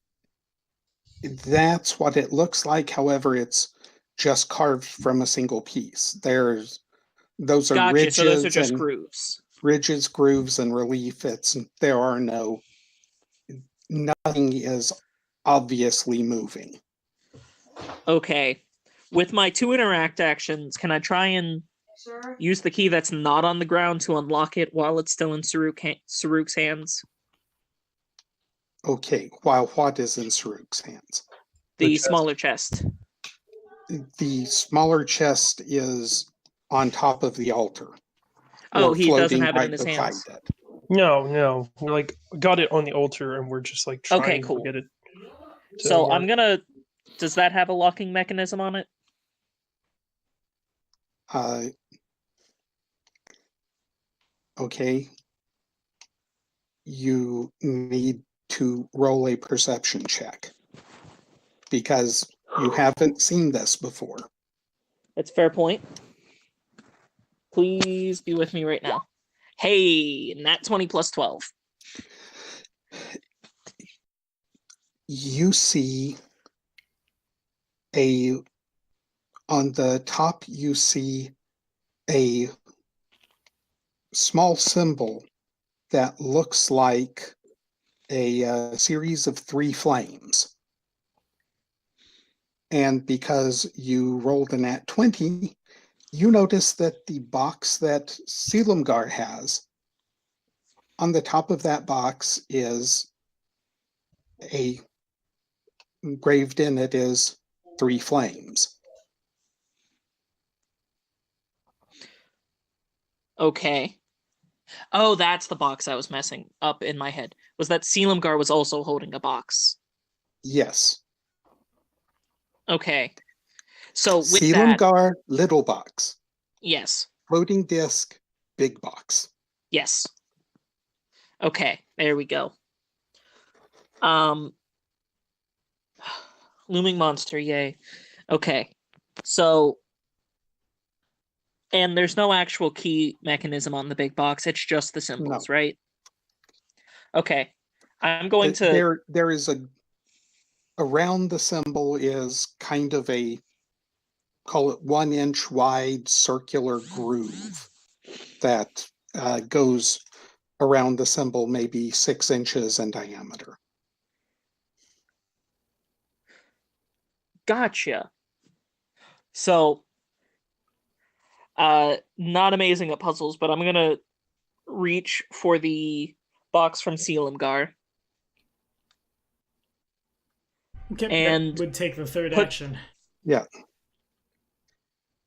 what it looks like. However, it's just carved from a single piece. Those are Gotcha. ridges. So those are just grooves. Ridges, grooves, and relief. There are nothing is obviously moving. Okay. With my 2 interact actions, can I try and Sir? Use the key that's not on the ground to unlock it while it's still in Saruk's hands. Okay, while what is in Saruk's hands? The chest. smaller chest. The smaller chest is on top of the altar. Oh, or he doesn't floating have it right in his beside hands. it. No. We're like got it on the altar and we're just like trying Okay, cool. to get it. So work. I'm gonna. Does that have a locking mechanism on it? Okay. You need to roll a perception check because you haven't seen this before. That's a fair point. Please be with me right now. Hey, nat 20 plus 12. You see on the top, you see a small symbol that looks like a series of 3 flames. And because you rolled a nat 20, you notice that the box that Selimgar has, on the top of that box is engraved in it is 3 flames. Okay. Oh, that's the box I was messing up in my head. Was that Selimgar was also holding a box? Yes. Okay. So with that, Selimgar, little box. yes. Floating disc, big box. Yes. Okay, there we go. Looming monster, yay. Okay. So, and there's no actual key mechanism on the big box, it's just the symbols, right? Okay. I'm going to There is around the symbol is kind of a, call it 1 inch wide circular groove that goes around the symbol, maybe 6 inches in diameter. Gotcha. So, not amazing at puzzles, but I'm gonna reach for the box from Selimgar. Okay, And that would take the third put- action. Yeah.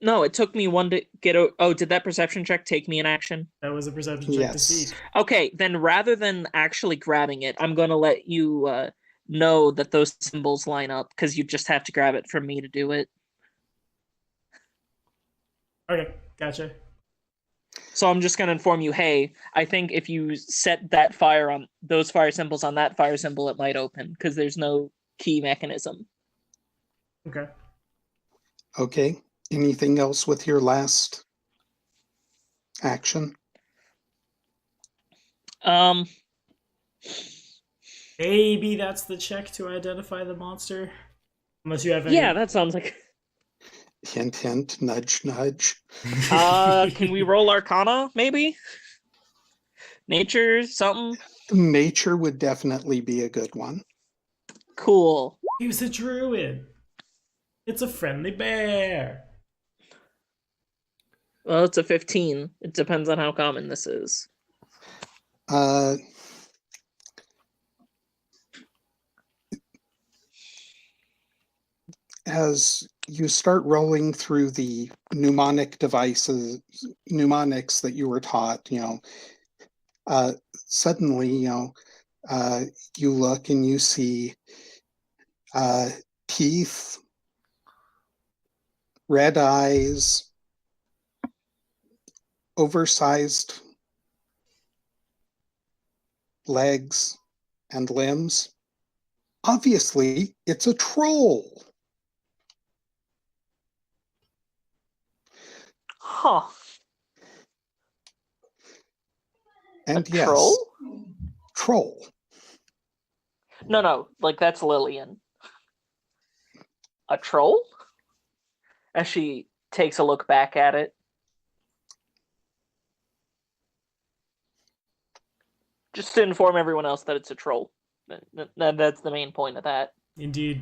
No, it took me 1 to get oh, did that perception check take me an action? That was a perception check to Yes. see. Okay, then rather than actually grabbing it, I'm gonna let you know that those symbols line up, because you just have to grab it from me to do it. Okay, gotcha. So I'm just gonna inform you, hey, I think if you set that fire on those fire symbols on that fire symbol, it might open, because there's no key mechanism. Okay. Okay. Anything else with your last action? Maybe that's the check to identify the monster. Unless you have any. Yeah, that sounds like. Hint, hint, nudge, nudge. Can we roll Arcana, maybe? Nature, something? Nature would definitely be a good one. Cool. He was a druid. It's a friendly bear. Well, it's a 15. It depends on how common this is. As you start rolling through the mnemonics that you were taught, suddenly, you look and you see teeth, red eyes, oversized legs and limbs. Obviously, it's a troll. Huh. And A yes, troll? troll. No, like that's Lillian. A troll? As she takes a look back at it. Just to inform everyone else that it's a troll. That's the main point of that. Indeed.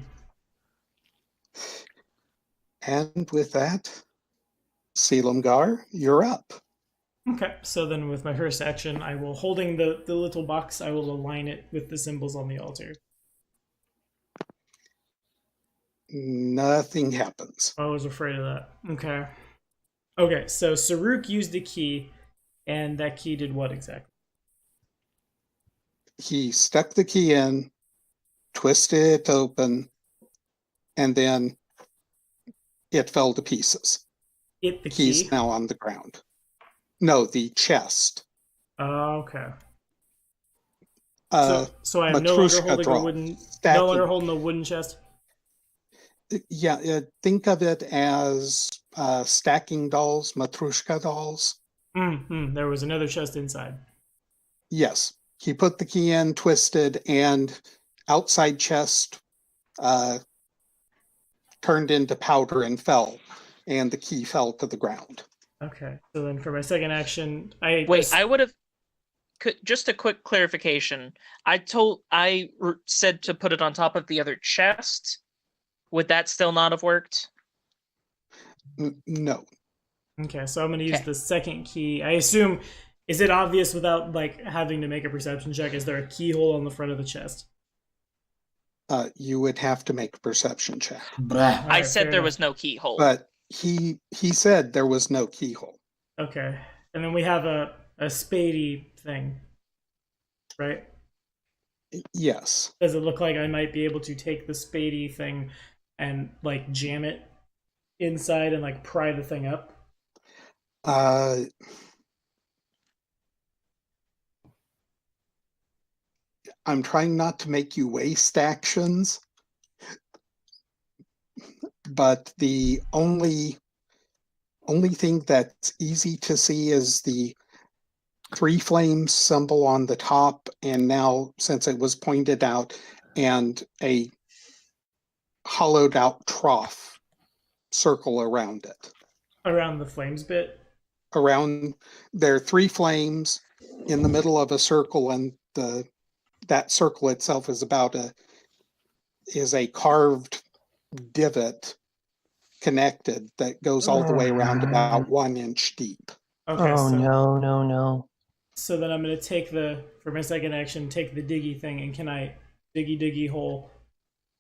And with that, Selimgar, you're up. Okay, so then with my first action, I will, holding the little box, I will align it with the symbols on the altar. Nothing happens. I was afraid of that. Okay. Okay, so Saruk used a key, and that key did what exactly? He stuck the key in, twisted it open, and then it fell to pieces. The Key's key? now on the ground. No, the chest. Okay. Uh, So I am no longer Matryoshka holding draw. a wooden, no Stacking. longer holding a wooden chest. Yeah, think of it as stacking dolls, Matryoshka dolls. There was another chest inside. Yes, he put the key in, twisted, and outside chest turned into powder and fell, and the key fell to the ground. Okay, so then for my second action, I would have. Just a quick clarification. I said to put it on top of the other chest. Would that still not have worked? No. Okay, so I'm going to use the second key. I assume, is it obvious without like having to make a perception check? Is there a keyhole on the front of the chest? You would have to make a perception check. I said there was no keyhole. But he said there was no keyhole. Okay, and then we have a spadey thing, right? Yes. Does it look like I might be able to take the spadey thing and like jam it inside and like pry the thing up? I'm trying not to make you waste actions, but the only thing that's easy to see is the 3 flames symbol on the top, and now since it was pointed out, and a hollowed out trough circle around it. Around the flames bit? Around, there are 3 flames in the middle of a circle, and that circle itself is is a carved divot connected that goes all the way around about 1 inch deep. Okay, no. So then I'm going to take for my second action, take the diggy thing, and can I diggy hole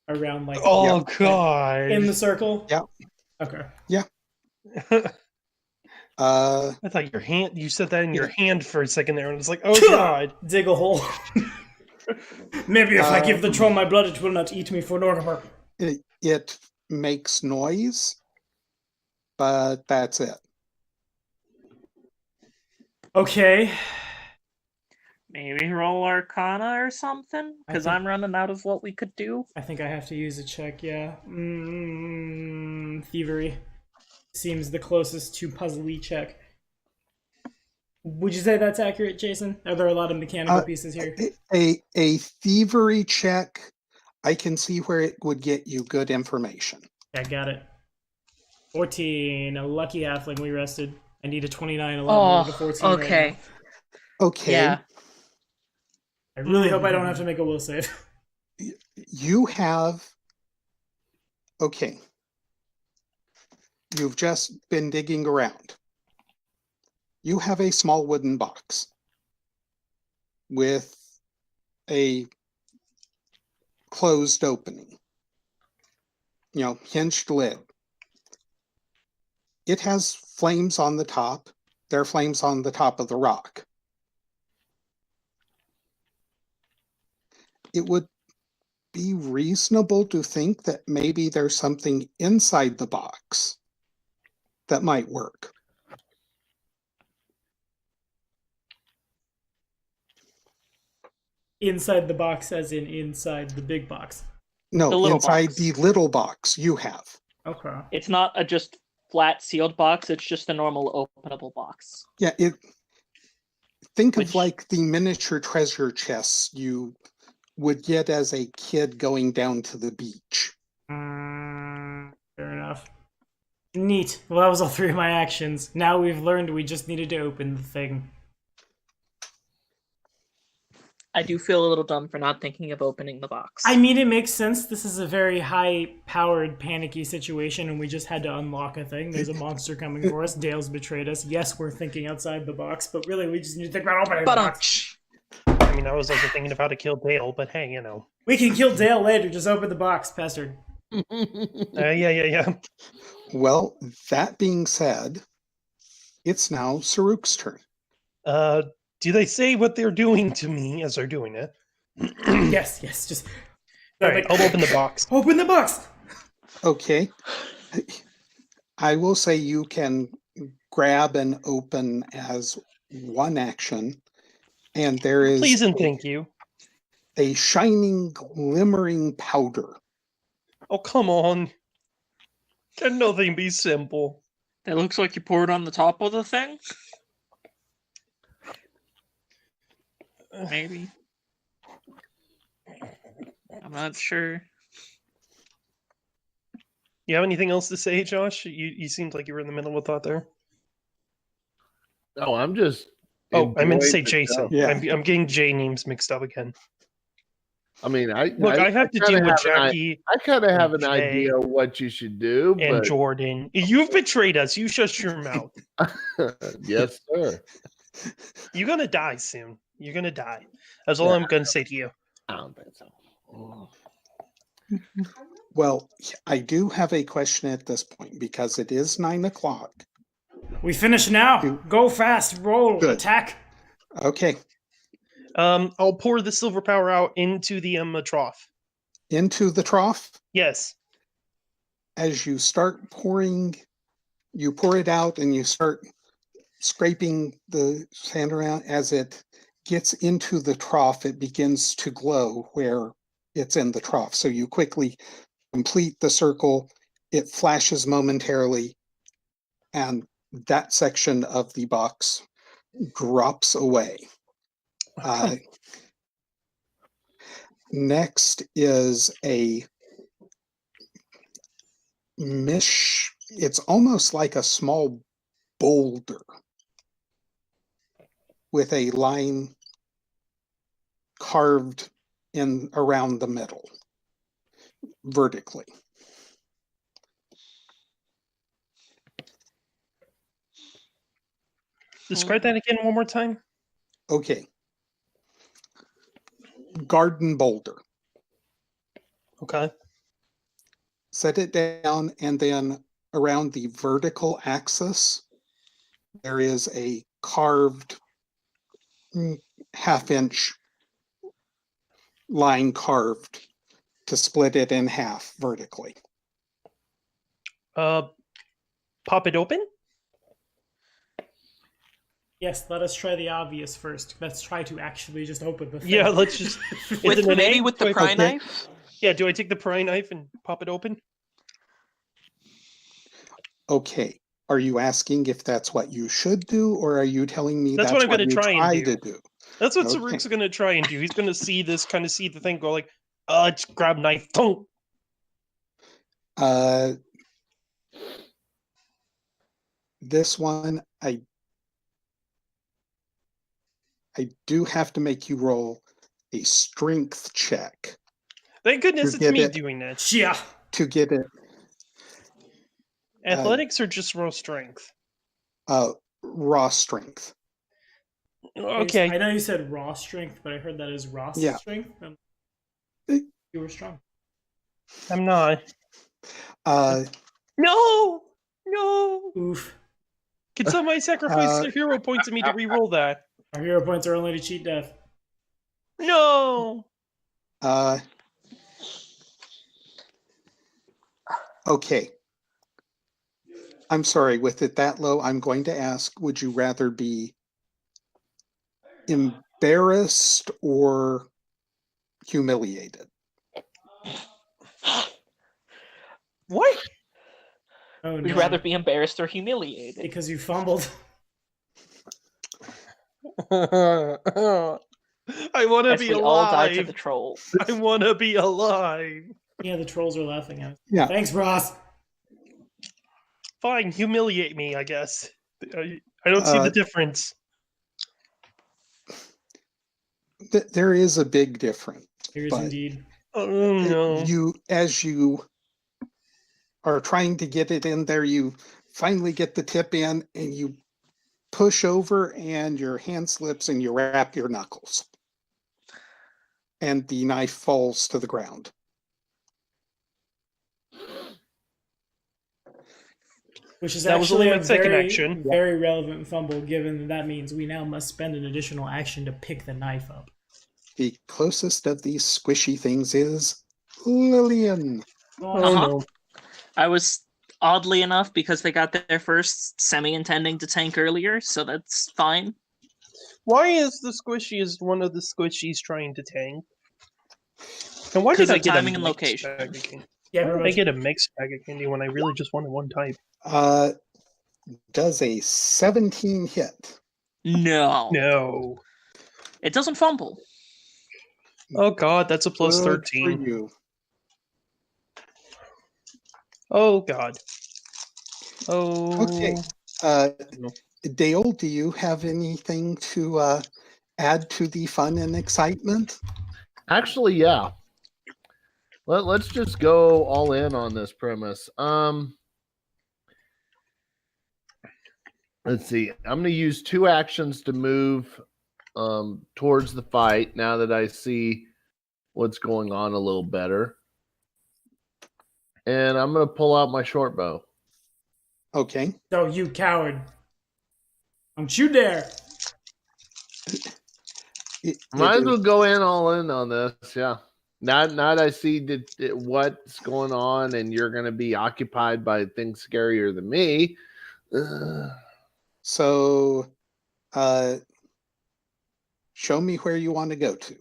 around like... Oh, God. In the circle? Yeah. Okay. Yeah. I thought you said that in your hand for a second there, and it's like, oh, God. Dig a hole. Maybe if I give the troll my blood, it will not eat me for Norgamer. It makes noise, but that's it. Okay. Maybe roll Arcana or something? Because I'm running out of what we could do. I think I have to use a check, yeah. Thievery seems the closest to puzzly check. Would you say that's accurate, Jason? Are there a lot of mechanical pieces here? A thievery check, I can see where it would get you good information. I got it. 14, a lucky halfling we rested. I need a 29, a lot more than a 14 okay. right now. Okay. Yeah. I really hope I don't have to make a will save. You have... Okay. You've just been digging around. You have a small wooden box with a closed opening. Hinged lid. It has flames on the top. There are flames on the top of the rock. It would be reasonable to think that maybe there's something inside the box that might work. Inside the box as in inside the big box? No, inside the little box you have. Okay. It's not a just flat sealed box, it's just a normal openable box. Yeah, think of like the miniature treasure chests you would get as a kid going down to the beach. Fair enough. Neat. Well, that was all 3 of my actions. Now we've learned we just needed to open the thing. I do feel a little dumb for not thinking of opening the box. I mean, it makes sense. This is a very high-powered, panicky situation, and we just had to unlock a thing. There's a monster coming for us. Dale's betrayed us. Yes, we're thinking outside the box, but really, we just need to think about opening the box. I mean, I was also thinking of how to kill Dale, but hey, you know. We can kill Dale later. Just open the box, Pester. Yeah. Well, that being said, it's now Saruk's turn. Do they say what they're doing to me as they're doing it? Yes, just... All right, I'll open the box. Open the box! Okay. I will say you can grab and open as one action, and there is Please and thank you. a shining, glimmering powder. Oh, come on. Can nothing be simple? That looks like you pour it on the top of the thing? Maybe. I'm not sure. You have anything else to say, Josh? You seemed like you were in the middle of a thought there. No, I'm just. Oh, I meant to say enjoying the Jason. show. Yeah. I'm getting J names mixed up again. I mean, I have to deal with Jackie I kind of have an Jay idea what you should do, and but Jordan. You've betrayed us. You shut your mouth. yes, sir. You're gonna die soon. You're gonna die. That's all I'm gonna say to you. I don't think so. Oh. Well, I do have a question at this point because it is 9 o'clock. We finish now. Go fast. Roll. Good. Attack. Okay. I'll pour the silver power out into the trough. Into the trough. Yes. As you start pouring, you pour it out and you start scraping the sand around. As it gets into the trough, it begins to glow where it's in the trough. So you quickly complete the circle. It flashes momentarily, and that section of the box drops away. Next is a it's almost like a small boulder with a line carved in around the middle vertically. Describe that again one more time. Okay. Garden boulder. Okay. Set it down, and then around the vertical axis, there is a carved half-inch line carved to split it in half vertically. Pop it open? Yes, let us try the obvious first. Let's try to actually just open the thing. Yeah, let's just... With the pry Okay. knife? Yeah, do I take the pry knife and pop it open? Okay. Are you asking if that's what you should do, or are you telling me That's that's what I'm what gonna you try and try do. to do? That's what Okay. Saruk's gonna try and do. He's gonna see this, kind of see the thing, go like, just grab knife. Don't. This one, I do have to make you roll a strength check Thank goodness To it's get me it. doing that. Yeah. to get it Athletics or just raw strength? raw strength. Okay. I know you said raw strength, but I heard that as raw Yeah. strength. Eh. You were strong. I'm not. Uh, No! Oof. Can somebody sacrifice their hero points to me to re-roll that? Our hero points are only to cheat death. No! Okay. I'm sorry, with it that low, I'm going to ask, would you rather be embarrassed or humiliated? What? Oh Would you no. rather be embarrassed or humiliated? Because you fumbled. I want to As be we all die to alive. the troll. I want to be alive. Yeah, the trolls are laughing at us. Yeah. Thanks, Ross. Fine, humiliate me, I guess. I don't see the difference. There is a big difference. There is but indeed. Oh no. As you are trying to get it in there, you finally get the tip in and you push over and your hand slips and you wrap your knuckles. And the knife falls to the ground. Which is That was actually only a my second very, action. very relevant fumble, given that means we now must spend an additional action to pick the knife up. The closest of these squishy things is Lillian. Oh no. I was oddly enough because they got their first semi-intending to tank earlier, so that's fine. Why is the squishiest one of the squishies trying to tank? And why Because did I of get timing a and mixed location. bag of candy? Yeah, Why did I pretty get a mixed bag of candy when I really just wanted one type? Does a 17 hit? No. No. It doesn't fumble. Oh god, that's a plus Good 13. for you. Oh god. Oh. Okay. No. Dale, do you have anything to add to the fun and excitement? Actually, yeah. Let's just go all in on this premise. Let's see. I'm going to use 2 actions to move towards the fight now that I see what's going on a little better. And I'm going to pull out my short bow. Okay. So, you coward. Don't you dare. Might as well go in all in on this, yeah. Not I see what's going on, and you're going to be occupied by things scarier than me. So, show me where you want to go to.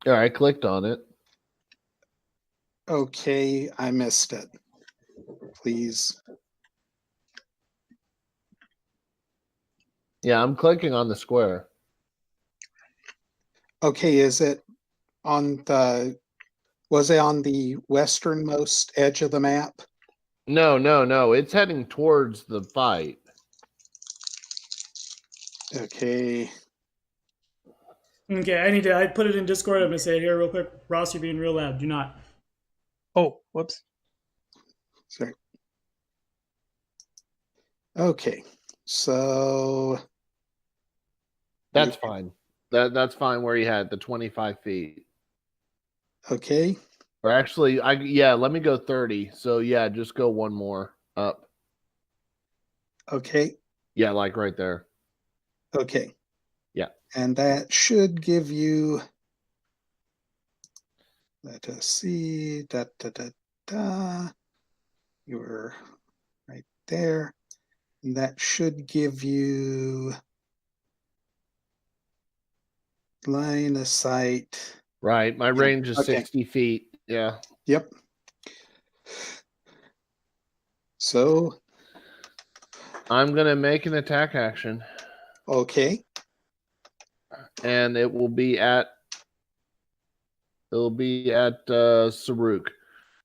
All right, I clicked on it. Okay, I missed it. Please. Yeah, I'm clicking on the square. Okay, is it on the, was it on the westernmost edge of the map? No. It's heading towards the fight. Okay. Okay, I put it in Discord. I'm going to say it here real quick. Ross, you're being real loud. Do not. Oh, whoops. Sorry. Okay, so That's fine. That's fine where you had the 25 feet. okay, Or actually, let me go 30. So yeah, just go one more up. okay, Yeah, like right there. okay. Yeah. And that should give you, let us see, you're right there. And that should give you line of sight. Right. My range is okay. 60 feet. Yeah. Yep. So I'm going to make an attack action. okay. And it will be at Saruk.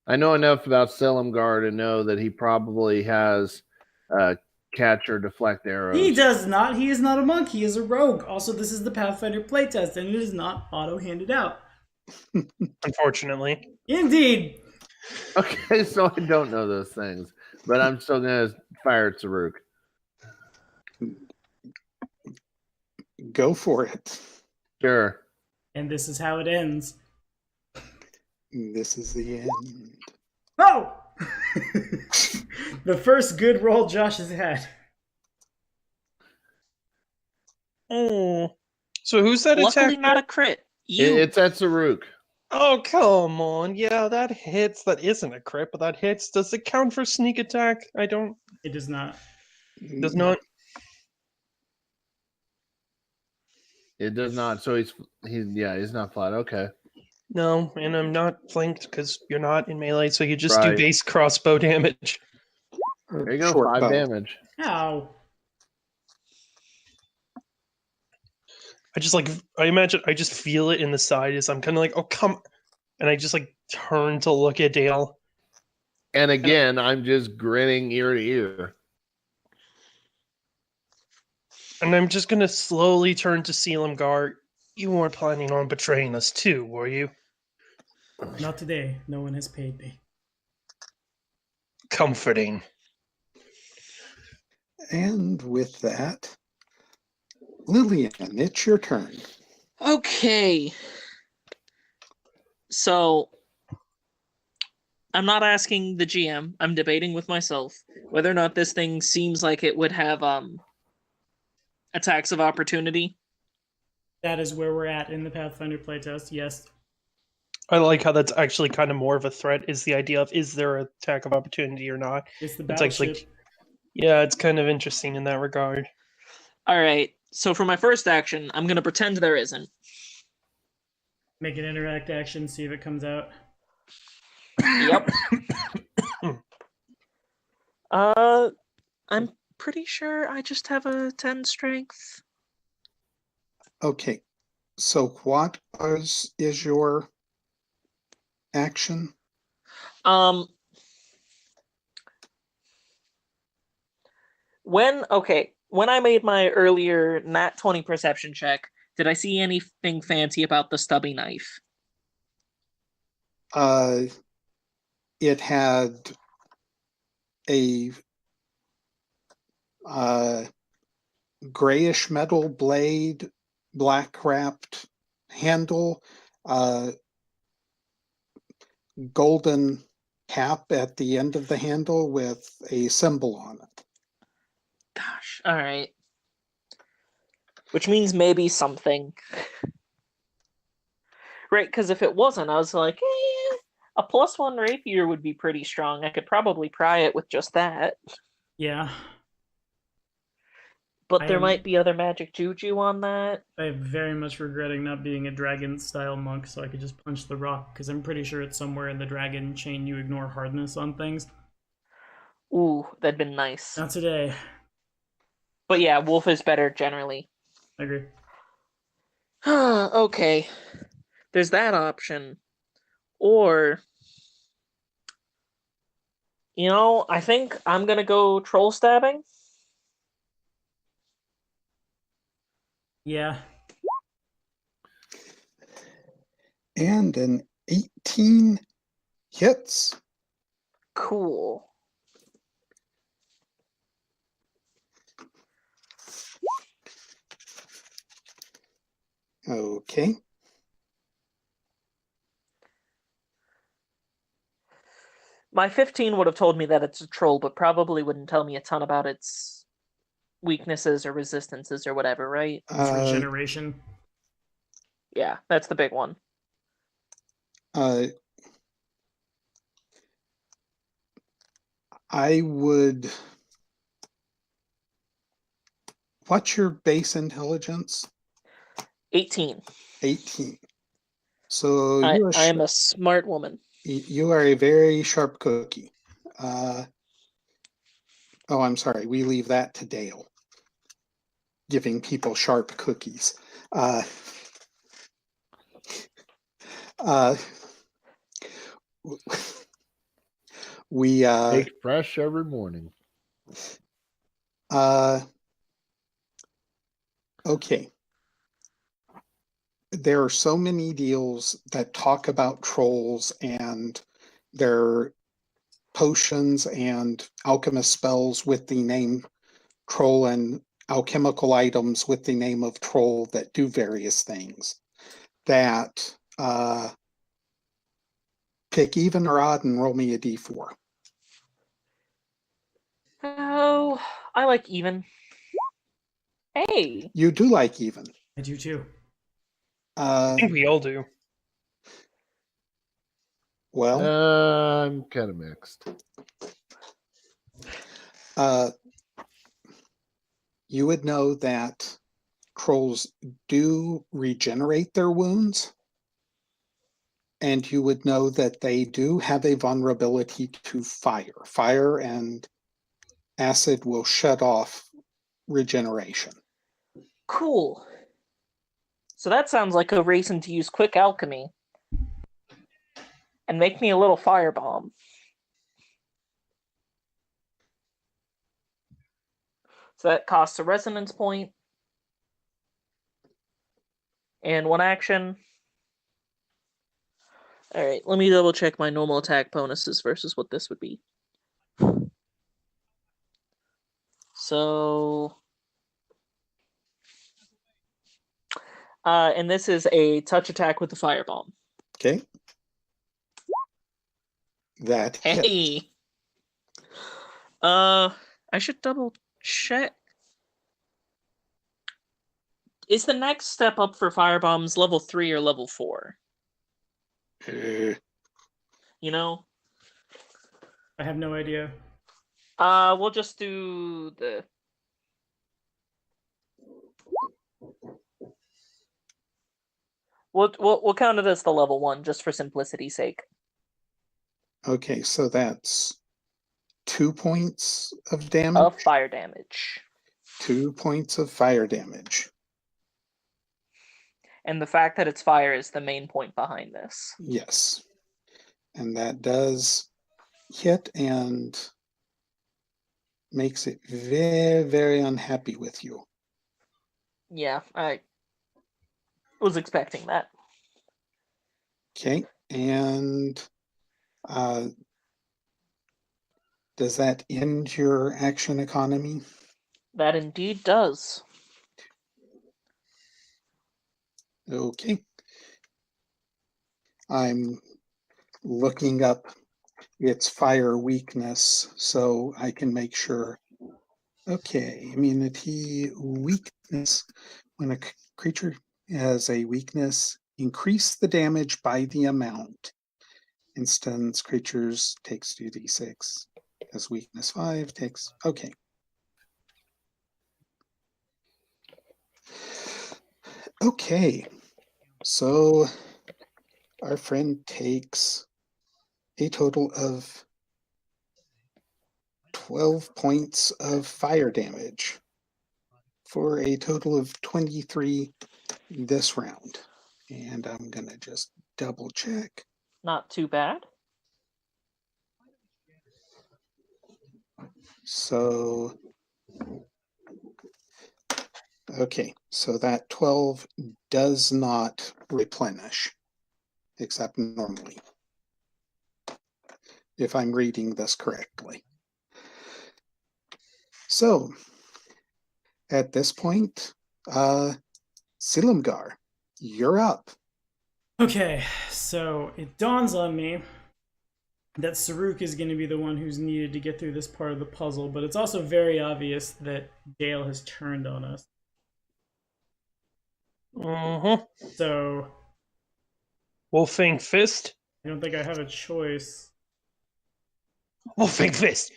I know enough about Selimgar to know that he probably has catch or deflect arrows. He does not. He is not a monk. He is a rogue. Also, this is the Pathfinder playtest, and it is not auto-handed out. Unfortunately. Indeed. Okay, so I don't know those things, but I'm still going to fire at Saruk. Go for it. Sure. And this is how it ends. This is the end. Oh! The first good roll Josh has had. Oh. So who's that Luckily attack? not a crit. You. It's at Saruk. Oh, come on. Yeah, that hits. That isn't a crit, but that hits. Does it count for sneak attack? I don't. It does not. Does not. It does not. So he's not flat. Okay. No, and I'm not flanked because you're not in melee, so you just Right. do base crossbow damage. There you go. Short 5 bow. damage. Ow. I imagine I just feel it in the side as I'm kind of like, oh come, and I just like turn to look at Dale. And again, I'm just grinning ear to ear. And I'm just gonna slowly turn to Selimgar. You weren't planning on betraying us too, were you? Not today. No one has paid me. Comforting. And with that, Lillian, it's your turn. Okay. So, I'm not asking the GM. I'm debating with myself whether or not this thing seems like it would have attacks of opportunity. That is where we're at in the Pathfinder playtest. Yes. I like how that's actually kind of more of a threat. Is the idea of is there an attack of opportunity or not? It's the It's actually, battleship. yeah, it's kind of interesting in that regard. All right. So for my first action, I'm gonna pretend there isn't. Make an interact action, see if it comes out. Yep. I'm pretty sure I just have a 10 strength. Okay, so what is your action? When I made my earlier nat 20 perception check, did I see anything fancy about the stubby knife? It had a grayish metal blade, black wrapped handle, golden cap at the end of the handle with a symbol on it. Gosh, all right. Which means maybe something. Right, because if it wasn't, I was like, a +1 rapier would be pretty strong. I could probably pry it with just that. Yeah. But there might be other magic juju on that. I'm very much regretting not being a dragon-style monk so I could just punch the rock, because I'm pretty sure it's somewhere in the dragon chain you ignore hardness on things. Ooh, that'd been nice. Not today. But yeah, wolf is better generally. I agree. Okay. There's that option. Or, I think I'm gonna go troll stabbing. Yeah. And an 18 hits. Cool. Okay. My 15 would have told me that it's a troll, but probably wouldn't tell me a ton about its weaknesses or resistances or whatever, right? It's regeneration. Yeah, that's the big one. I would. What's your base intelligence? 18. 18. So I am a smart woman. You are a very sharp cookie. Oh, I'm sorry. We leave that to Dale. Giving people sharp cookies. We Baked fresh every morning. Okay. There are so many deals that talk about trolls and their potions and alchemist spells with the name troll and alchemical items with the name of troll that do various things. That pick even or odd and roll me a d4. Oh, I like even. Hey. You do like even. I do too. I think we all do. Well, I'm kind of mixed. You would know that trolls do regenerate their wounds, and you would know that they do have a vulnerability to fire. Fire and acid will shut off regeneration. Cool. So that sounds like a reason to use quick alchemy and make me a little firebomb. So that costs a resonance point and 1 action. Alright, let me double check my normal attack bonuses versus what this would be. So... and this is a touch attack with the firebomb. Okay. That hit. Hey! I should double check. Is the next step up for firebombs level 3 or level 4? You know? I have no idea. We'll just do the... We'll count it as the level 1, just for simplicity's sake. Okay, so that's 2 points of damage? Of fire damage. 2 points of fire damage. And the fact that it's fire is the main point behind this. Yes. And that does hit and makes it very, very unhappy with you. Yeah, I was expecting that. Okay, and does that end your action economy? That indeed does. Okay. I'm looking up its fire weakness so I can make sure. Okay, immunity weakness. When a creature has a weakness, increase the damage by the amount. Instance creatures takes 2d6. Has weakness 5, takes. Okay. Okay. So our friend takes a total of 12 points of fire damage for a total of 23 this round. And I'm going to just double check. Not too bad. So, okay, so that 12 does not replenish, except normally, if I'm reading this correctly. So, at this point, Silumgar, you're up. Okay, so it dawns on me that Saruk is going to be the one who's needed to get through this part of the puzzle, but it's also very obvious that Dale has turned on us. So... Wolfing Fist? I don't think I have a choice. Wolfing Fist!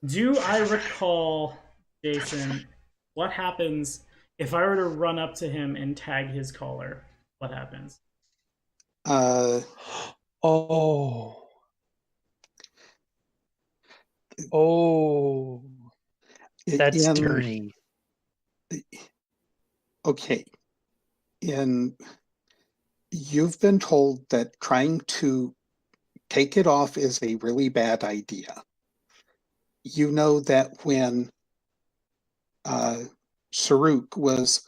Do I recall, Jason, what happens if I were to run up to him and tag his collar? What happens? Oh. That's dirty. Okay. You've been told that trying to take it off is a really bad idea. You know that when Saruk was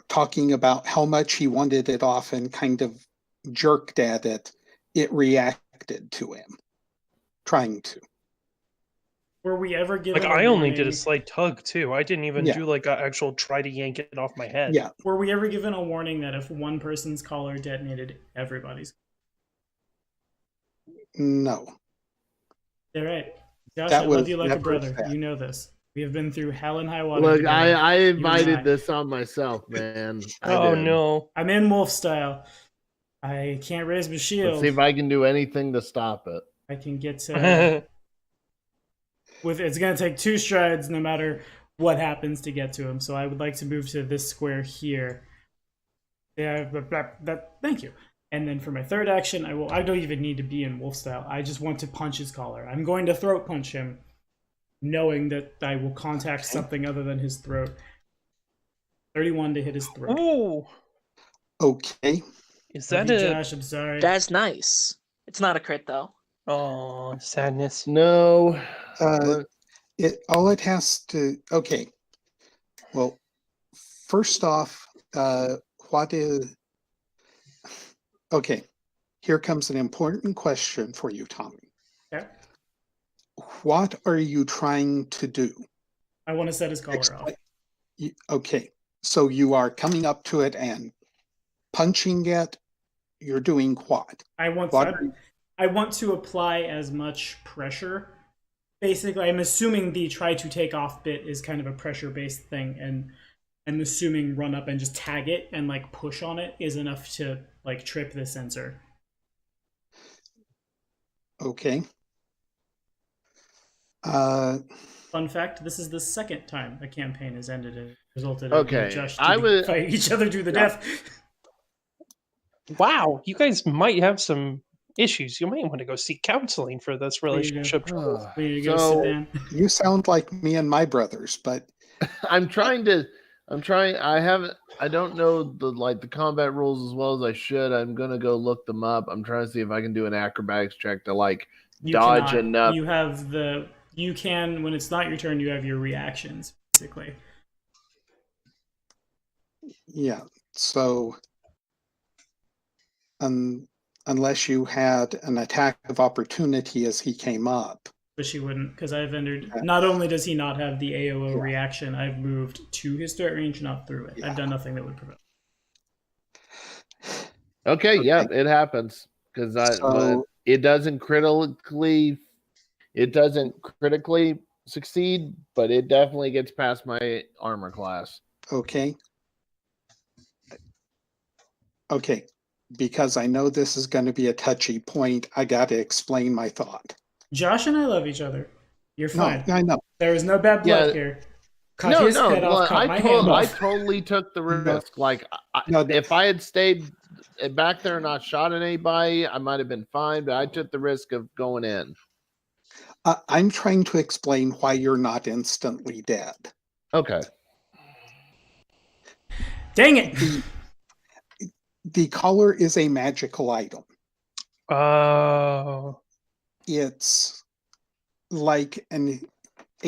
talking about how much he wanted it off and kind of jerked at it, it reacted to him, trying to. Were we ever given I only did a slight tug, too. I didn't even do, an actual try to yank it off my head. Yeah. Were we ever given a warning that if one person's collar detonated, everybody's? No. All right. Josh, I love you like a brother. You know this. We have been through hell and high water. Look, together. I invited this on myself, man. No. I'm in wolf style. I can't raise my shield. Let's see if I can do anything to stop it. I can get to... it's going to take 2 strides no matter what happens to get to him. So I would like to move to this square here. Yeah, thank you. And then for my third action, I don't even need to be in wolf style. I just want to punch his collar. I'm going to throat punch him, knowing that I will contact something other than his throat. 31 to hit his throat. Oh, Okay. is Love that you, a? Josh, I'm sorry. That's nice. It's not a crit though. Oh, sadness. No. All it has to. Okay. Well, first off, what is? Okay. Here comes an important question for you, Tommy. Okay. What are you trying to do? I want to set his collar off. Okay. So you are coming up to it and punching it. You're doing what? I want to apply as much pressure. Basically, I'm assuming the try to take off bit is kind of a pressure-based thing, and I'm assuming run up and just tag it and like push on it is enough to like trip the sensor. Okay. Fun fact: this is the second time a campaign has ended and resulted in Okay, Josh I would- fighting each other to the death. Wow, you guys might have some issues. You might want to go seek counseling for this relationship. troubles. We need to go sit So down. You sound like me and my brothers, but I don't know the combat rules as well as I should. I'm gonna go look them up. I'm trying to see if I can do an acrobatics check to You dodge cannot. enough. You can when it's not your turn. You have your reactions basically. yeah. So unless you had an attack of opportunity as he came up. But she wouldn't, because I've entered. Not only does he not have the AOO reaction, I've moved to his threat range, not through it. I've done nothing that would prevent. Okay, yeah, it happens because but it doesn't critically succeed, but it definitely gets past my armor class. Okay. Okay. Because I know this is going to be a touchy point, I got to explain my thought. Josh and I love each other. You're fine. No, I know. There was no bad blood here. Cut his head off, cut my hand I off. totally took the risk. If I had stayed back there and not shot at anybody, I might have been fine, but I took the risk of going in. I'm trying to explain why you're not instantly dead. Okay. Dang it! The collar is a magical item. Oh. It's like a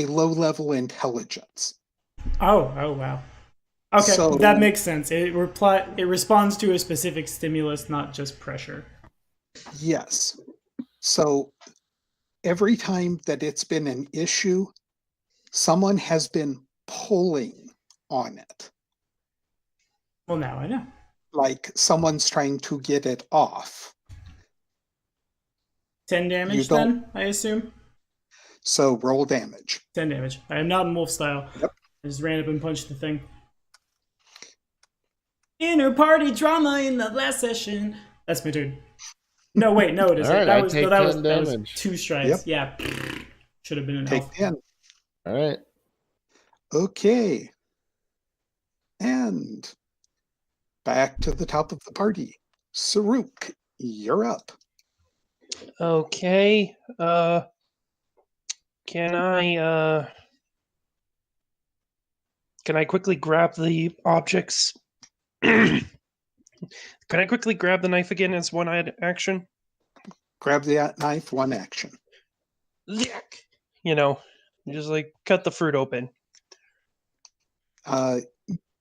low-level intelligence. Oh wow. Okay, So- that makes sense. It responds to a specific stimulus, not just pressure. Yes. So every time that it's been an issue, someone has been pulling on it. Well, now I know. Like someone's trying to get it off. 10 You damage don't- then, I assume? So roll damage. 10 damage. I am not in wolf style. Yep. I just ran up and punched the thing. Inner party drama in the last session. That's my turn. No, wait, no, it isn't. All right, that was take that was 10 that was damage. 2 strides. Yep. Yeah. Should have been an Take elf. 10. All right. Okay. And back to the top of the party. Saruk, you're up. Okay. Can I quickly grab the objects? Can I quickly grab the knife again as one action? Grab the knife, one action. Yuck. You know, just like cut the fruit open.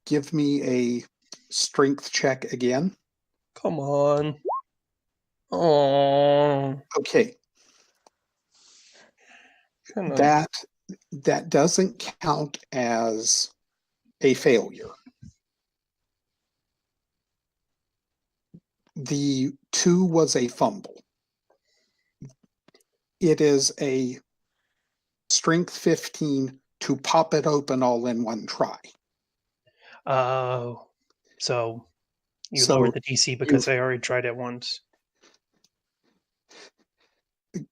Give me a strength check again. Come on. Oh. Okay, Come on. that doesn't count as a failure. The 2 was a fumble. It is a strength 15 to pop it open all in one try. Oh. So you So lowered the DC because I already tried it once.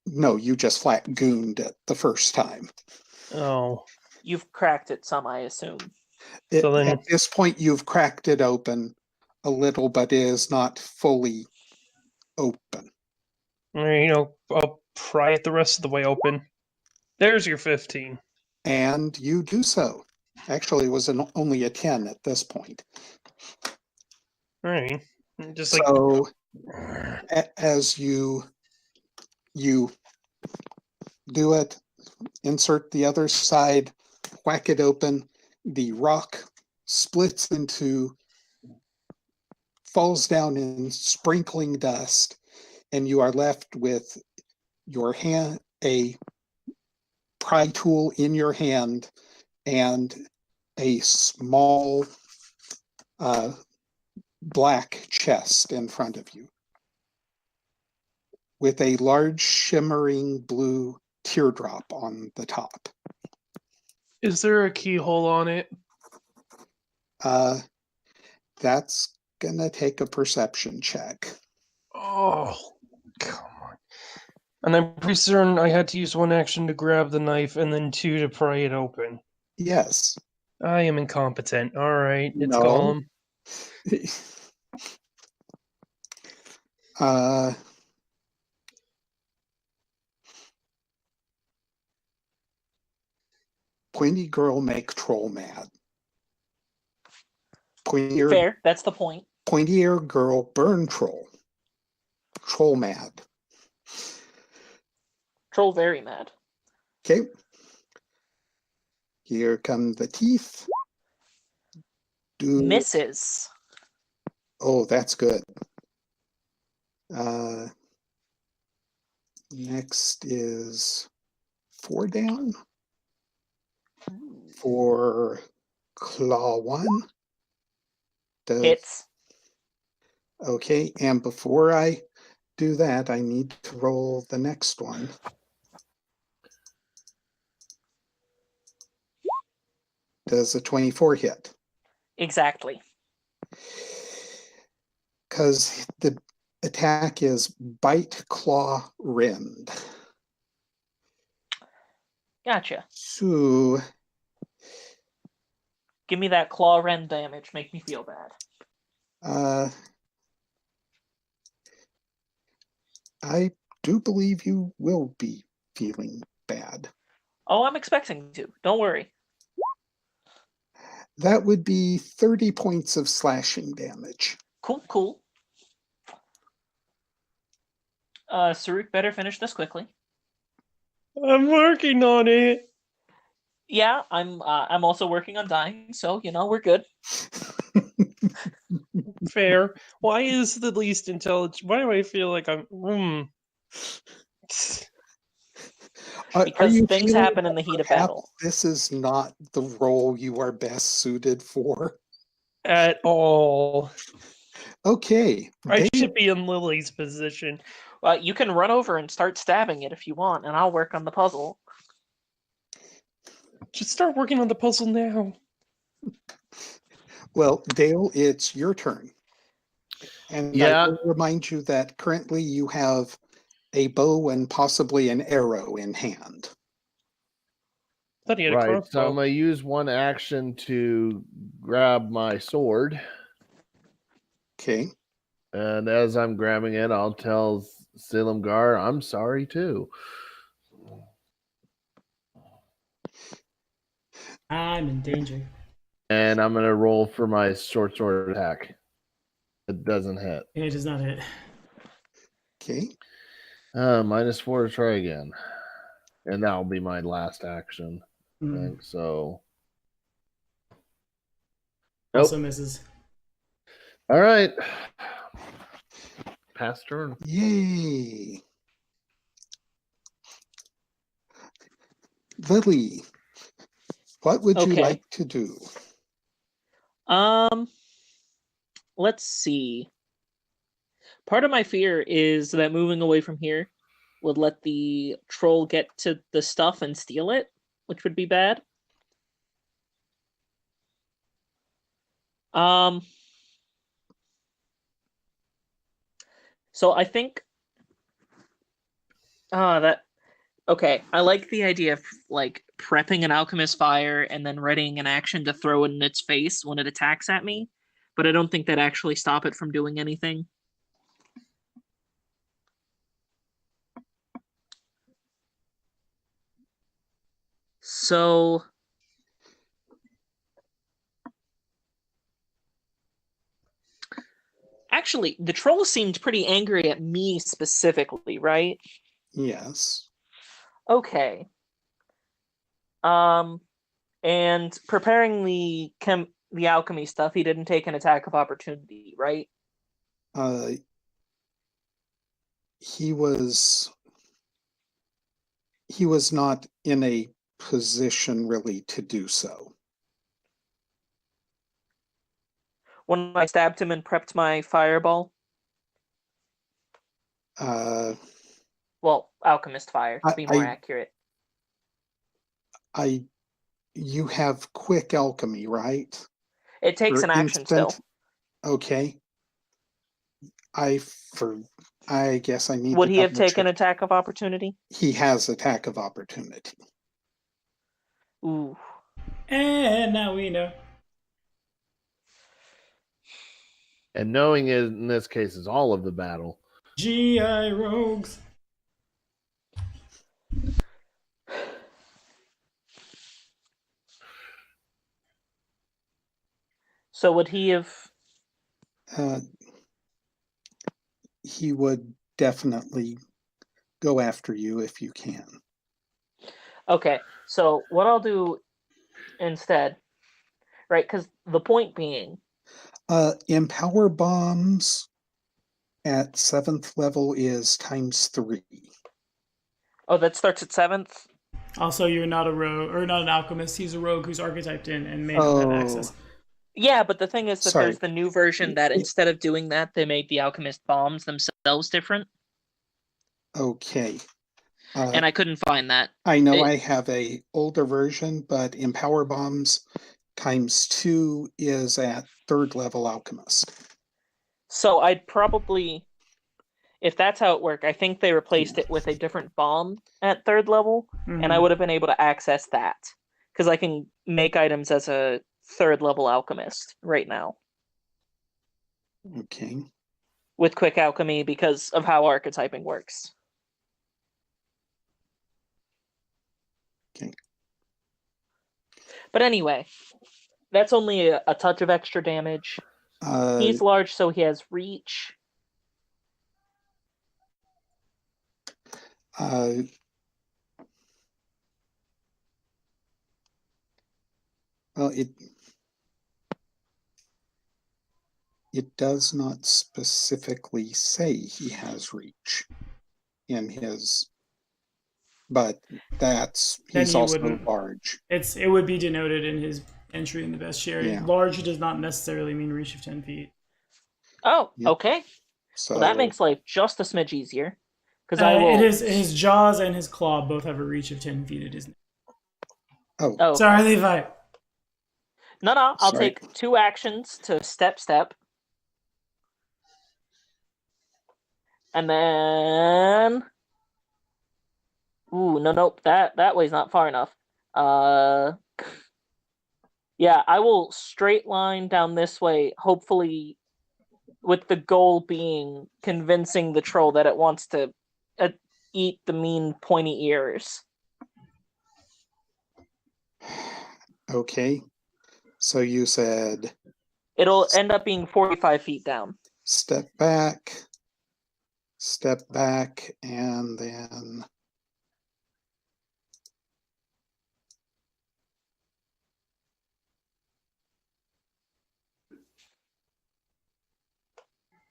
No, you just flat gooned it the first time. Oh. You've cracked it some, I assume. So then- At this point, you've cracked it open a little, but it is not fully open. You know, I'll pry it the rest of the way open. There's your 15. And you do so. Actually, it was only a 10 at this point. All right. Just like So as you do it, insert the other side, whack it open, the rock splits falls down in sprinkling dust, and you are left with your hand, a pry tool in your hand, and a small black chest in front of you with a large shimmering blue teardrop on the top. is there a keyhole on it? That's gonna take a perception check. Oh, come on. And I'm pretty certain I had to use one action to grab the knife and then 2 to pry it open. Yes. I am incompetent. All right, it's No. Gollum. Pointy girl make troll mad. Pointy ear Fair. That's the point. Pointy ear girl burn troll. Troll mad. Troll very mad. Okay. Here come the teeth. Misses. Oh, that's good. Next is 4 down for claw 1. Hits. Okay, and before I do that, I need to roll the next one. Does a 24 hit? Exactly. Because the attack is bite, claw, rend. Gotcha. So, Give me that claw rend damage. Make me feel bad. I do believe you will be feeling bad. Oh, I'm expecting to. Don't worry. That would be 30 points of slashing damage. Cool. Saruk better finish this quickly. I'm working on it. Yeah, I'm also working on dying, so we're good. Fair. Why is the least intelligent? Why do I feel like I'm? Because things happen in the heat of battle. This is not the role you are best suited for. At all. Okay. I should be in Lily's position. You can run over and start stabbing it if you want, and I'll work on the puzzle. Just start working on the puzzle now. Well, Dale, it's your turn. And I will remind you that currently you have a bow and possibly an arrow in hand. Right, so I'm going to use one action to grab my sword. Okay. And as I'm grabbing it, I'll tell Silumgar, I'm sorry too. I'm in danger. And I'm going to roll for my short sword attack. It doesn't hit. It does not hit. Okay. -4 to try again. And that'll be my last action. I think so. Also misses. All right. Pass turn. Yay. Lily, what would you like to do? Let's see. Part of my fear is that moving away from here would let the troll get to the stuff and steal it, which would be bad. So I think okay, I like the idea of like prepping an alchemist fire and then readying an action to throw it in its face when it attacks at me, but I don't think that actually stop it from doing anything. So Actually, the troll seemed pretty angry at me specifically, right? Yes. Okay. And preparing the alchemy stuff, he didn't take an attack of opportunity, right? He was not in a position really to do so. When I stabbed him and prepped my fireball? Well, alchemist fire, to be more accurate. You have quick alchemy, right? It takes an action still. Okay. I guess I need Would to he have taken double-check. attack of opportunity? He has attack of opportunity. Ooh. And now we know. And knowing it in this case is all of the battle. GI rogues. So would he have... He would definitely go after you if you can. Okay, so what I'll do instead, right, because the point being... Empower bombs at 7th level is ×3. Oh, that starts at 7th? Also, you're not a rogue, or not an alchemist. He's a rogue who's archetyped in and may not have access. Yeah, but the thing is that Sorry. there's the new version that instead of doing that, they made the alchemist bombs themselves different. Okay. And I couldn't find that. I know I have a older version, but Empower bombs ×2 is at 3rd level alchemist. So I'd probably, if that's how it worked, I think they replaced it with a different bomb at 3rd level, and I would have been able to access that. Because I can make items as a 3rd level alchemist right now. Okay. With quick alchemy because of how archetyping works. Okay. But anyway, that's only a touch of extra damage. He's large, so he has reach. Well, it does not specifically say he has reach in his, but he's also large. It would be denoted in his entry in the best share. Yeah. Large does not necessarily mean reach of 10 feet. Oh, Yep. okay. So well, that makes life just a smidge easier. Because his jaws and his claw both have a reach of 10 feet. It isn't. Oh. Sorry, Levi. No, I'll Sorry. take 2 actions to step. And then... Ooh, nope, that way's not far enough. Yeah, I will straight line down this way, hopefully with the goal being convincing the troll that it wants to eat the mean pointy ears. Okay. So you said... It'll end up being 45 feet down. Step back, and then...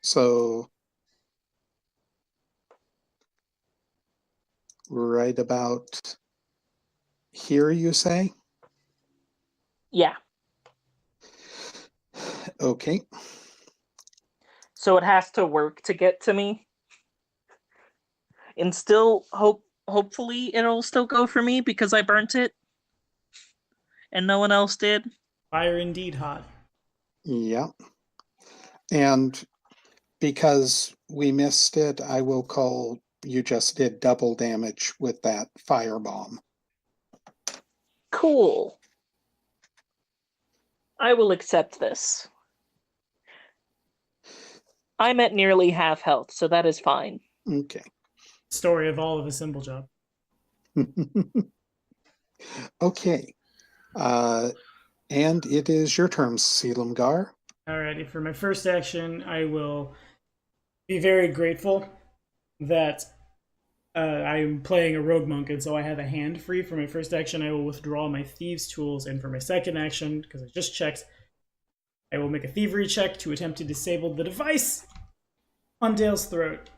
So... right about here, you say? Yeah. Okay. So it has to work to get to me. And still, hopefully it'll still go for me because I burnt it. And no one else did. Fire indeed hot. Yeah. And because we missed it, I will call you just did double damage with that firebomb. Cool. I will accept this. I'm at nearly half health, so that is fine. Okay. Story of all of a simple job. Okay. And it is your turn, Selimgar. Alrighty, for my first action, I will be very grateful that I'm playing a rogue monk, and so I have a hand free. For my first action, I will withdraw my thieves' tools, and for my second action, because I just checked, I will make a thievery check to attempt to disable the device on Dale's throat.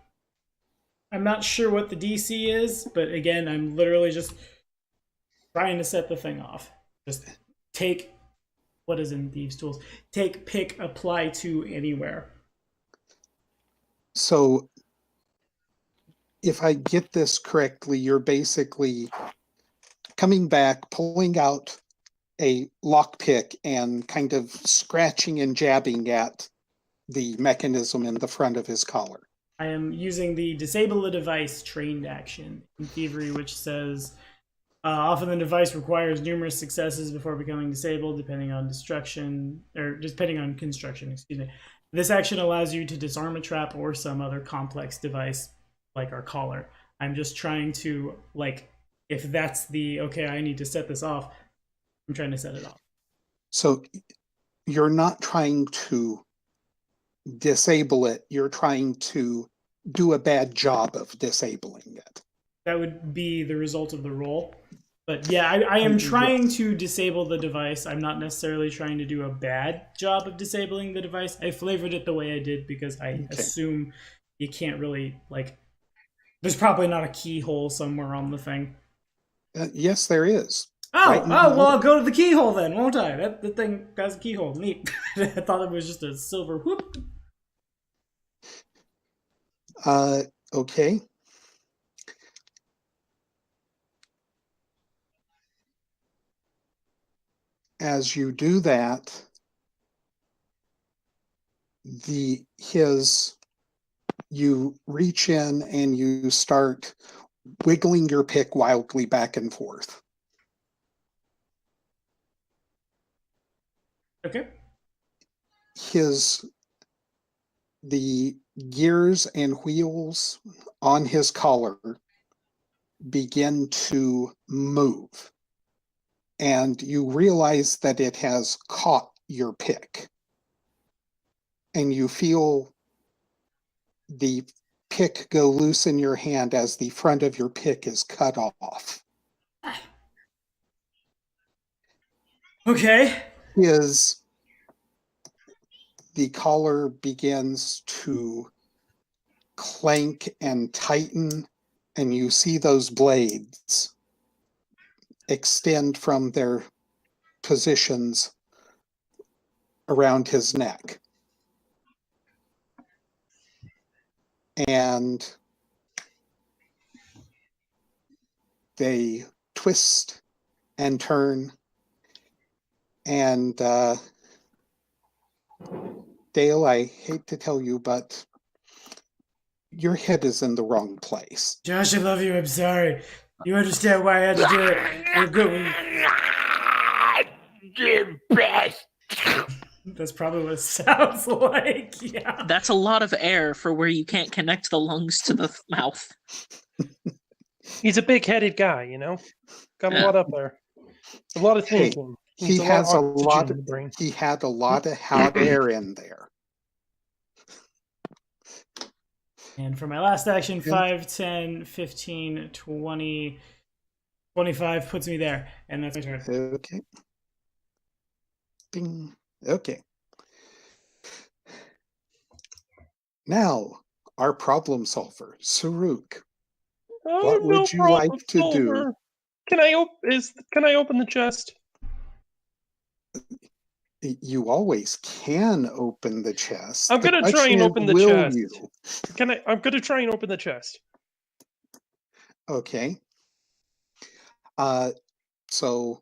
I'm not sure what the DC is, but again, I'm literally just trying to set the thing off. Just take what is in thieves' tools. Take, pick, apply to anywhere. So if I get this correctly, you're basically coming back, pulling out a lockpick and kind of scratching and jabbing at the mechanism in the front of his collar. I am using the disable the device trained action in thievery, which says often the device requires numerous successes before becoming disabled, depending on destruction or depending on construction. Excuse me. This action allows you to disarm a trap or some other complex device, like our collar. I'm just trying to if that's the okay, I need to set this off. I'm trying to set it off. So you're not trying to disable it, you're trying to do a bad job of disabling it. That would be the result of the roll. But yeah, I am trying to disable the device. I'm not necessarily trying to do a bad job of disabling the device. I flavored it the way I did because I assume you can't really, there's probably not a keyhole somewhere on the thing. Yes, there is. Oh, well, I'll go to the keyhole then, won't I? The thing has a keyhole. Neat. I thought it was just a silver whoop. Okay. As you do that, you reach in and you start wiggling your pick wildly back and forth. Okay. The gears and wheels on his collar begin to move, and you realize that it has caught your pick, and you feel the pick go loose in your hand as the front of your pick is cut off. Okay. The collar begins to clank and tighten, and you see those blades extend from their positions around his neck. And they twist and turn, and Dale, I hate to tell you, but your head is in the wrong place. Josh, I love you. I'm sorry. You understand why I had to do it. We're good. That's probably what it sounds like. Yeah. That's a lot of air for where you can't connect the lungs to the mouth. He's a big-headed guy, Got a lot up there. A lot of thinking. He had a lot of hot air in there. And for my last action, 5, 10, 15, 20, 25 puts me there. And that's my turn. Okay. Bing. Okay. Now, our problem solver, Saruk. What would you like to do? Can I open the chest? You always can open the chest. I'm gonna try and open the chest. I'm gonna try and open the chest. Okay. So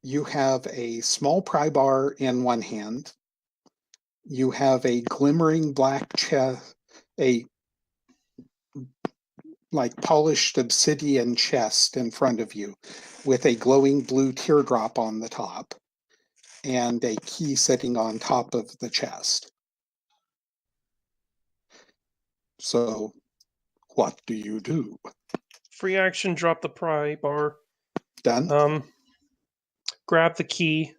you have a small pry bar in one hand. You have a glimmering black chest, a polished obsidian chest in front of you with a glowing blue teardrop on the top and a key sitting on top of the chest. So what do you do? Free action, drop the pry bar. Done. Grab the key.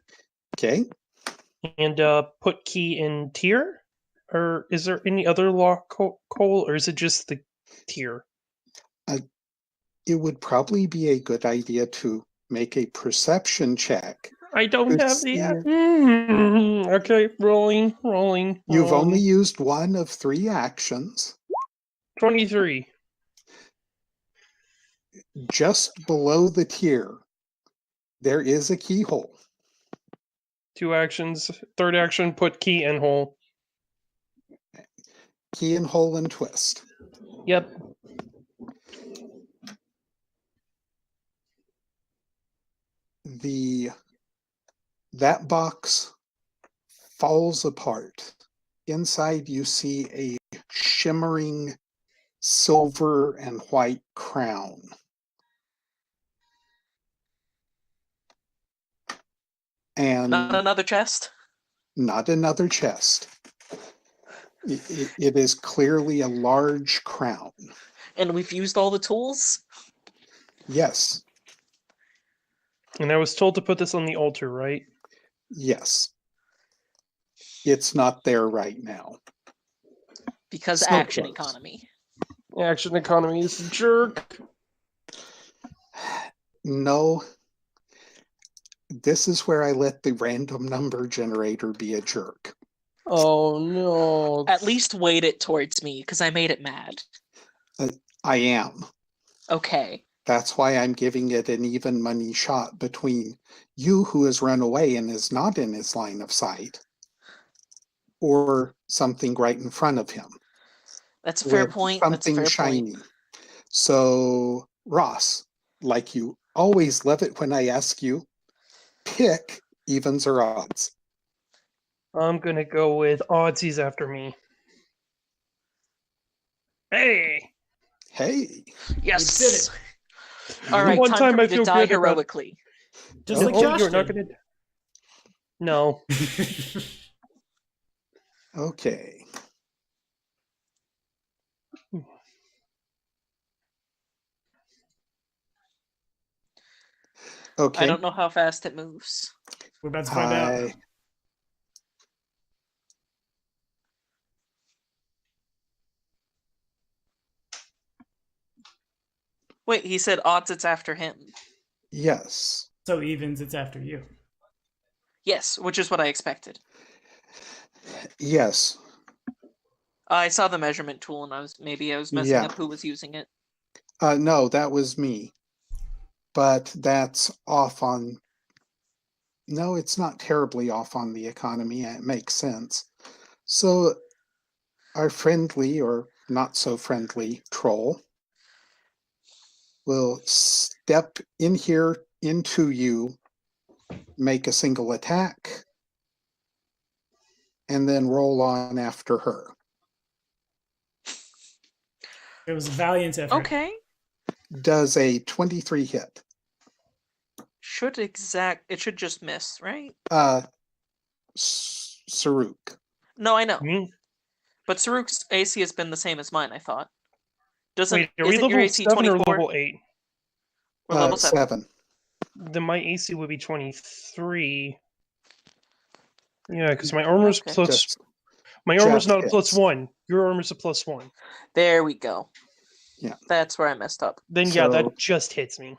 Okay. and put key in tier? Or is there any other lock, Cole, or is it just the tier? It would probably be a good idea to make a perception check. I don't to have see- the... Okay, rolling. You've only used one of 3 actions. 23. Just below the tier, there is a keyhole. 2 actions. Third action, put key in hole. Key and hole and twist. Yep. That box falls apart. Inside you see a shimmering silver and white crown. And Not another chest? not another chest. It is clearly a large crown. And we've used all the tools? Yes, And I was told to put this on the altar, right? yes. It's not there right now. Because So action close. economy. Action economy is a jerk. No. This is where I let the random number generator be a jerk. Oh no. At least weight it towards me, because I made it mad. I am. Okay. That's why I'm giving it an even money shot between you, who has run away and is not in his line of sight, or something right in front of him. That's a fair with point. That's a something fair shiny. point. So, Ross, like you always love it when I ask you, pick evens or odds. I'm gonna go with oddsies after me. Hey! Hey, Yes! We did it. All right, One time time for me I to feel die good about- heroically. Just like Oh, Josh you're not did. gonna... No. okay. Okay. I don't know how fast it moves. We're about to find out. Wait, he said odds it's after him. Yes. So evens, it's after you. Yes, which is what I expected. Yes. I saw the measurement tool and I was messing Yeah. up who was using it. No, that was me. But that's off on. No, it's not terribly off on the economy. It makes sense. So, our friendly or not so friendly troll will step in here into you, make a single attack, and then roll on after her. It was a valiant effort. Okay. Does a 23 hit? It should just miss, right? Saruk. No, I know. Me? But Saruk's AC has been the same as mine, I thought. Wait, are we Isn't your level AC 7 or 24? level 8? Or level 7? 7. Then my AC would be 23. Yeah, because my armor's Okay. plus... Just, My armor's just not a hits. +1. Your armor's a +1. There we go. Yeah. That's where I messed up. Then yeah, So- that just hits me.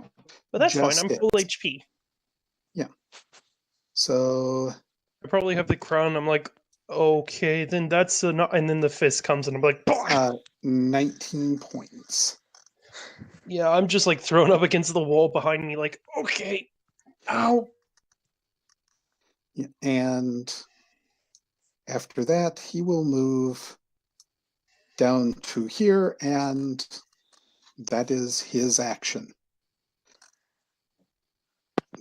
But that's fine, Just I'm full hits. HP. So, I probably have the crown, I'm like, okay, then that's enough. And then the fist comes and I'm like, bah! 19 points. Yeah, I'm just like thrown up against the wall behind me, like, okay, ow. Yeah, and after that, he will move down to here, and that is his action.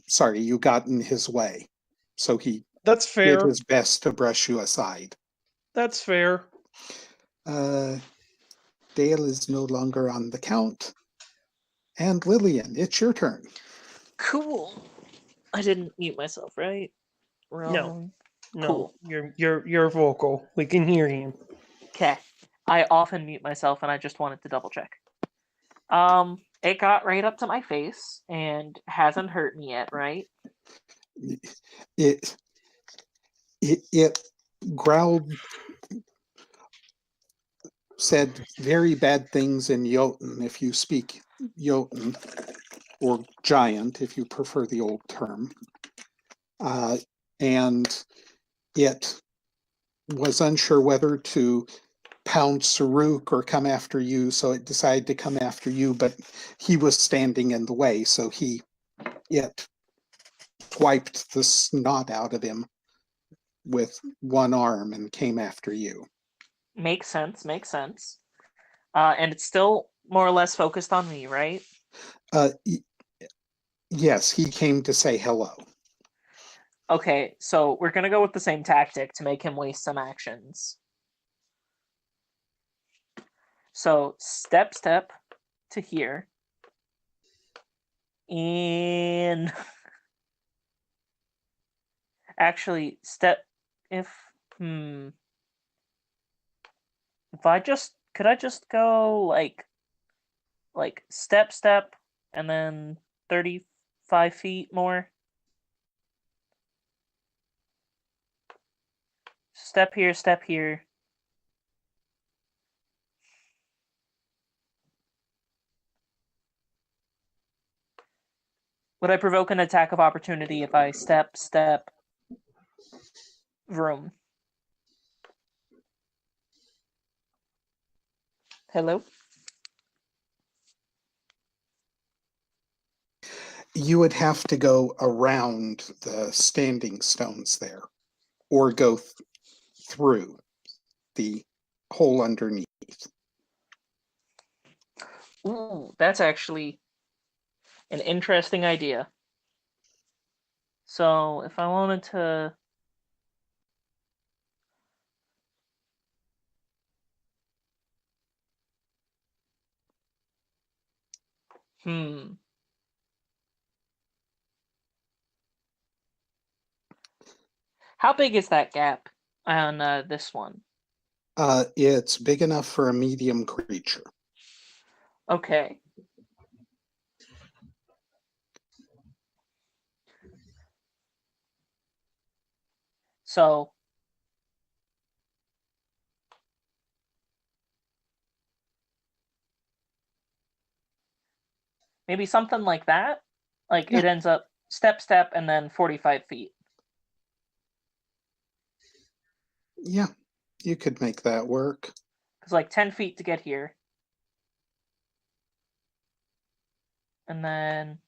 Sorry, you got in his way. So he That's did fair. his best to brush you aside. That's fair. Dale is no longer on the count. And Lillian, it's your turn. Cool. I didn't mute myself, right? Wrong. No, Cool. you're vocal. We can hear you. Okay. I often mute myself and I just wanted to double check. It got right up to my face and hasn't hurt me yet, right? It It growled, said very bad things in Jotun, if you speak Jotun, or giant, if you prefer the old term. And it was unsure whether to pound Saruk or come after you, so it decided to come after you, but he was standing in the way, so it wiped the snot out of him with one arm and came after you. Makes sense, makes sense. And it's still more or less focused on me, right? Yes, he came to say hello. Okay, so we're gonna go with the same tactic to make him waste some actions. So step to here. And actually if could I just go like step and then 35 feet more? Step here. Would I provoke an attack of opportunity if I step, vroom? Hello? You would have to go around the standing stones there, or go through the hole underneath. Ooh, that's actually an interesting idea. So if I wanted to... How big is that gap on this one? It's big enough for a medium creature. Okay. So maybe something like that? Like it ends up step, and then 45 feet. Yeah, you could make that work. It's like 10 feet to get here. And then...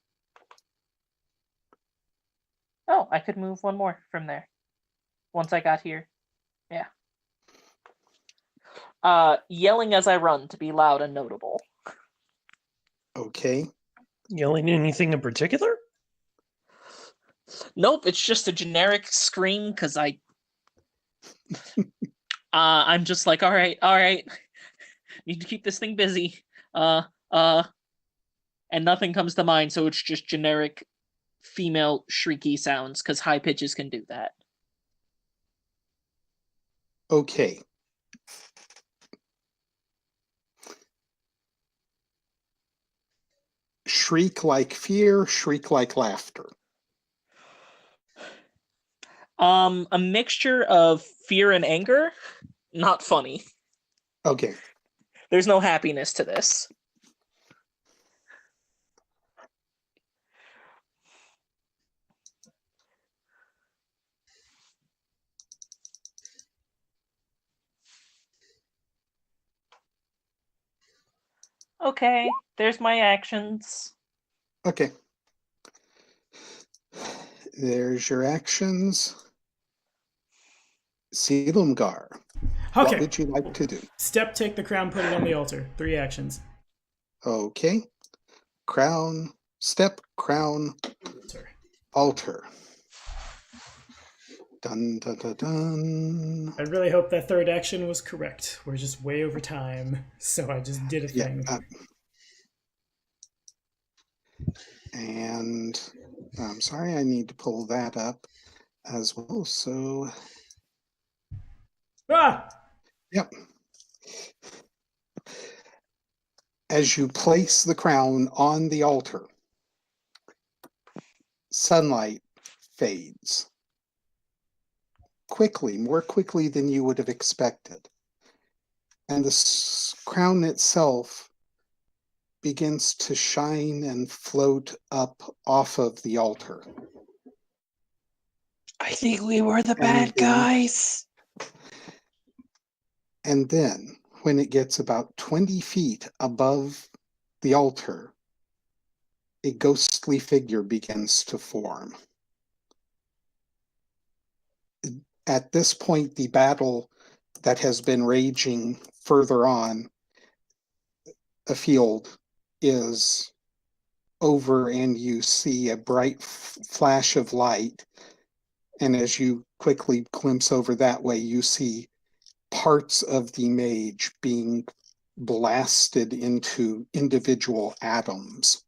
Oh, I could move one more from there. Once I got here. Yeah. Yelling as I run to be loud and notable. Okay. Yelling anything in particular? Nope, it's just a generic scream because I'm just like, all right, need to keep this thing busy. And nothing comes to mind, so it's just generic female shrieky sounds because high pitches can do that. Okay. Shriek like fear, shriek like laughter. A mixture of fear and anger. Not funny. Okay. There's no happiness to this. Okay, there's my actions. Okay. There's your actions. Silumgar. Okay. What would you like to do? Step, take the crown, put it on the altar. 3 actions. Okay. Crown, step, crown, altar. Dun, dun, dun, dun. I really hope that third action was correct. We're just way over time, so I just did a thing. And I'm sorry, I need to pull that up as well. So, yep. As you place the crown on the altar, sunlight fades quickly, more quickly than you would have expected. And the crown itself begins to shine and float up off of the altar. I think we were the And bad then- guys. And then, when it gets about 20 feet above the altar, a ghostly figure begins to form. At this point, the battle that has been raging further on afield is over, and you see a bright flash of light. And as you quickly glimpse over that way, you see parts of the mage being blasted into individual atoms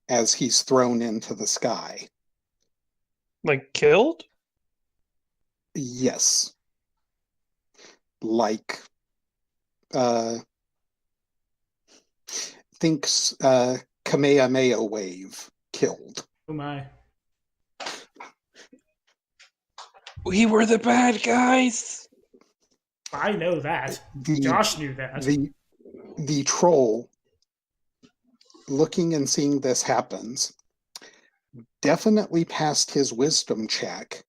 as he's thrown into the sky. Like killed? Yes. Like, thinks Kamehameha wave killed. Oh my. We were the bad guys. I know that. The, Josh knew that. the troll, looking and seeing this happens, definitely passed his wisdom check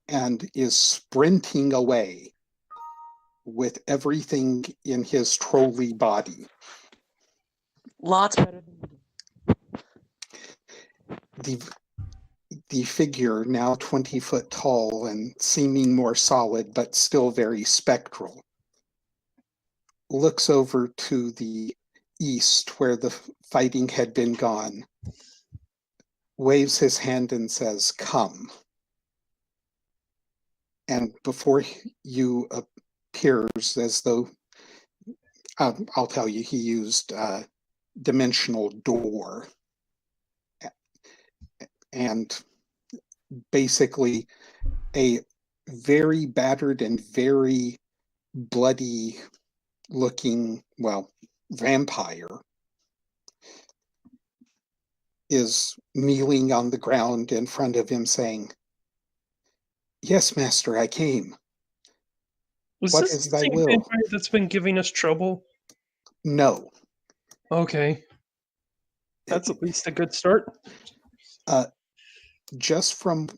and is sprinting away with everything in his trolly body. Lots better than The figure, now 20 foot tall and seeming more solid, but still very spectral, looks over to the east where the fighting had been gone, waves his hand and says, "Come." And before you appears, as though, I'll tell you, he used dimensional door. And basically a very battered and very bloody looking, vampire is kneeling on the ground in front of him saying, "Yes, master, I came. Was What this is the thy same will?" vampire that's been giving us trouble? No. Okay. That's at least a good start. Just from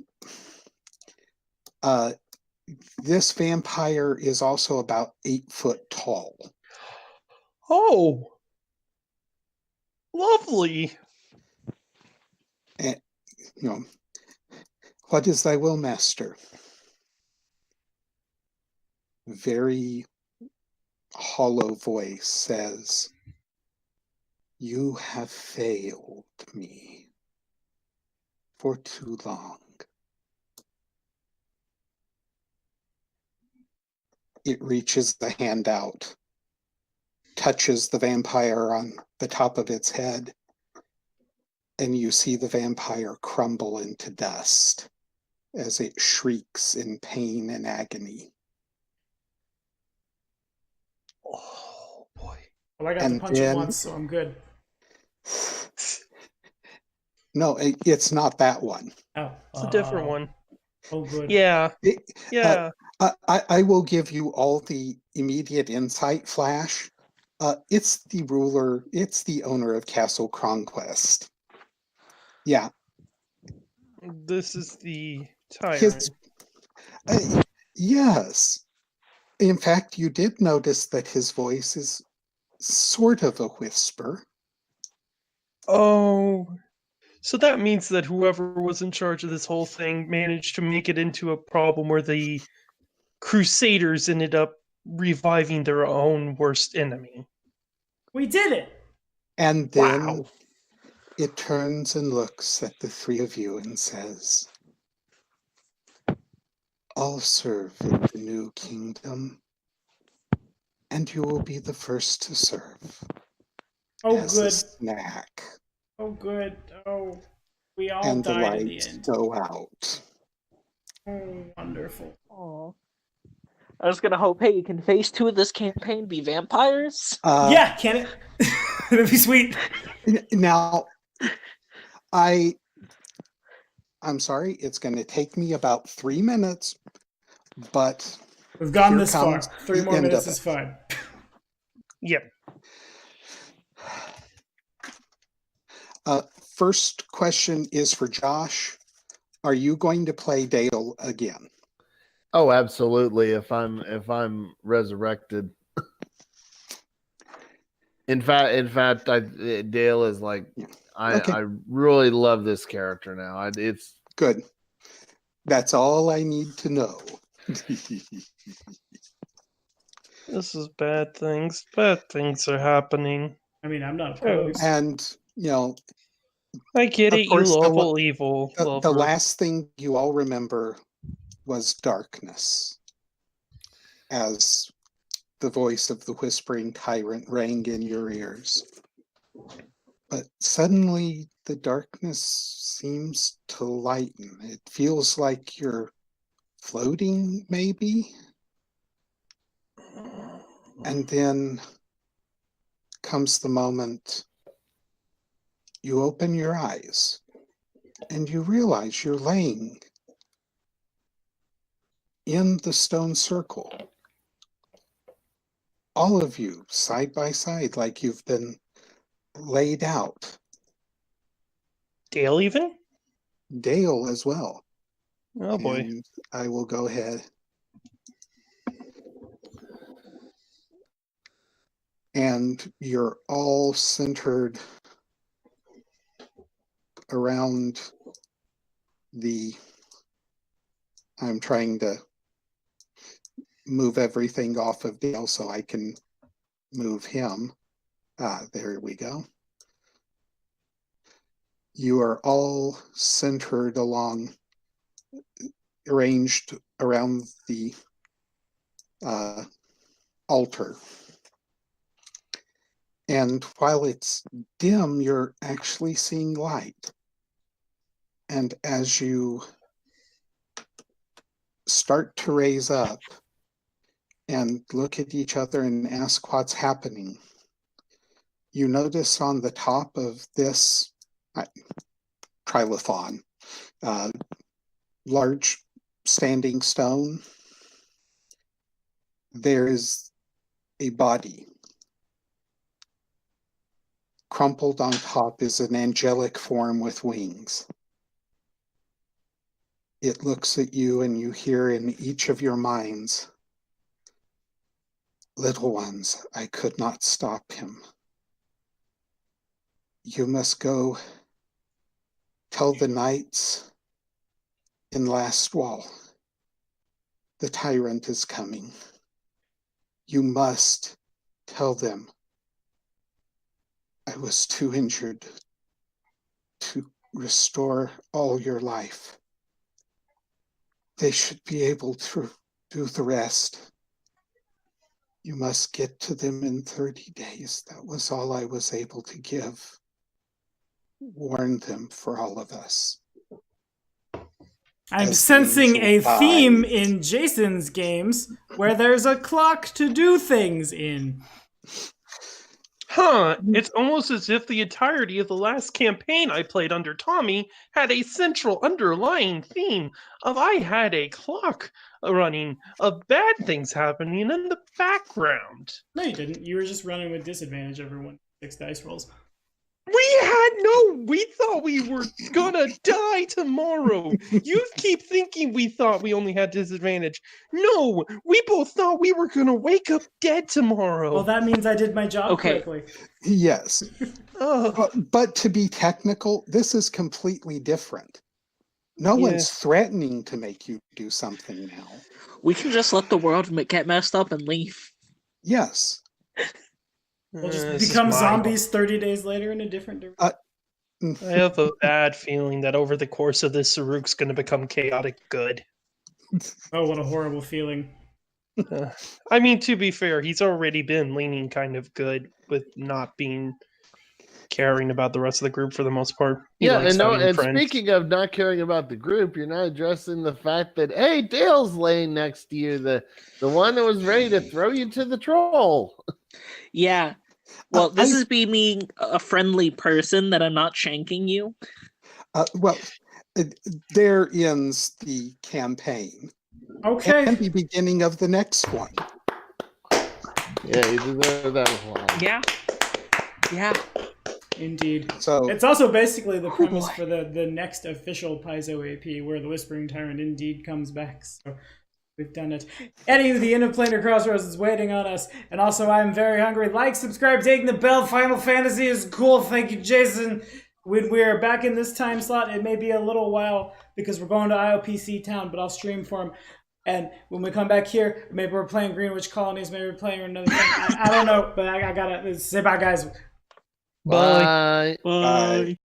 this vampire is also about 8 foot tall. Oh. Lovely. And, what is thy will, master? Very hollow voice says, "You have failed me for too long." It reaches the hand out, touches the vampire on the top of its head, and you see the vampire crumble into dust as it shrieks in pain and agony. Oh boy. Well, I got to punch it once, so I'm good. No, it's not that one. Oh, It's a different one. Oh, good. Yeah. Yeah. I will give you all the immediate insight flash. It's the ruler, it's the owner of Castle Conquest. Yeah. This is the tyrant. Yes. In fact, you did notice that his voice is sort of a whisper. Oh. So that means that whoever was in charge of this whole thing managed to make it into a problem where the Crusaders ended up reviving their own worst enemy. We did it! And then Wow. it turns and looks at the three of you and says, "I'll serve in the new kingdom, and you will be the first to serve Oh, as a good. snack." Oh, good. Oh, we all And the died in the lights end. go out. Oh, wonderful. Aw. I was gonna hope, hey, can phase 2 of this campaign be vampires? Yeah, can it? That'd be sweet. Now, I I'm sorry, it's going to take me about 3 minutes, but We've gone here this far. comes 3 the more end minutes of is it. fine. Yep. First question is for Josh. Are you going to play Dale again? Oh, absolutely. If I'm resurrected. In fact, Dale is like, Okay. I really love this character now. It's Good. That's all I need to know. This is bad things. Bad things are happening. I mean, I'm not opposed. And, I get Of it. You course, love evil. the Lover. last thing you all remember was darkness, as the voice of the whispering tyrant rang in your ears. But suddenly the darkness seems to lighten. It feels like you're floating, maybe? And then comes the moment you open your eyes and you realize you're laying in the stone circle. All of you side by side, like you've been laid out. Dale, even? Dale as well. Oh boy. And I will go ahead. And you're all centered around I'm trying to move everything off of Dale so I can move him. There we go. You are all centered arranged around the altar. And while it's dim, you're actually seeing light. And as you start to raise up and look at each other and ask what's happening, you notice on the top of this trilithon, large standing stone, there is a body. Crumpled on top is an angelic form with wings. It looks at you and you hear in each of your minds, "Little ones, I could not stop him. You must go tell the knights in Last Wall, the tyrant is coming. You must tell them I was too injured to restore all your life. They should be able to do the rest. You must get to them in 30 days. That was all I was able to give. Warn them for all of us." I'm As the sensing a angel theme dies. in Jason's games where there's a clock to do things in. Huh, it's almost as if the entirety of the last campaign I played under Tommy had a central underlying theme of I had a clock running of bad things happening in the background. No, you didn't. You were just running with disadvantage every 6 dice rolls. We thought we were gonna die tomorrow. You keep thinking we thought we only had disadvantage. No, we both thought we were gonna wake up dead tomorrow. Well, that means I did my job Okay. correctly. Yes. Ugh. But to be technical, this is completely different. No one's threatening to make you do something now. We can just let the world get messed up and leave. Yes. We'll just This is become my zombies 30 days later in a different direction. I have a bad feeling that over the course of this, Saruk's going to become chaotic good. Oh, what a horrible feeling. I mean, to be fair, he's already been leaning kind of good with not caring about the rest of the group for the most part. He likes having and friends. speaking of not caring about the group, you're not addressing the fact that, hey, Dale's laying next to you, the one that was ready to throw you to the troll. Yeah. Well, this is being a friendly person that I'm not shanking you. Well, there ends the campaign. Okay. And the beginning of the next one. Yeah, you deserve that one. Yeah. Yeah. Indeed. So It's also basically the premise boy. for the next official Paizo AP, where the Whispering Tyrant indeed comes back. So we've done it. Eddie, the end of Planar Crossroads, is waiting on us. And also, I'm very hungry. Like, subscribe, taking the bell. Final Fantasy is cool. Thank you, Jason. When we're back in this time slot, it may be a little while because we're going to IOPC Town, but I'll stream for him. And when we come back here, maybe we're playing Greenwich Colonies, maybe we're playing another thing. I don't know, but I gotta say bye, guys. Bye. Bye. Bye.